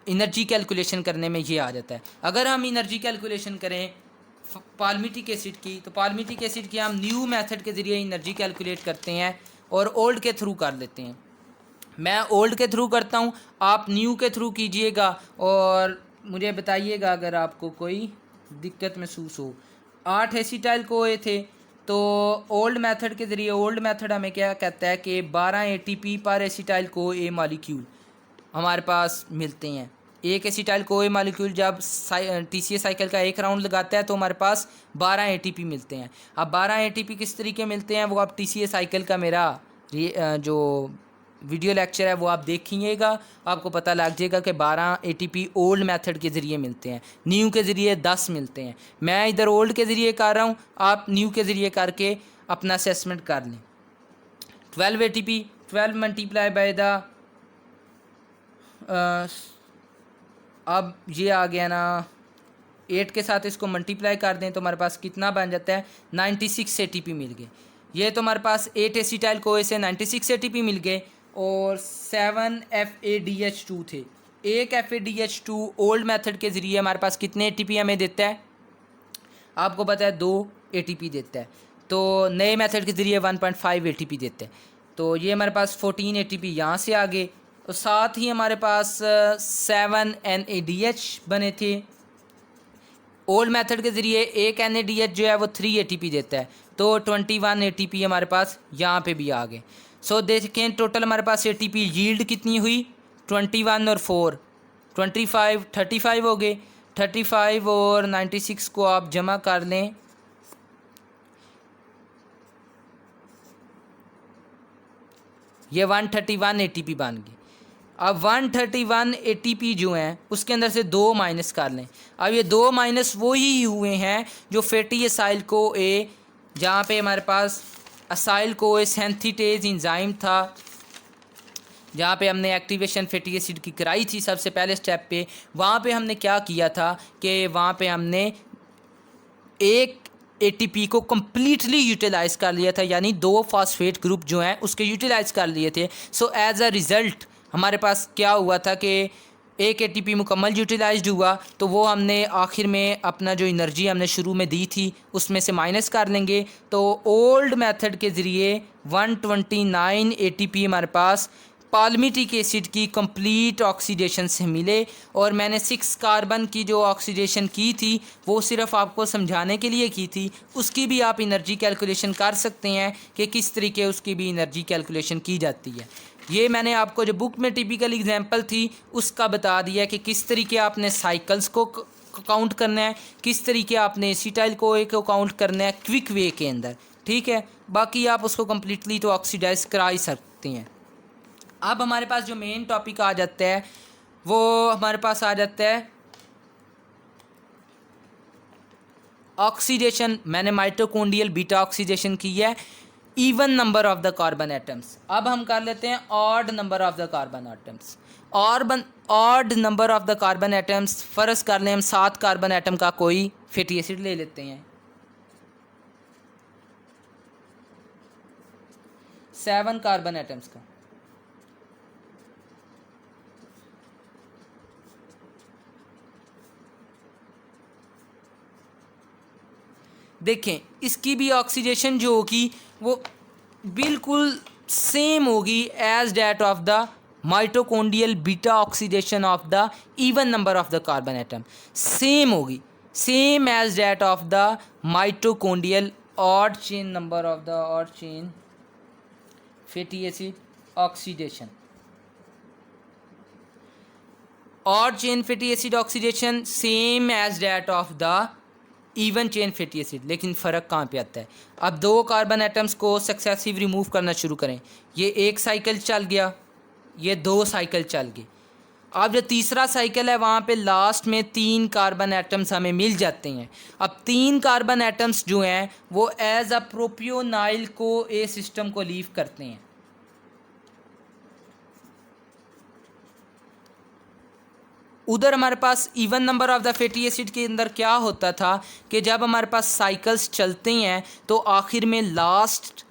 एनर्जी कैलकुलेशन करने में ये आ जाता है। अगर हम एनर्जी कैलकुलेशन करें पाल्मिटिक एसिड की, तो पाल्मिटिक एसिड की हम न्यू मेथड के ज़रिए एनर्जी कैलकुलेट करते हैं और ओल्ड के थ्रू कर लेते हैं। मैं ओल्ड के थ्रू करता हूँ, आप न्यू के थ्रू कीजिएगा और मुझे बताइएगा अगर आपको कोई दिक्कत महसूस हो। 8 एसिटाइल कोए थे, तो ओल्ड मेथड के ज़रिए, ओल्ड मेथड हमें क्या कहता है कि 12 ATP पर एसिटाइल को ए मालिक्यूल हमारे पास मिलते हैं। एक एसिटाइल कोए मालिक्यूल जब TCA साइकिल का एक राउंड लगाता है तो हमारे पास 12 ATP मिलते हैं। अब 12 ATP किस तरीके मिलते हैं वो आप TCA साइकिल का मेरा जो वीडियो लेक्चर है वो आप देखिएगा, आपको पता लग जाएगा कि 12 ATP ओल्ड मेथड के ज़रिए मिलते हैं, न्यू के ज़रिए 10 मिलते हैं। मैं इधर ओल्ड के ज़रिए कर रहा हूँ, आप न्यू के ज़रिए करके अपना असेसमेंट कर लें। 12 ATP 12 मल्टीप्लाई बाय द अब ये आ गया ना 8 के साथ इसको मल्टीप्लाई कर दें तो हमारे पास कितना बन जाता है 96 ATP मिल गए। ये तो हमारे पास 8 एसिटाइल कोए से 96 ATP मिल गए और 7 FADH2 थे। एक FADH2 ओल्ड मेथड के ज़रिए हमारे पास कितने ATP हमें देता है? आपको पता है 2 ATP देता है, तो नए मेथड के ज़रिए 1.5 ATP देता है। तो ये हमारे पास 14 ATP यहाँ से आ गए और साथ ही हमारे पास 7 NADH बने थे। ओल्ड मेथड के ज़रिए एक NADH जो है वो 3 ATP देता है, तो 21 ATP हमारे पास यहाँ पे भी आ गए। सो देखें टोटल हमारे पास ATP यील्ड कितनी हुई 21 और 4 25 35 हो गए। 35 और 96 को आप जमा कर लें, ये 131 ATP बन गई। अब 131 ATP जो हैं उसके अंदर से 2 माइनस कर लें। अब ये 2 माइनस वो ही हुए हैं जो फैटी एसाइल को ए, जहाँ पे हमारे पास असाइल को ए सिंथेटेज एंजाइम था, जहाँ पे हमने एक्टिवेशन फैटी एसिड की कराई थी सबसे पहले स्टेप पे। वहाँ पे हमने क्या किया था कि वहाँ पे हमने एक एटीपी को कम्प्लीटली यूटिलाइज़ कर लिया था, यानी 2 फॉस्फेट ग्रुप जो हैं उसके यूटिलाइज़ कर लिए थे। सो एज अ रिज़ल्ट हमारे पास क्या हुआ था कि एक एटीपी मुकम्मल यूटिलाइज्ड हुआ, तो वो हमने आखिर में अपना जो एनर्जी हमने शुरू में दी थी उसमें से माइनस कर लेंगे। तो ओल्ड मेथड के ज़रिए 129 एटीपी हमारे पास पाल्मिटिक एसिड की कंप्लीट ऑक्सीडेशन से मिले। और मैंने 6 कार्बन की जो ऑक्सीडेशन की थी वो सिर्फ आपको समझाने के लिए की थी, उसकी भी आप एनर्जी कैलकुलेशन कर सकते हैं कि किस तरीके उसकी भी एनर्जी कैलकुलेशन की जाती है। ये मैंने आपको जो बुक में टिपिकल एग्जांपल थी उसका बता दिया कि किस तरीके आपने साइकिल्स को काउंट करना है, किस तरीके आपने एसिटाइल को काउंट करना है क्विक वे के अंदर, ठीक है। बाकी आप उसको कम्प्लीटली तो ऑक्सीडाइज करा ही सकते हैं। अब हमारे पास जो मेन टॉपिक आ जाता है वो हमारे पास आ जाता है ऑक्सीडेशन। मैंने माइटोकॉन्ड्रियल बीटा ऑक्सीडेशन की है, even number of the carbon atoms. अब हम कर लेते हैं odd number of the carbon atoms. Odd number of the carbon atoms, फ़र्ज़ कर लें हम 7 कार्बन एटम का कोई फैटी एसिड ले लेते हैं, 7 कार्बन एटम्स का। देखें इसकी भी ऑक्सीडेशन जो होगी वो बिल्कुल सेम होगी as that of the mitochondrial beta oxidation of the even number of the carbon atom, same होगी, same as that of the mitochondrial odd chain number of the odd chain fatty acid oxidation. Odd chain fatty acid oxidation same as that of the even chain fatty acid. लेकिन फ़र्क कहाँ पे आता है? अब 2 carbon atoms को successive remove करना शुरू करें, ये 1 साइकिल चल गया, ये 2 साइकिल चल गई। अब जो तीसरा साइकिल है वहाँ पे लास्ट में 3 कार्बन एटम्स हमें मिल जाते हैं। अब 3 कार्बन एटम्स जो हैं वो as a प्रोपियोनाइल co A system को लीव करते हैं। उधर हमारे पास even number of the fatty acid के अंदर क्या होता था कि जब हमारे पास साइकिल्स चलते हैं तो आखिर में लास्ट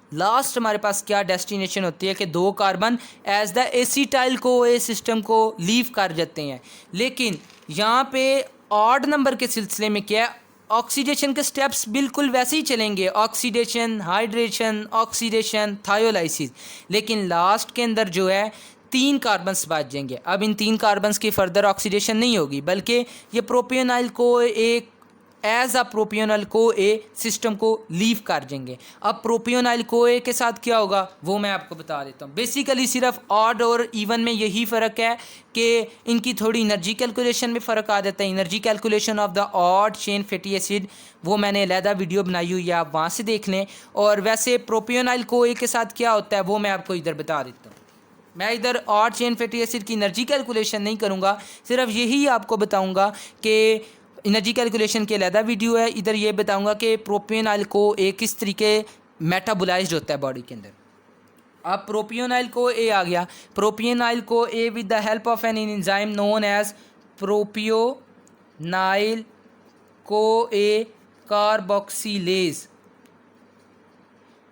हमारे पास क्या डेस्टिनेशन होती है कि 2 carbon as the acetyl co A system को लीव कर जाते हैं। लेकिन यहाँ पे ऑड नंबर के सिलसिले में क्या है, ऑक्सीडेशन के स्टेप्स बिल्कुल वैसे ही चलेंगे, ऑक्सीडेशन, हाइड्रेशन, ऑक्सीडेशन, थायोलाइसिस। लेकिन लास्ट के अंदर जो है 3 कार्बन्स बच जाएंगे। अब इन 3 कार्बन्स की फर्दर ऑक्सीडेशन नहीं होगी बल्कि ये प्रोपियोनाइल को एक as a प्रोपियोनाइल co A system को लीव कर देंगे। अब प्रोपियोनाइल को ए के साथ क्या होगा वो मैं आपको बता देता हूँ। बेसिकली सिर्फ ऑड और इवन में यही फ़र्क है कि इनकी थोड़ी एनर्जी कैलकुलेशन में फ़र्क आ जाता है। Energy calculation of the odd chain fatty acid वो मैंने अलहदा वीडियो बनाई हुई है, आप वहाँ से देख लें। और वैसे प्रोपियोनाइल को ए के साथ क्या होता है वो मैं आपको इधर बता देता हूँ। मैं इधर ऑड चेन फैटी एसिड की एनर्जी कैलकुलेशन नहीं करूँगा, सिर्फ यही आपको बताऊँगा कि एनर्जी कैलकुलेशन के अलहदा वीडियो है। इधर ये बताऊँगा कि प्रोपियोनाइल को ए किस तरीके मेटाबोलाइज्ड होता है बॉडी के अंदर। अब प्रोपियोनाइल को ए आ गया, propionyl co A with the help of an enzyme known as propionyl co A carboxylase.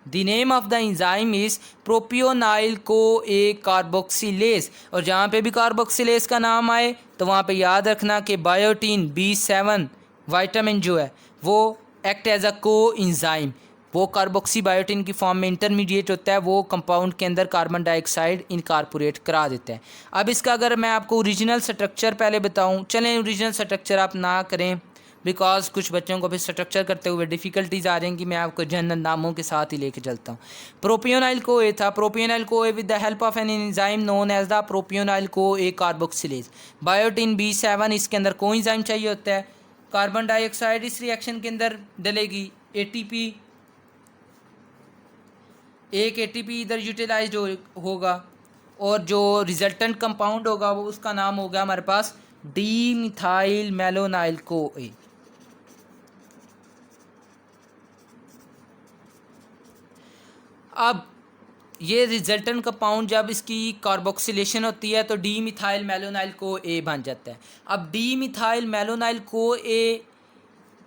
The name of the enzyme is propionyl co A carboxylase. और जहाँ पे भी कार्बोक्सिलेज का नाम आए तो वहाँ पे याद रखना कि बायोटीन B7 विटामिन जो है वो एक्ट एज अ को एंजाइम, वो कार्बोक्सी बायोटीन की फॉर्म में इंटरमीडिएट होता है, वो कंपाउंड के अंदर कार्बन डाइऑक्साइड इनकॉर्पोरेट करा देता है। अब इसका अगर मैं आपको ओरिजिनल स्ट्रक्चर पहले बताऊँ, चलें ओरिजिनल स्ट्रक्चर आप ना करें बिकॉज कुछ बच्चों को फिर स्ट्रक्चर करते हुए डिफ़िकल्टीज आ जाएंगी, मैं आपको जनरल नामों के साथ ही लेके चलता हूँ। प्रोपियोनाइल को ए था, propionyl co A with the help of an enzyme known as the propionyl co A carboxylase. Biotin B7 इसके अंदर को एंजाइम चाहिए होता है, कार्बन डाइऑक्साइड इस रिएक्शन के अंदर डलेगी, ATP, एक ATP इधर यूटिलाइज होगा और जो रिजल्टेंट कंपाउंड होगा वो उसका नाम होगा हमारे पास डी मिथाइल मेलोनाइल को ए। अब ये रिजल्टेंट कंपाउंड जब इसकी कार्बोक्सिलेशन होती है तो डी मिथाइल मेलोनाइल को ए बन जाता है। अब डी मिथाइल मेलोनाइल को ए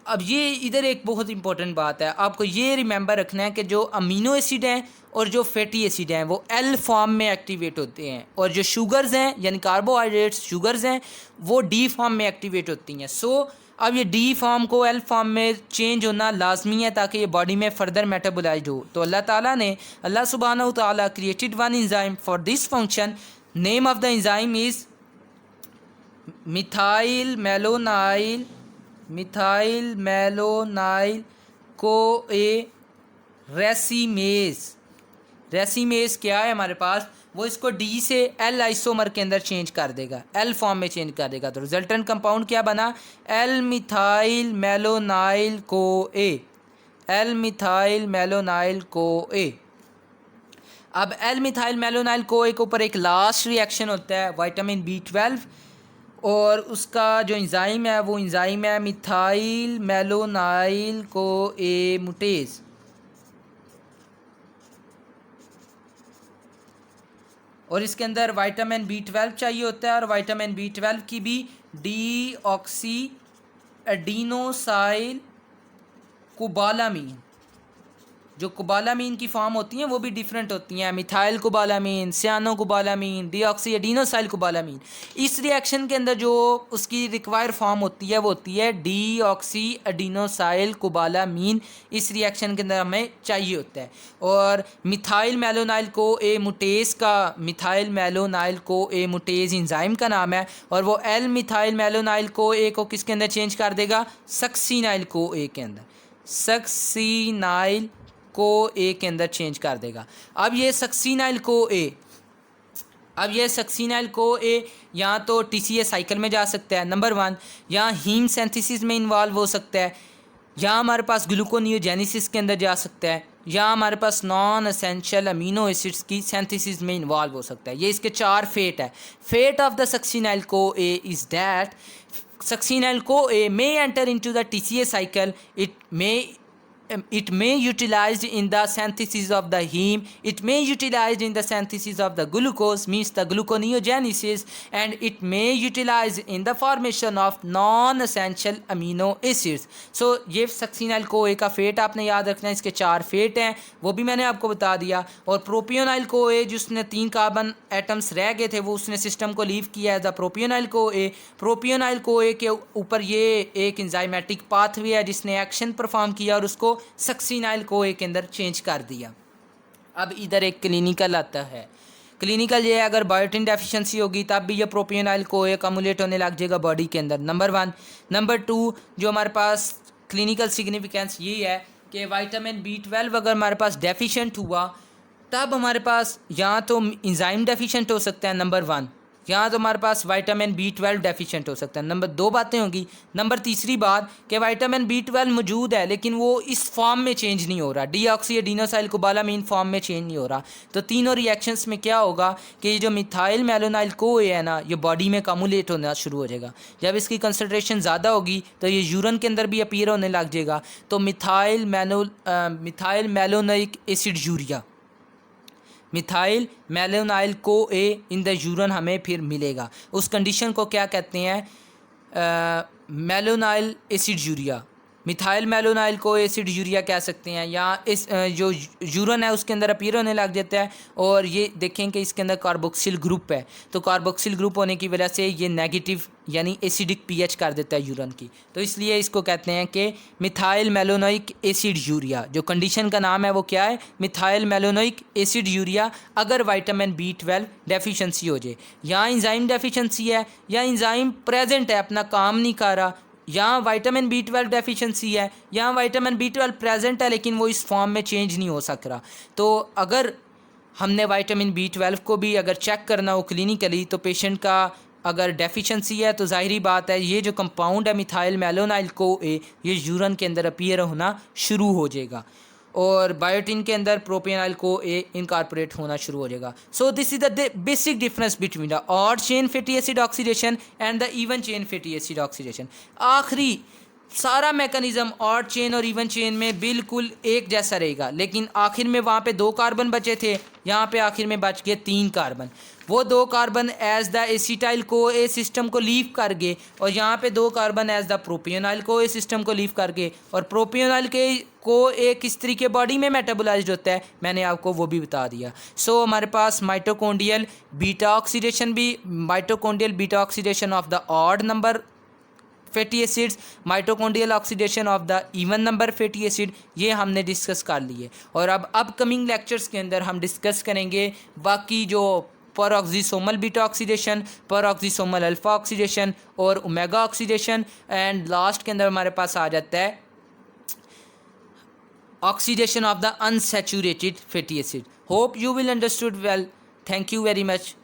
अब ये इधर एक बहुत इंपॉर्टेंट बात है, आपको ये रिमेंबर रखना है कि जो अमीनो एसिड हैं और जो फैटी एसिड हैं वो एल फॉर्म में एक्टिवेट होते हैं, और जो शुगर्स हैं यानी कार्बोहाइड्रेट्स शुगर्स हैं वो डी फॉर्म में एक्टिवेट होती हैं। सो अब ये डी फॉर्म को एल फॉर्म में चेंज होना लाजमी है ताकि ये बॉडी में फर्दर मेटाबोलाइज हो। तो अल्लाह सुब्हानहू तआला created one enzyme for this function. Name of the enzyme is methyl malonyl co A racemase क्या है हमारे पास, वो इसको डी से एल आइसोमर के अंदर चेंज कर देगा, एल फॉर्म में चेंज कर देगा। तो रिजल्टेंट कंपाउंड क्या बना, एल मिथाइल मेलोनाइल कोए। अब एल मिथाइल मेलोनाइल कोए के ऊपर एक लास्ट रिएक्शन होता है विटामिन B12, और उसका जो एंजाइम है वो एंजाइम है मिथाइल मेलोनाइल कोए मुटेज। और इसके अंदर विटामिन B12 चाहिए होता है, और विटामिन B12 की भी डीऑक्सी एडिनोसाइल कोबालामीन, जो कोबालामीन की फॉर्म होती हैं वो भी डिफरेंट होती हैं, मिथाइल कोबालामीन, सियानो कोबालामीन, डीऑक्सी एडिनोसाइल कोबालामीन। इस रिएक्शन के अंदर जो उसकी रिक्वायर फॉर्म होती है वो होती है डीऑक्सी एडिनोसाइल कोबालामीन। इस रिएक्शन के अंदर हमें चाहिए होता है। और मिथाइल मेलोनाइल कोए मुटेज का मिथाइल मेलोनाइल कोए मुटेज एंजाइम का नाम है, और वो एल मिथाइल मेलोनाइल कोए को किसके अंदर चेंज कर देगा, सक्सीनाइल कोए के अंदर, सक्सीनाइल कोए के अंदर चेंज कर देगा। अब ये सक्सीनाइल कोए या तो TCA साइकिल में जा सकता है नंबर 1, या हीम सिंथेसिस में इन्वॉल्व हो सकता है, या हमारे पास ग्लूकोनियोजेनेसिस के अंदर जा सकता है, या हमारे पास नॉन एसेंशियल अमीनो एसिड्स की सिंथेसिस में इन्वॉल्व हो सकता है। ये इसके 4 फेट है। Fate of the succinyl co A is that succinyl co A may enter into the TCA cycle. It may utilized in the synthesis of the heme. It may utilized in the synthesis of the glucose, means the gluconeogenesis, and it may utilized in the formation of non-essential amino acids. So ये succinyl कोए का fate आपने याद रखना है। इसके 4 fate हैं, वो भी मैंने आपको बता दिया। और प्रोपियोनाइल कोए जिसने 3 कार्बन एटम्स रह गए थे वो उसने सिस्टम को लीव किया है, द प्रोपियोनाइल कोए के ऊपर ये एक एंजाइमेटिक पाथवे है जिसने एक्शन परफॉर्म किया और उसको सक्सीनाइल कोए के अंदर चेंज कर दिया। अब इधर एक क्लिनिकल आता है। क्लिनिकल ये है, अगर बायोटिन डेफिशिएंसी होगी तब भी ये प्रोपियोनाइल कोए अक्यूमुलेट होने लग जाएगा बॉडी के अंदर, नंबर 1। नंबर 2 जो हमारे पास क्लिनिकल सिग्निफिकेंस ये है कि विटामिन B12 अगर हमारे पास डेफिशिएंट हुआ तब हमारे पास या तो एंजाइम डेफिशिएंट हो सकता है नंबर 1, या तो हमारे पास विटामिन B12 डेफिशिएंट हो सकता है। नंबर 2 बातें होगी। नंबर तीसरी बात कि विटामिन B12 मौजूद है लेकिन वो इस फॉर्म में चेंज नहीं हो रहा, डीऑक्सी एडिनोसाइल कोबालामीन फॉर्म में चेंज नहीं हो रहा। तो तीनों रिएक्शंस में क्या होगा कि ये जो मिथाइल मेलोनाइल कोए है ना, ये बॉडी में कम्युलेट होना शुरू हो जाएगा। जब इसकी कंसनट्रेशन ज़्यादा होगी तो ये यूरिन के अंदर भी अपीयर होने लग जाएगा। तो methyl मेलोनोइक acid urea, methyl malonyl कोए इन द यूरिन हमें फिर मिलेगा। उस कंडीशन को क्या कहते हैं, मेलोनाइल एसिड यूरिया, मिथाइल मेलोनाइल को एसिड यूरिया कह सकते हैं। या इस जो यूरिन है उसके अंदर अपीयर होने लग जाता है, और ये देखें कि इसके अंदर कार्बोक्सिल ग्रुप है, तो कार्बोक्सिल ग्रुप होने की वजह से ये नेगेटिव यानी एसिडिक पीएच कर देता है यूरिन की। तो इसलिए इसको कहते हैं कि मिथाइल मेलोनोइक एसिड यूरिया। जो कंडीशन का नाम है वो क्या है, मिथाइल मेलोनोइक एसिड यूरिया। अगर विटामिन B12 डेफिशिएंसी हो जाए, या एंजाइम डेफिशिएंसी है, या एंजाइम प्रेजेंट है अपना काम नहीं कर रहा, या विटामिन B12 डेफिशिएंसी है, या विटामिन B12 प्रेजेंट है लेकिन वो इस फॉर्म में चेंज नहीं हो सक रहा। तो अगर हमने विटामिन B12 को भी अगर चेक करना हो क्लिनिकली, तो पेशेंट का अगर डेफिशिएंसी है तो जाहिरी बात है ये जो कंपाउंड है मिथाइल मेलोनाइल कोए, ये यूरिन के अंदर अपीयर होना शुरू हो जाएगा, और बायोटिन के अंदर प्रोपियोनाइल कोए इनकॉर्पोरेट होना शुरू हो जाएगा। So this is the basic difference between the odd chain fatty acid oxidation and the even chain fatty acid oxidation. आखिरी सारा मैकेनिज्म ऑड चेन और इवन चेन में बिल्कुल एक जैसा रहेगा, लेकिन आखिर में वहाँ पे 2 कार्बन बचे थे, यहाँ पे आखिर में बच गए 3 कार्बन। वो 2 carbon as the acetyl co A system को लीव कर गए और यहाँ पे 2 carbon as the propionyl co A system को लीव कर गए। और प्रोपियोनाइल के को एक किस तरीके बॉडी में मेटाबोलाइज्ड होता है मैंने आपको वो भी बता दिया। सो हमारे पास माइटोकॉन्ड्रियल बीटा ऑक्सीडेशन भी, mitochondrial beta oxidation of the odd number fatty acids, mitochondrial oxidation of the even number fatty acid, ये हमने डिस्कस कर लिए। और अब अपकमिंग लेक्चर्स के अंदर हम डिस्कस करेंगे बाकी जो परऑक्सीसोमल बीटा ऑक्सीडेशन, परऑक्सीसोमल अल्फा ऑक्सीडेशन और ओमेगा ऑक्सीडेशन, एंड लास्ट के अंदर हमारे पास आ जाता है oxidation of the unsaturated fatty acid. Hope you will understood well. Thank you very much.